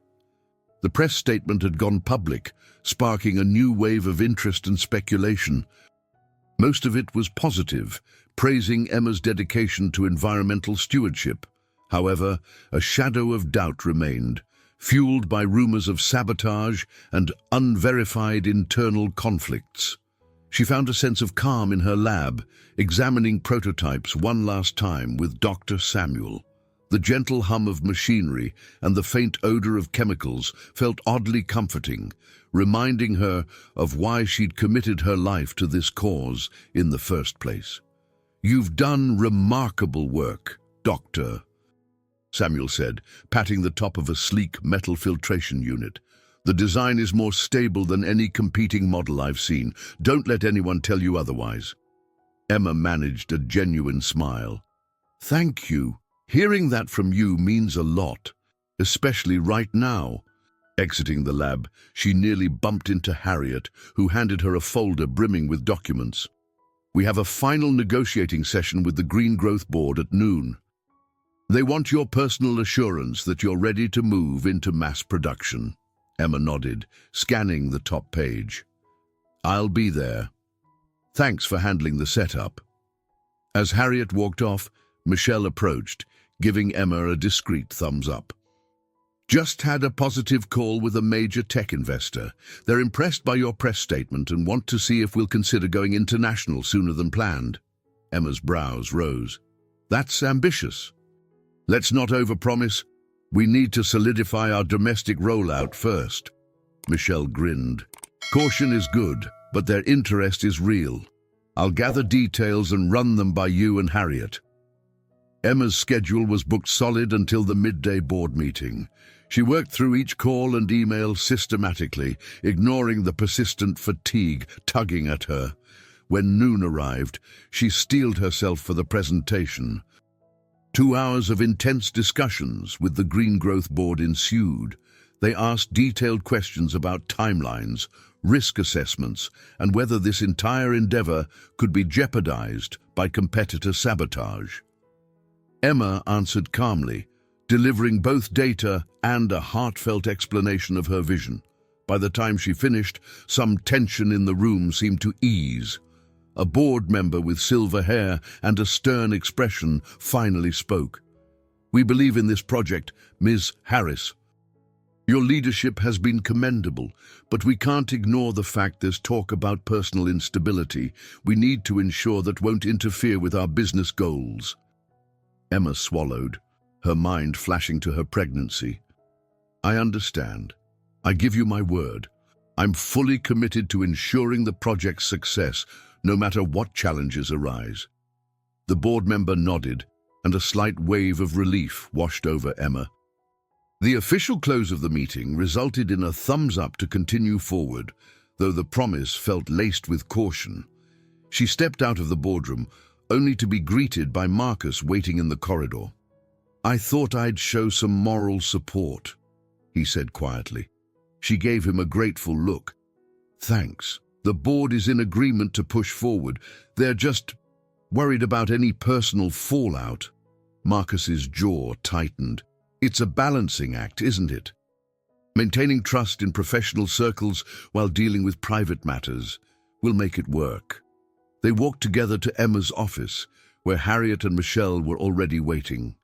The press statement had gone public, sparking a new wave of interest and speculation. Most of it was positive, praising Emma's dedication to environmental stewardship. However, a shadow of doubt remained, fueled by rumors of sabotage and unverified internal conflicts. She found a sense of calm in her lab, examining prototypes one last time with Dr. Samuel. The gentle hum of machinery and the faint odor of chemicals felt oddly comforting, reminding her of why she'd committed her life to this cause in the first place. "You've done remarkable work, Doctor," Samuel said, patting the top of a sleek metal filtration unit. "The design is more stable than any competing model I've seen. Don't let anyone tell you otherwise." Emma managed a genuine smile. "Thank you. Hearing that from you means a lot, especially right now." Exiting the lab, she nearly bumped into Harriet, who handed her a folder brimming with documents. "We have a final negotiating session with the Green Growth Board at noon. They want your personal assurance that you're ready to move into mass production." Emma nodded, scanning the top page. "I'll be there. Thanks for handling the setup." As Harriet walked off, Michelle approached, giving Emma a discreet thumbs up. "Just had a positive call with a major tech investor. They're impressed by your press statement and want to see if we'll consider going international sooner than planned." Emma's brows rose. "That's ambitious. Let's not overpromise. We need to solidify our domestic rollout first." Michelle grinned. "Caution is good, but their interest is real. I'll gather details and run them by you and Harriet." Emma's schedule was booked solid until the midday board meeting. She worked through each call and email systematically, ignoring the persistent fatigue tugging at her. When noon arrived, she steeled herself for the presentation. 2 hours of intense discussions with the Green Growth Board ensued. They asked detailed questions about timelines, risk assessments, and whether this entire endeavor could be jeopardized by competitor sabotage. Emma answered calmly, delivering both data and a heartfelt explanation of her vision. By the time she finished, some tension in the room seemed to ease. A board member with silver hair and a stern expression finally spoke. "We believe in this project, Ms. Harris. Your leadership has been commendable, but we can't ignore the fact there's talk about personal instability. We need to ensure that won't interfere with our business goals." Emma swallowed, her mind flashing to her pregnancy. "I understand. I give you my word. I'm fully committed to ensuring the project's success, no matter what challenges arise." The board member nodded, and a slight wave of relief washed over Emma. The official close of the meeting resulted in a thumbs up to continue forward, though the promise felt laced with caution. She stepped out of the boardroom, only to be greeted by Marcus waiting in the corridor. "I thought I'd show some moral support," he said quietly. She gave him a grateful look. "Thanks. The board is in agreement to push forward. They're just worried about any personal fallout." Marcus's jaw tightened. "It's a balancing act, isn't it? Maintaining trust in professional circles while dealing with private matters. We'll make it work." They walked together to Emma's office, where Harriet and Michelle were already waiting.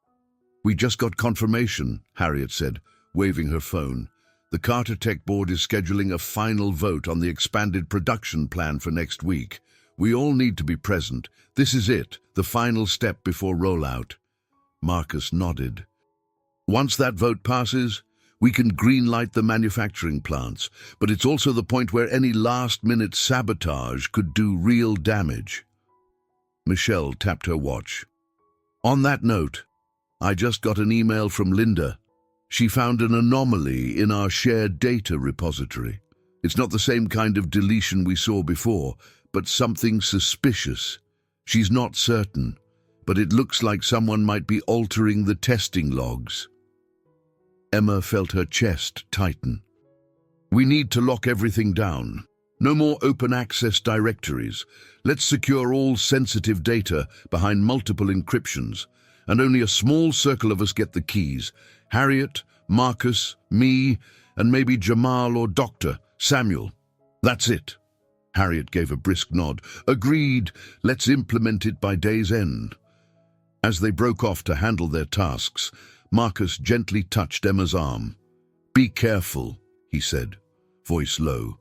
"We just got confirmation," Harriet said, waving her phone. "The Carter Tech Board is scheduling a final vote on the expanded production plan for next week. We all need to be present. This is it, the final step before rollout." Marcus nodded. "Once that vote passes, we can greenlight the manufacturing plants, but it's also the point where any last-minute sabotage could do real damage." Michelle tapped her watch. "On that note, I just got an email from Linda. She found an anomaly in our shared data repository. It's not the same kind of deletion we saw before, but something suspicious. She's not certain, but it looks like someone might be altering the testing logs." Emma felt her chest tighten. "We need to lock everything down. No more open access directories. Let's secure all sensitive data behind multiple encryptions, and only a small circle of us get the keys. Harriet, Marcus, me, and maybe Jamal or Dr. Samuel. That's it." Harriet gave a brisk nod. "Agreed. Let's implement it by day's end." As they broke off to handle their tasks, Marcus gently touched Emma's arm. "Be careful," he said, voice low.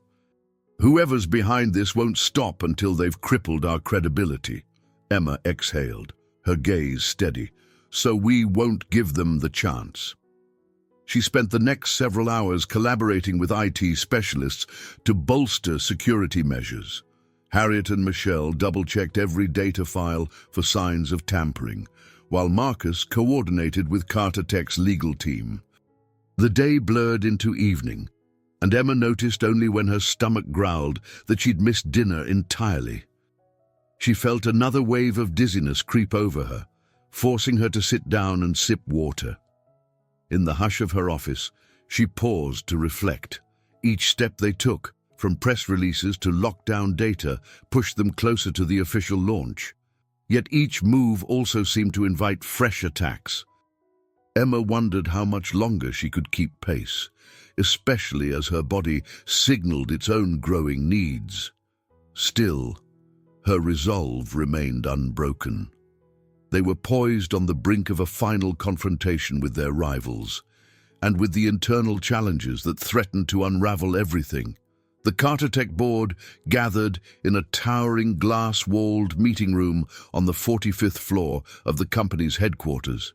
"Whoever's behind this won't stop until they've crippled our credibility." Emma exhaled, her gaze steady. "So we won't give them the chance." She spent the next several hours collaborating with IT specialists to bolster security measures. Harriet and Michelle double-checked every data file for signs of tampering, while Marcus coordinated with Carter Tech's legal team. The day blurred into evening, and Emma noticed only when her stomach growled that she'd missed dinner entirely. She felt another wave of dizziness creep over her, forcing her to sit down and sip water. In the hush of her office, She paused to reflect. Each step they took, from press releases to lockdown data, pushed them closer to the official launch. Yet each move also seemed to invite fresh attacks. Emma wondered how much longer she could keep pace, especially as her body signaled its own growing needs. Still, her resolve remained unbroken. They were poised on the brink of a final confrontation with their rivals, and with the internal challenges that threatened to unravel everything. The Carter-Tech board gathered in a towering glass-walled meeting room on the 45th floor of the company's headquarters.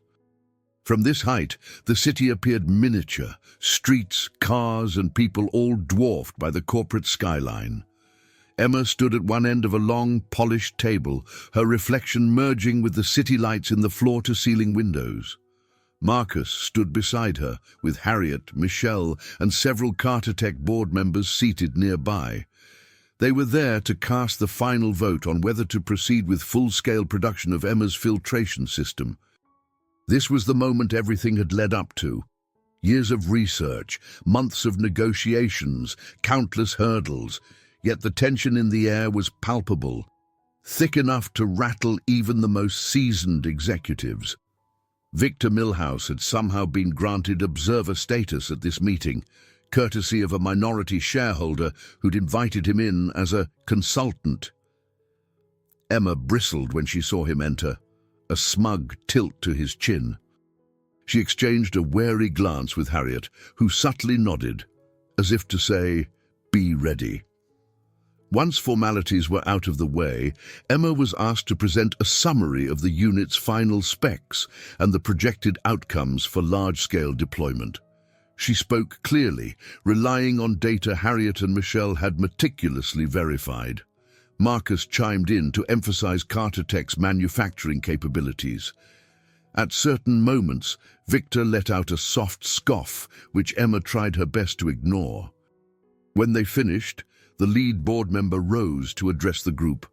From this height, the city appeared miniature, streets, cars, and people all dwarfed by the corporate skyline. Emma stood at one end of a long, polished table, her reflection merging with the city lights in the floor-to-ceiling windows. Marcus stood beside her, with Harriet, Michelle, and several Carter-Tech board members seated nearby. They were there to cast the final vote on whether to proceed with full-scale production of Emma's filtration system. This was the moment everything had led up to. Years of research, months of negotiations, countless hurdles, yet the tension in the air was palpable, thick enough to rattle even the most seasoned executives. Victor Millhouse had somehow been granted observer status at this meeting, courtesy of a minority shareholder who'd invited him in as a consultant. Emma bristled when she saw him enter, a smug tilt to his chin. She exchanged a wary glance with Harriet, who subtly nodded, as if to say, "Be ready." Once formalities were out of the way, Emma was asked to present a summary of the unit's final specs and the projected outcomes for large-scale deployment. She spoke clearly, relying on data Harriet and Michelle had meticulously verified. Marcus chimed in to emphasize Carter-Tech's manufacturing capabilities. At certain moments, Victor let out a soft scoff, which Emma tried her best to ignore. When they finished, the lead board member rose to address the group.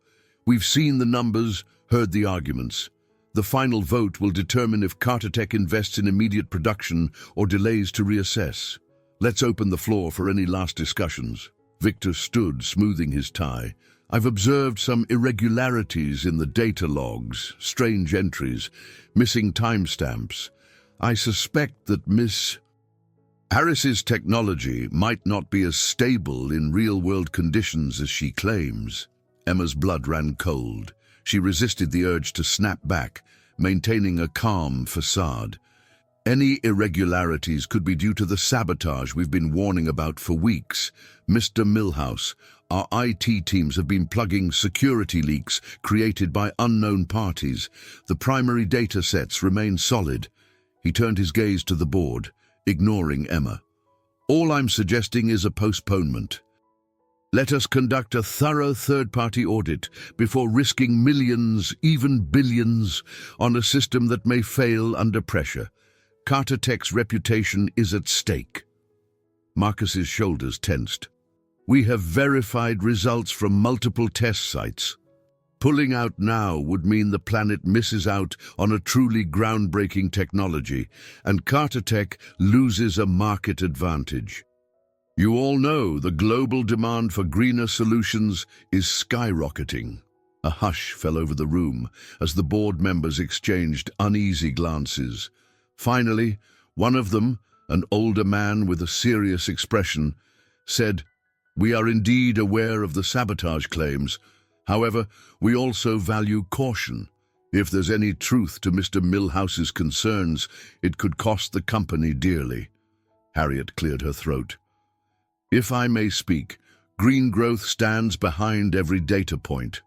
"We've seen the numbers, heard the arguments. The final vote will determine if Carter-Tech invests in immediate production or delays to reassess. Let's open the floor for any last discussions." Victor stood, smoothing his tie. "I've observed some irregularities in the data logs, strange entries, missing timestamps. I suspect that Miss Harris's technology might not be as stable in real-world conditions as she claims." Emma's blood ran cold. She resisted the urge to snap back, maintaining a calm facade. "Any irregularities could be due to the sabotage we've been warning about for weeks. Mr. Millhouse, our IT teams have been plugging security leaks created by unknown parties. The primary data sets remain solid." He turned his gaze to the board, ignoring Emma. "All I'm suggesting is a postponement. Let us conduct a thorough third-party audit before risking millions, even billions, on a system that may fail under pressure. Carter-Tech's reputation is at stake." Marcus's shoulders tensed. "We have verified results from multiple test sites. Pulling out now would mean the planet misses out on a truly groundbreaking technology, and Carter-Tech loses a market advantage. You all know the global demand for greener solutions is skyrocketing." A hush fell over the room as the board members exchanged uneasy glances. Finally, one of them, an older man with a serious expression, said, "We are indeed aware of the sabotage claims. However, we also value caution. If there's any truth to Mr. Millhouse's concerns, it could cost the company dearly." Harriet cleared her throat. "If I may speak, green growth stands behind every data point.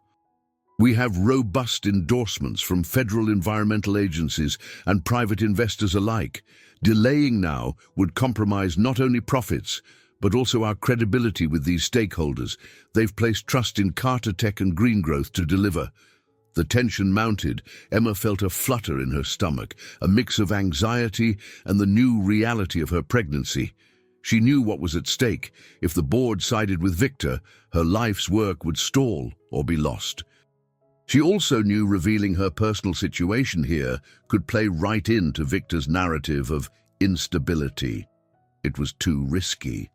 We have robust endorsements from federal environmental agencies and private investors alike. Delaying now would compromise not only profits, but also our credibility with these stakeholders. They've placed trust in Carter-Tech and green growth to deliver." The tension mounted. Emma felt a flutter in her stomach, a mix of anxiety and the new reality of her pregnancy. She knew what was at stake. If the board sided with Victor, her life's work would stall or be lost. She also knew revealing her personal situation here could play right into Victor's narrative of instability. It was too risky.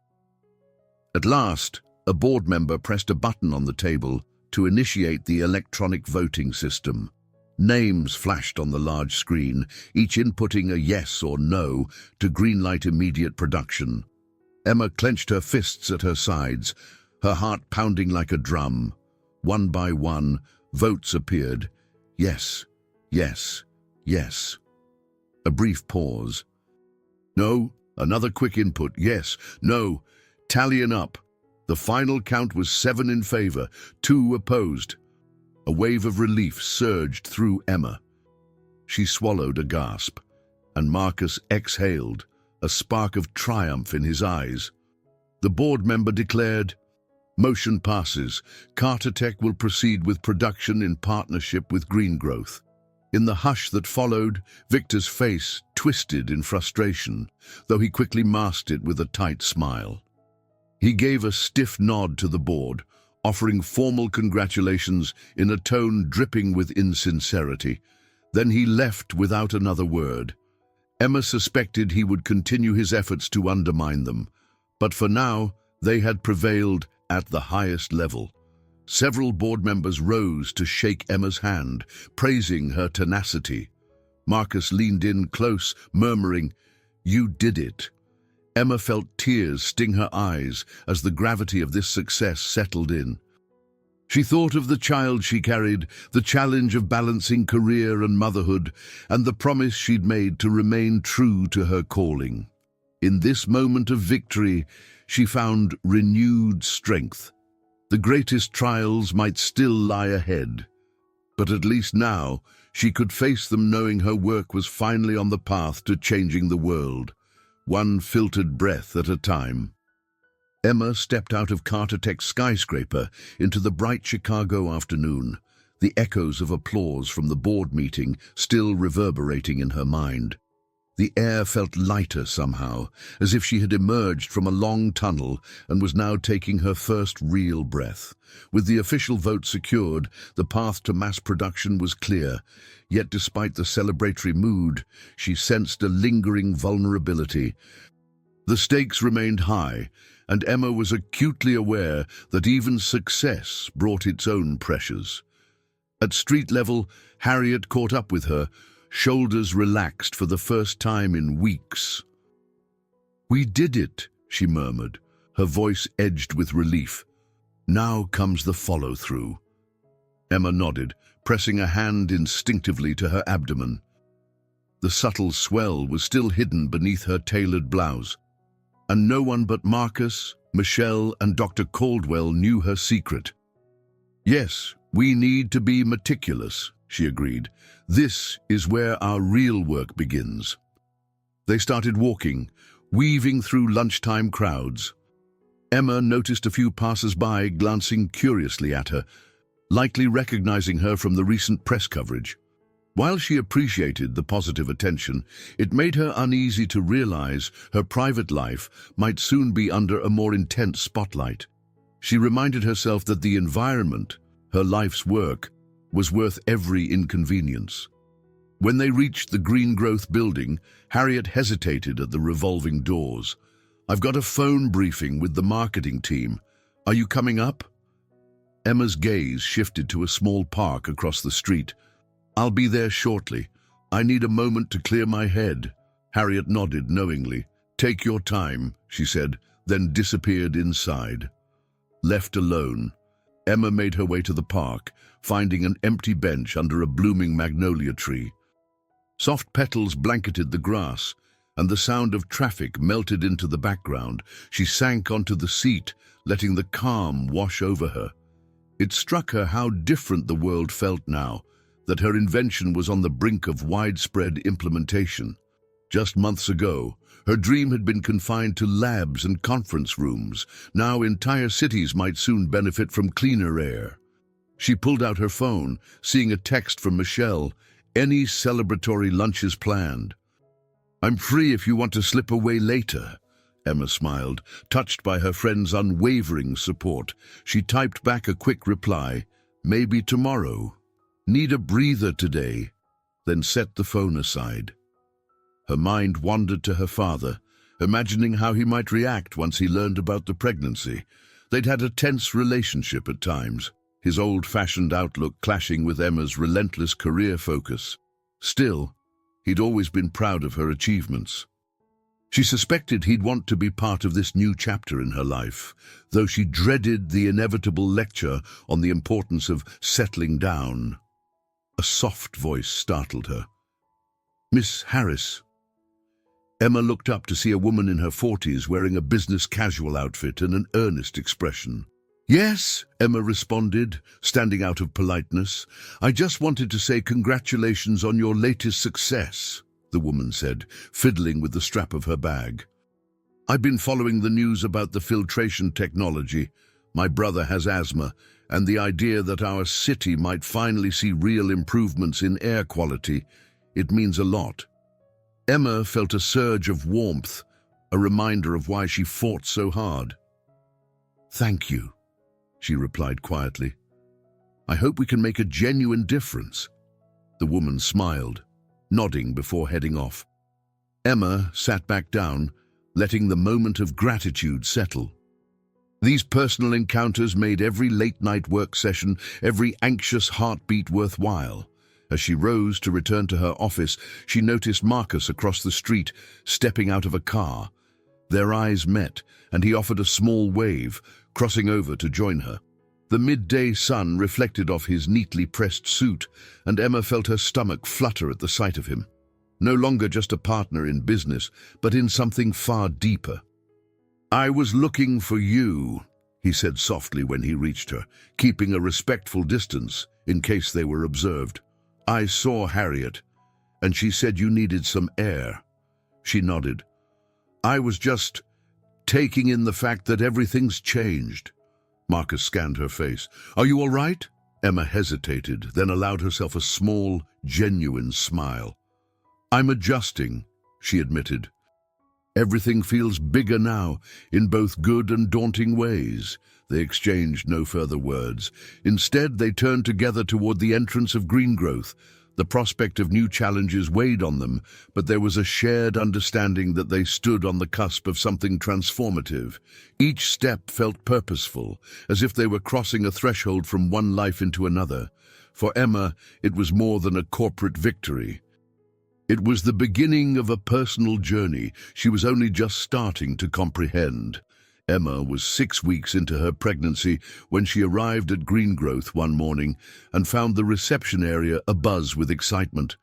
At last, a board member pressed a button on the table to initiate the electronic voting system. Names flashed on the large screen, each inputting a yes or no to greenlight immediate production. Emma clenched her fists at her sides, her heart pounding like a drum. One by one, votes appeared. Yes, yes, yes. A brief pause. No, another quick input. Yes, no, tallying up. The final count was 7 in favor, 2 opposed. A wave of relief surged through Emma. She swallowed a gasp, and Marcus exhaled, a spark of triumph in his eyes. The board member declared, "Motion passes. Carter Tech will proceed with production in partnership with Green Growth." In the hush that followed, Victor's face twisted in frustration, though he quickly masked it with a tight smile. He gave a stiff nod to the board, offering formal congratulations in a tone dripping with insincerity. Then he left without another word. Emma suspected he would continue his efforts to undermine them, but for now, they had prevailed at the highest level. Several board members rose to shake Emma's hand, praising her tenacity. Marcus leaned in close, murmuring, "You did it." Emma felt tears sting her eyes as the gravity of this success settled in. She thought of the child she carried, the challenge of balancing career and motherhood, and the promise she'd made to remain true to her calling. In this moment of victory, she found renewed strength. The greatest trials might still lie ahead, but at least now she could face them knowing her work was finally on the path to changing the world, one filtered breath at a time. Emma stepped out of Carter Tech's skyscraper into the bright Chicago afternoon, the echoes of applause from the board meeting still reverberating in her mind. The air felt lighter somehow, as if she had emerged from a long tunnel and was now taking her first real breath. With the official vote secured, the path to mass production was clear, yet despite the celebratory mood, she sensed a lingering vulnerability. The stakes remained high, and Emma was acutely aware that even success brought its own pressures. At street level, Harriet caught up with her, shoulders relaxed for the first time in weeks. "We did it," she murmured, her voice edged with relief. "Now comes the follow-through." Emma nodded, pressing a hand instinctively to her abdomen. The subtle swell was still hidden beneath her tailored blouse, and no one but Marcus, Michelle, and Dr. Caldwell knew her secret. "Yes, we need to be meticulous," she agreed. "This is where our real work begins." They started walking, weaving through lunchtime crowds. Emma noticed a few passers-by glancing curiously at her, likely recognizing her from the recent press coverage. While she appreciated the positive attention, it made her uneasy to realize her private life might soon be under a more intense spotlight. She reminded herself that the environment, her life's work, was worth every inconvenience. When they reached the Green Growth building, Harriet hesitated at the revolving doors. "I've got a phone briefing with the marketing team. Are you coming up?" Emma's gaze shifted to a small park across the street. "I'll be there shortly. I need a moment to clear my head." Harriet nodded knowingly. "Take your time," she said, then disappeared inside. Left alone, Emma made her way to the park, finding an empty bench under a blooming magnolia tree. Soft petals blanketed the grass, and the sound of traffic melted into the background. She sank onto the seat, letting the calm wash over her. It struck her how different the world felt now, that her invention was on the brink of widespread implementation. Just months ago, her dream had been confined to labs and conference rooms. Now entire cities might soon benefit from cleaner air. She pulled out her phone, seeing a text from Michelle. "Any celebratory lunches planned?" "I'm free if you want to slip away later," Emma smiled, touched by her friend's unwavering support. She typed back a quick reply, "Maybe tomorrow. Need a breather today," then set the phone aside. Her mind wandered to her father, imagining how he might react once he learned about the pregnancy. They'd had a tense relationship at times, his old-fashioned outlook clashing with Emma's relentless career focus. Still, he'd always been proud of her achievements. She suspected he'd want to be part of this new chapter in her life, though she dreaded the inevitable lecture on the importance of settling down. A soft voice startled her. "Miss Harris." Emma looked up to see a woman in her 40s wearing a business casual outfit and an earnest expression. "Yes," Emma responded, standing out of politeness. "I just wanted to say congratulations on your latest success," the woman said, fiddling with the strap of her bag. "I've been following the news about the filtration technology. My brother has asthma, and the idea that our city might finally see real improvements in air quality, it means a lot." Emma felt a surge of warmth, a reminder of why she fought so hard. "Thank you," she replied quietly. "I hope we can make a genuine difference." The woman smiled, nodding before heading off. Emma sat back down, letting the moment of gratitude settle. These personal encounters made every late-night work session, every anxious heartbeat worthwhile. As she rose to return to her office, she noticed Marcus across the street, stepping out of a car. Their eyes met, and he offered a small wave, crossing over to join her. The midday sun reflected off his neatly pressed suit, and Emma felt her stomach flutter at the sight of him. No longer just a partner in business, but in something far deeper. "I was looking for you," he said softly when he reached her, keeping a respectful distance in case they were observed. "I saw Harriet, and she said you needed some air." She nodded. "I was just taking in the fact that everything's changed." Marcus scanned her face. "Are you all right?" Emma hesitated, then allowed herself a small, genuine smile. "I'm adjusting," she admitted. "Everything feels bigger now, in both good and daunting ways." They exchanged no further words. Instead, they turned together toward the entrance of green growth. The prospect of new challenges weighed on them, but there was a shared understanding that they stood on the cusp of something transformative. Each step felt purposeful, as if they were crossing a threshold from one life into another. For Emma, it was more than a corporate victory. It was the beginning of a personal journey she was only just starting to comprehend. Emma was 6 weeks into her pregnancy when she arrived at Greengrowth one morning and found the reception area abuzz with excitement.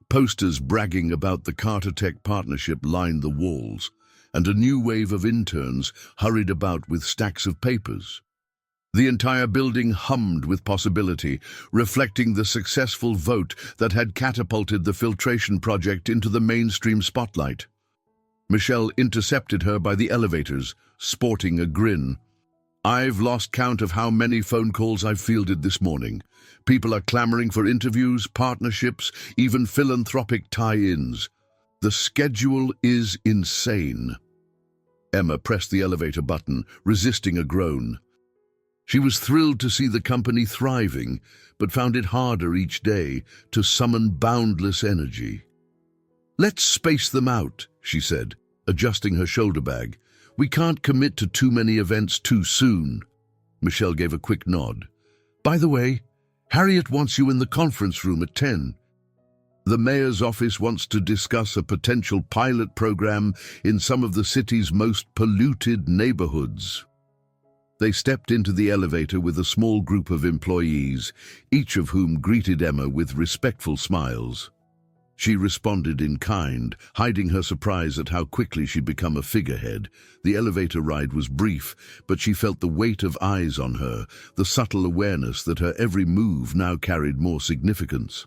Posters bragging about the Carter Tech partnership lined the walls, and a new wave of interns hurried about with stacks of papers. The entire building hummed with possibility, reflecting the successful vote that had catapulted the filtration project into the mainstream spotlight. Michelle intercepted her by the elevators, sporting a grin. "I've lost count of how many phone calls I've fielded this morning. People are clamoring for interviews, partnerships, even philanthropic tie-ins. The schedule is insane." Emma pressed the elevator button, resisting a groan. She was thrilled to see the company thriving, but found it harder each day to summon boundless energy. "Let's space them out," she said, adjusting her shoulder bag. "We can't commit to too many events too soon." Michelle gave a quick nod. "By the way, Harriet wants you in the conference room at 10. The mayor's office wants to discuss a potential pilot program in some of the city's most polluted neighborhoods." They stepped into the elevator with a small group of employees, each of whom greeted Emma with respectful smiles. She responded in kind, hiding her surprise at how quickly she'd become a figurehead. The elevator ride was brief, but she felt the weight of eyes on her, the subtle awareness that her every move now carried more significance.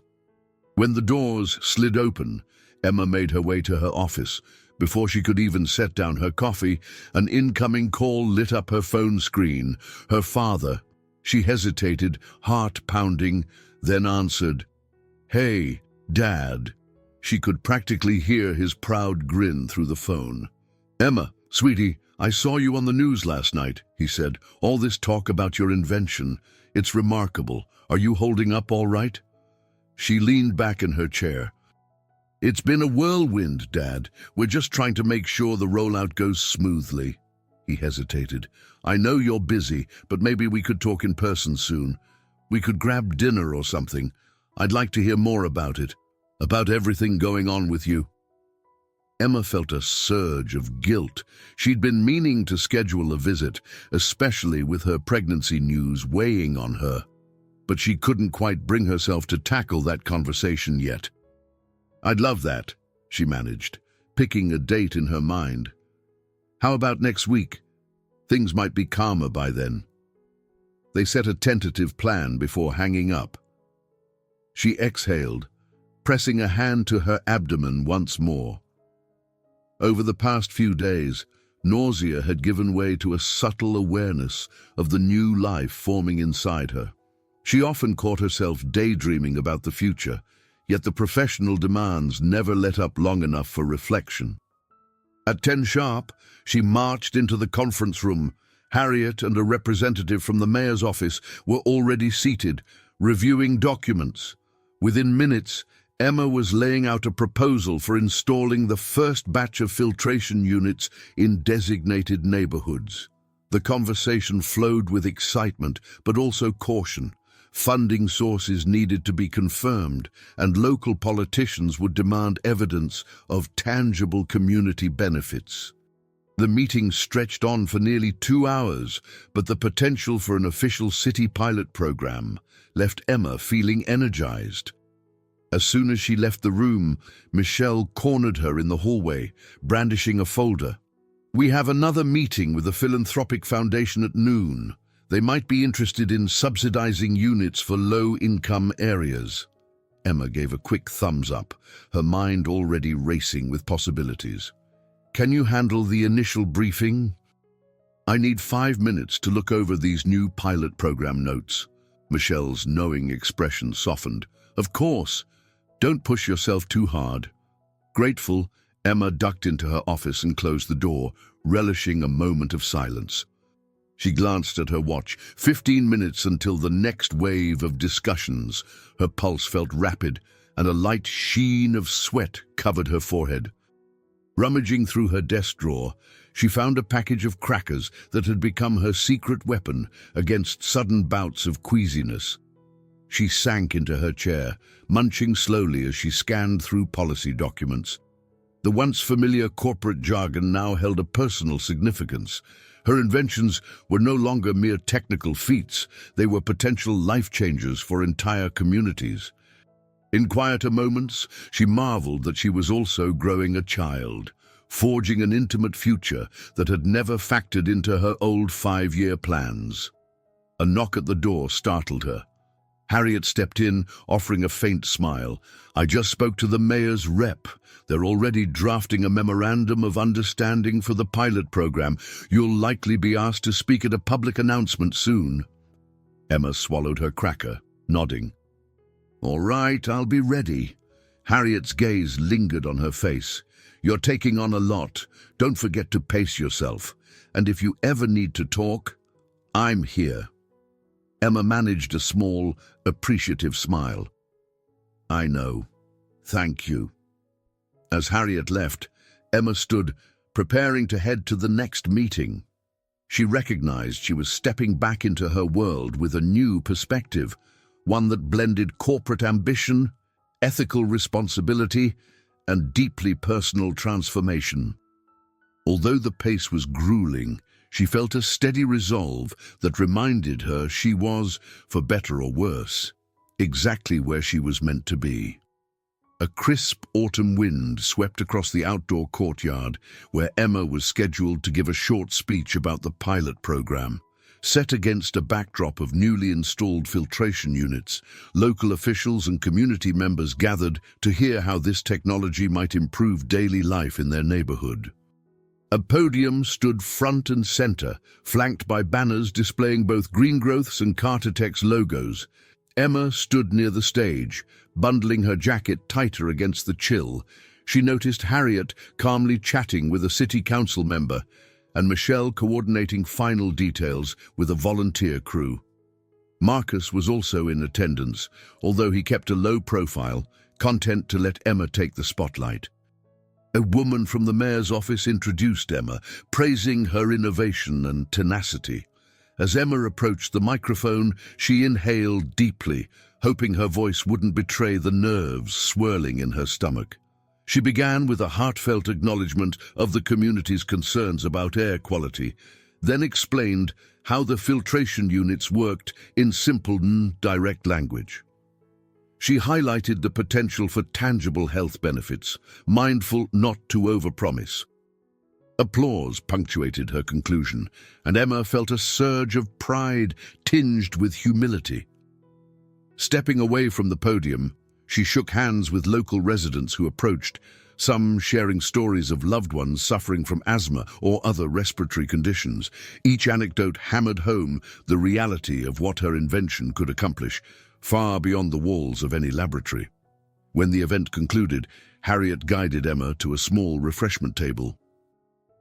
When the doors slid open, Emma made her way to her office. Before she could even set down her coffee, an incoming call lit up her phone screen. Her father. She hesitated, heart pounding, then answered. "Hey, Dad." She could practically hear his proud grin through the phone. "Emma, sweetie, I saw you on the news last night," he said. "All this talk about your invention. It's remarkable. Are you holding up all right?" She leaned back in her chair. It's been a whirlwind, Dad. We're just trying to make sure the rollout goes smoothly. He hesitated. I know you're busy, but maybe we could talk in person soon. We could grab dinner or something. I'd like to hear more about it, about everything going on with you. Emma felt a surge of guilt. She'd been meaning to schedule a visit, especially with her pregnancy news weighing on her. But she couldn't quite bring herself to tackle that conversation yet. I'd love that, she managed, picking a date in her mind. How about next week? Things might be calmer by then. They set a tentative plan before hanging up. She exhaled, pressing a hand to her abdomen once more. Over the past few days, nausea had given way to a subtle awareness of the new life forming inside her. She often caught herself daydreaming about the future, yet the professional demands never let up long enough for reflection. At 10 sharp, she marched into the conference room. Harriet and a representative from the mayor's office were already seated, reviewing documents. Within minutes, Emma was laying out a proposal for installing the first batch of filtration units in designated neighborhoods. The conversation flowed with excitement, but also caution. Funding sources needed to be confirmed, and local politicians would demand evidence of tangible community benefits. The meeting stretched on for nearly 2 hours, but the potential for an official city pilot program left Emma feeling energized. As soon as she left the room, Michelle cornered her in the hallway, brandishing a folder. We have another meeting with the Philanthropic Foundation at noon. They might be interested in subsidizing units for low-income areas. Emma gave a quick thumbs up, her mind already racing with possibilities. Can you handle the initial briefing? I need 5 minutes to look over these new pilot program notes. Michelle's knowing expression softened. Of course. Don't push yourself too hard. Grateful, Emma ducked into her office and closed the door, relishing a moment of silence. She glanced at her watch. 15 minutes until the next wave of discussions. Her pulse felt rapid, and a light sheen of sweat covered her forehead. Rummaging through her desk drawer, she found a package of crackers that had become her secret weapon against sudden bouts of queasiness. She sank into her chair, munching slowly as she scanned through policy documents. The once familiar corporate jargon now held a personal significance. Her inventions were no longer mere technical feats, they were potential life changers for entire communities. In quieter moments, she marveled that she was also growing a child, forging an intimate future that had never factored into her old 5-year plans. A knock at the door startled her. Harriet stepped in, offering a faint smile. I just spoke to the mayor's rep. They're already drafting a memorandum of understanding for the pilot program. You'll likely be asked to speak at a public announcement soon. Emma swallowed her cracker, nodding. All right, I'll be ready. Harriet's gaze lingered on her face. You're taking on a lot. Don't forget to pace yourself. And if you ever need to talk, I'm here. Emma managed a small, appreciative smile. I know. Thank you. As Harriet left, Emma stood, preparing to head to the next meeting. She recognized she was stepping back into her world with a new perspective, one that blended corporate ambition, ethical responsibility, and deeply personal transformation. Although the pace was grueling, she felt a steady resolve that reminded her she was, for better or worse, exactly where she was meant to be. A crisp autumn wind swept across the outdoor courtyard where Emma was scheduled to give a short speech about the pilot program. Set against a backdrop of newly installed filtration units, local officials and community members gathered to hear how this technology might improve daily life in their neighborhood. A podium stood front and center, flanked by banners displaying both Greengrowth's and Cartertech's logos. Emma stood near the stage, bundling her jacket tighter against the chill. She noticed Harriet calmly chatting with a city council member, and Michelle coordinating final details with a volunteer crew. Marcus was also in attendance, although he kept a low profile, content to let Emma take the spotlight. A woman from the mayor's office introduced Emma, praising her innovation and tenacity. As Emma approached the microphone, she inhaled deeply, hoping her voice wouldn't betray the nerves swirling in her stomach. She began with a heartfelt acknowledgement of the community's concerns about air quality, then explained how the filtration units worked in simple, direct language. She highlighted the potential for tangible health benefits, mindful not to overpromise. Applause punctuated her conclusion, and Emma felt a surge of pride tinged with humility. Stepping away from the podium, she shook hands with local residents who approached, some sharing stories of loved ones suffering from asthma or other respiratory conditions. Each anecdote hammered home the reality of what her invention could accomplish, far beyond the walls of any laboratory. When the event concluded, Harriet guided Emma to a small refreshment table.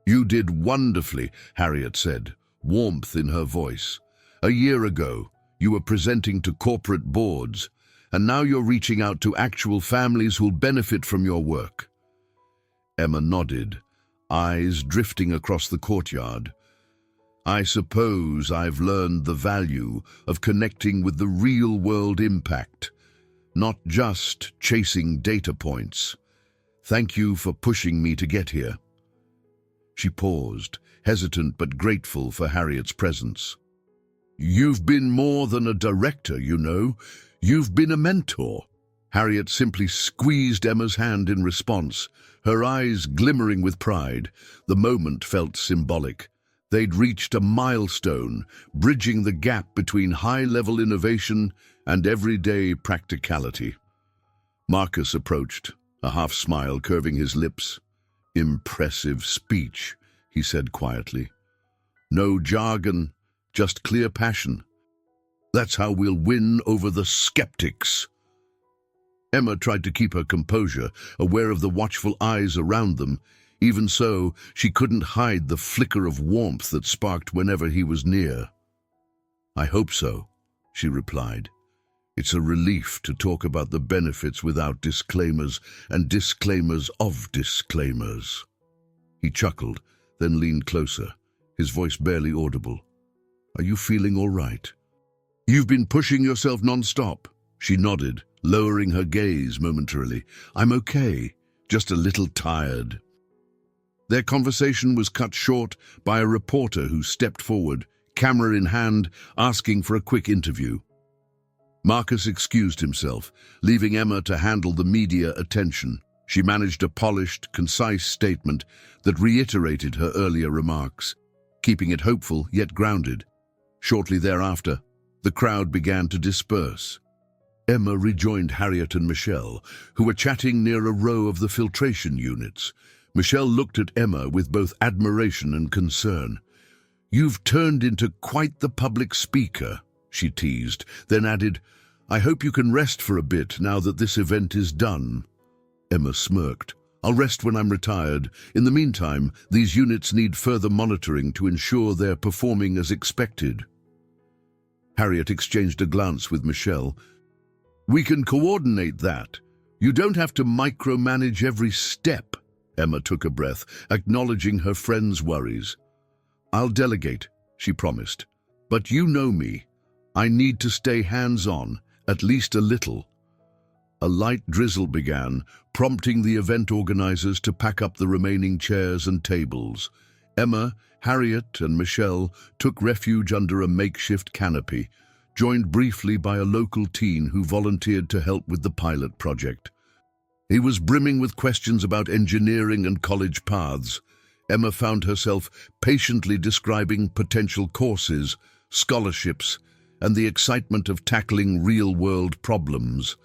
"You did wonderfully," Harriet said, warmth in her voice. "A year ago, you were presenting to corporate boards, and now you're reaching out to actual families who'll benefit from your work." Emma nodded, eyes drifting across the courtyard. "I suppose I've learned the value of connecting with the real-world impact, not just chasing data points. Thank you for pushing me to get here." She paused, hesitant but grateful for Harriet's presence. "You've been more than a director, you know. You've been a mentor." Harriet simply squeezed Emma's hand in response, her eyes glimmering with pride. The moment felt symbolic. They'd reached a milestone, bridging the gap between high-level innovation and everyday practicality. Marcus approached, a half-smile curving his lips. "Impressive speech," he said quietly. "No jargon, just clear passion. That's how we'll win over the skeptics." Emma tried to keep her composure, aware of the watchful eyes around them. Even so, she couldn't hide the flicker of warmth that sparked whenever he was near. "I hope so," she replied. "It's a relief to talk about the benefits without disclaimers and disclaimers of disclaimers." He chuckled, then leaned closer, his voice barely audible. "Are you feeling all right?" "You've been pushing yourself non-stop." She nodded, lowering her gaze momentarily. "I'm okay, just a little tired." Their conversation was cut short by a reporter who stepped forward, camera in hand, asking for a quick interview. Marcus excused himself, leaving Emma to handle the media attention. She managed a polished, concise statement that reiterated her earlier remarks, keeping it hopeful yet grounded. Shortly thereafter, the crowd began to disperse. Emma rejoined Harriet and Michelle, who were chatting near a row of the filtration units. Michelle looked at Emma with both admiration and concern. "You've turned into quite the public speaker," she teased, then added, "I hope you can rest for a bit now that this event is done." Emma smirked. "I'll rest when I'm retired. In the meantime, these units need further monitoring to ensure they're performing as expected." Harriet exchanged a glance with Michelle. "We can coordinate that. You don't have to micromanage every step." Emma took a breath, acknowledging her friend's worries. "I'll delegate," she promised. "But you know me. I need to stay hands-on, at least a little." A light drizzle began, prompting the event organizers to pack up the remaining chairs and tables. Emma, Harriet, and Michelle took refuge under a makeshift canopy, joined briefly by a local teen who volunteered to help with the pilot project. He was brimming with questions about engineering and college paths. Emma found herself patiently describing potential courses, scholarships, and the excitement of tackling real-world problems.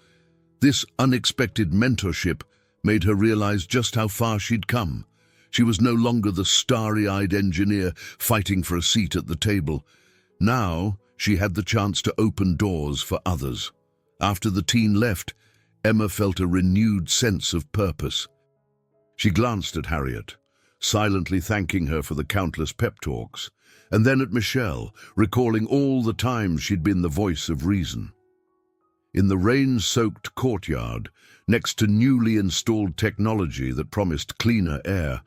This unexpected mentorship made her realize just how far she'd come. She was no longer the starry-eyed engineer fighting for a seat at the table. Now she had the chance to open doors for others. After the teen left, Emma felt a renewed sense of purpose. She glanced at Harriet, silently thanking her for the countless pep talks, and then at Michelle, recalling all the times she'd been the voice of reason. In the rain-soaked courtyard, next to newly installed technology that promised cleaner air,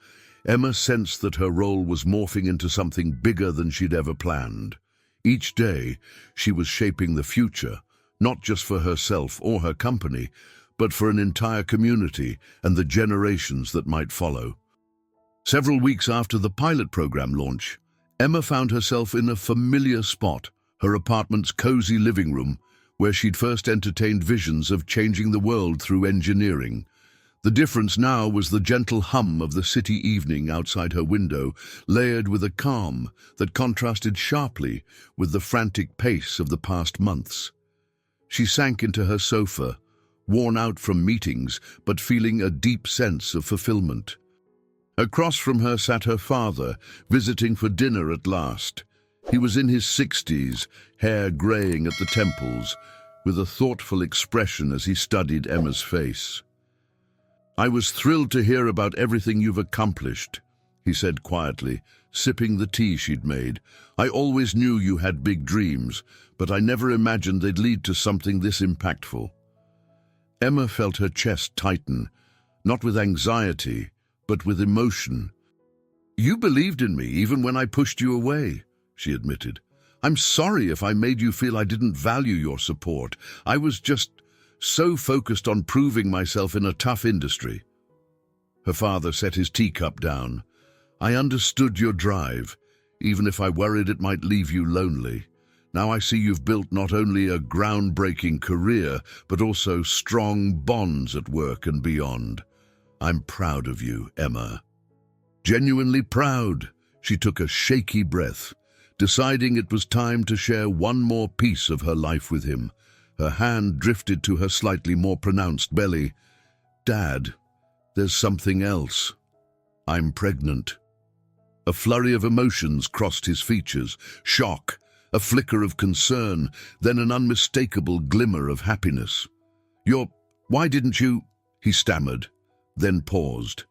Emma sensed that her role was morphing into something bigger than she'd ever planned. Each day, she was shaping the future, not just for herself or her company, but for an entire community and the generations that might follow. Several weeks after the pilot program launch, Emma found herself in a familiar spot, her apartment's cozy living room, where she'd first entertained visions of changing the world through engineering. The difference now was the gentle hum of the city evening outside her window, layered with a calm that contrasted sharply with the frantic pace of the past months. She sank into her sofa, worn out from meetings, but feeling a deep sense of fulfillment. Across from her sat her father, visiting for dinner at last. He was in his 60s, hair graying at the temples, with a thoughtful expression as he studied Emma's face. "I was thrilled to hear about everything you've accomplished," he said quietly, sipping the tea she'd made. "I always knew you had big dreams, but I never imagined they'd lead to something this impactful." Emma felt her chest tighten, not with anxiety, but with emotion. "You believed in me even when I pushed you away," she admitted. "I'm sorry if I made you feel I didn't value your support. I was just so focused on proving myself in a tough industry." Her father set his teacup down. "I understood your drive, even if I worried it might leave you lonely. Now I see you've built not only a groundbreaking career, but also strong bonds at work and beyond. I'm proud of you, Emma." Genuinely proud, she took a shaky breath, deciding it was time to share one more piece of her life with him. Her hand drifted to her slightly more pronounced belly. "Dad, there's something else. I'm pregnant." A flurry of emotions crossed his features. Shock, a flicker of concern, then an unmistakable glimmer of happiness. Why didn't you?" he stammered, then paused.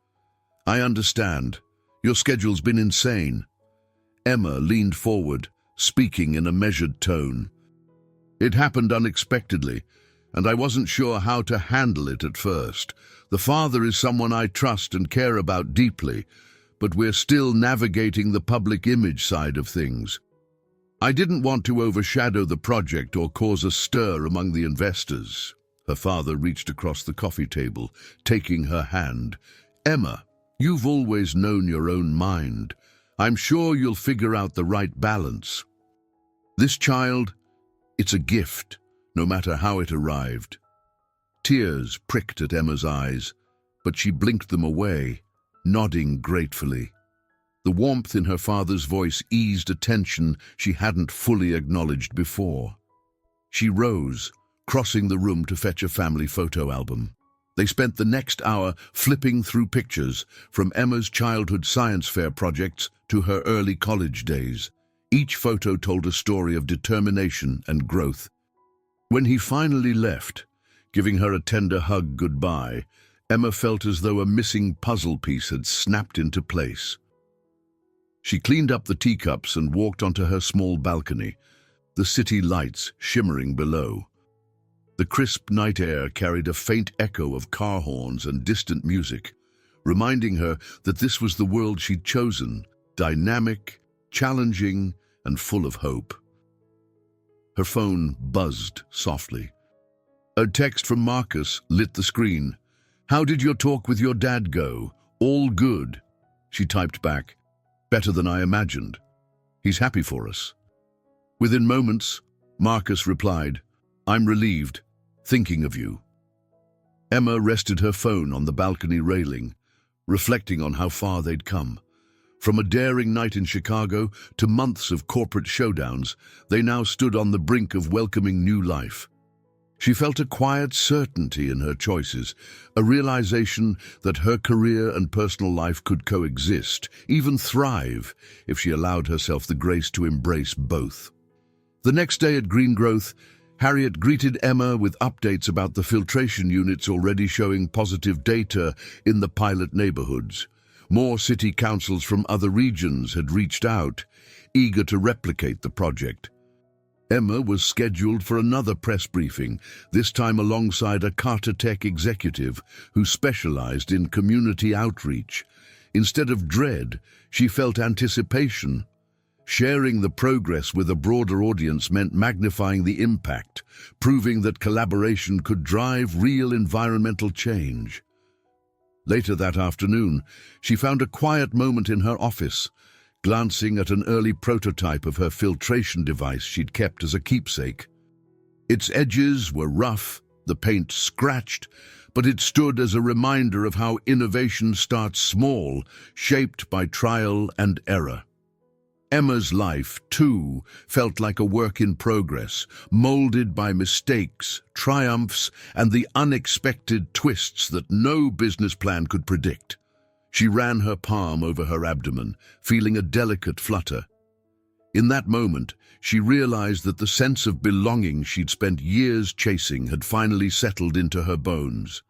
"I understand. Your schedule's been insane." Emma leaned forward, speaking in a measured tone. "It happened unexpectedly, and I wasn't sure how to handle it at first. The father is someone I trust and care about deeply, but we're still navigating the public image side of things. I didn't want to overshadow the project or cause a stir among the investors." Her father reached across the coffee table, taking her hand. "Emma, you've always known your own mind. I'm sure you'll figure out the right balance. This child, it's a gift, no matter how it arrived." Tears pricked at Emma's eyes, but she blinked them away, nodding gratefully. The warmth in her father's voice eased a tension she hadn't fully acknowledged before. She rose, crossing the room to fetch a family photo album. They spent the next hour flipping through pictures, from Emma's childhood science fair projects to her early college days. Each photo told a story of determination and growth. When he finally left, giving her a tender hug goodbye, Emma felt as though a missing puzzle piece had snapped into place. She cleaned up the teacups and walked onto her small balcony, the city lights shimmering below. The crisp night air carried a faint echo of car horns and distant music, reminding her that this was the world she'd chosen, dynamic, challenging, and full of hope. Her phone buzzed softly. A text from Marcus lit the screen. "How did your talk with your dad go? All good?" She typed back. "Better than I imagined. He's happy for us." Within moments, Marcus replied, "I'm relieved, thinking of you." Emma rested her phone on the balcony railing, reflecting on how far they'd come. From a daring night in Chicago to months of corporate showdowns, they now stood on the brink of welcoming new life. She felt a quiet certainty in her choices, a realization that her career and personal life could coexist, even thrive, if she allowed herself the grace to embrace both. The next day at Green Growth, Harriet greeted Emma with updates about the filtration units already showing positive data in the pilot neighborhoods. More city councils from other regions had reached out, eager to replicate the project. Emma was scheduled for another press briefing, this time alongside a Carter Tech executive who specialized in community outreach. Instead of dread, she felt anticipation. Sharing the progress with a broader audience meant magnifying the impact, proving that collaboration could drive real environmental change. Later that afternoon, she found a quiet moment in her office, glancing at an early prototype of her filtration device she'd kept as a keepsake. Its edges were rough, the paint scratched, but it stood as a reminder of how innovation starts small, shaped by trial and error. Emma's life, too, felt like a work in progress, molded by mistakes, triumphs, and the unexpected twists that no business plan could predict. She ran her palm over her abdomen, feeling a delicate flutter. In that moment, she realized that the sense of belonging she'd spent years chasing had finally settled into her bones.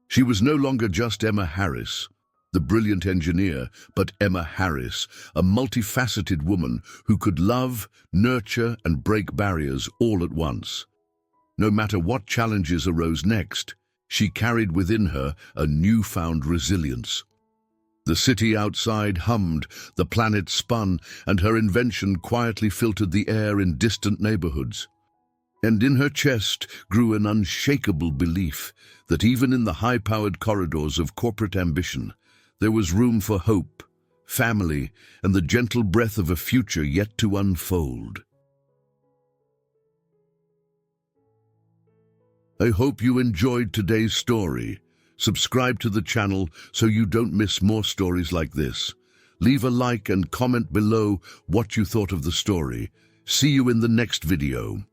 She was no longer just Emma Harris, the brilliant engineer, but Emma Harris, a multifaceted woman who could love, nurture, and break barriers all at once. No matter what challenges arose next, she carried within her a newfound resilience. The city outside hummed, the planet spun, and her invention quietly filtered the air in distant neighborhoods. And in her chest grew an unshakable belief that even in the high-powered corridors of corporate ambition, there was room for hope, family, and the gentle breath of a future yet to unfold. I hope you enjoyed today's story. Subscribe to the channel so you don't miss more stories like this. Leave a like and comment below what you thought of the story. See you in the next video.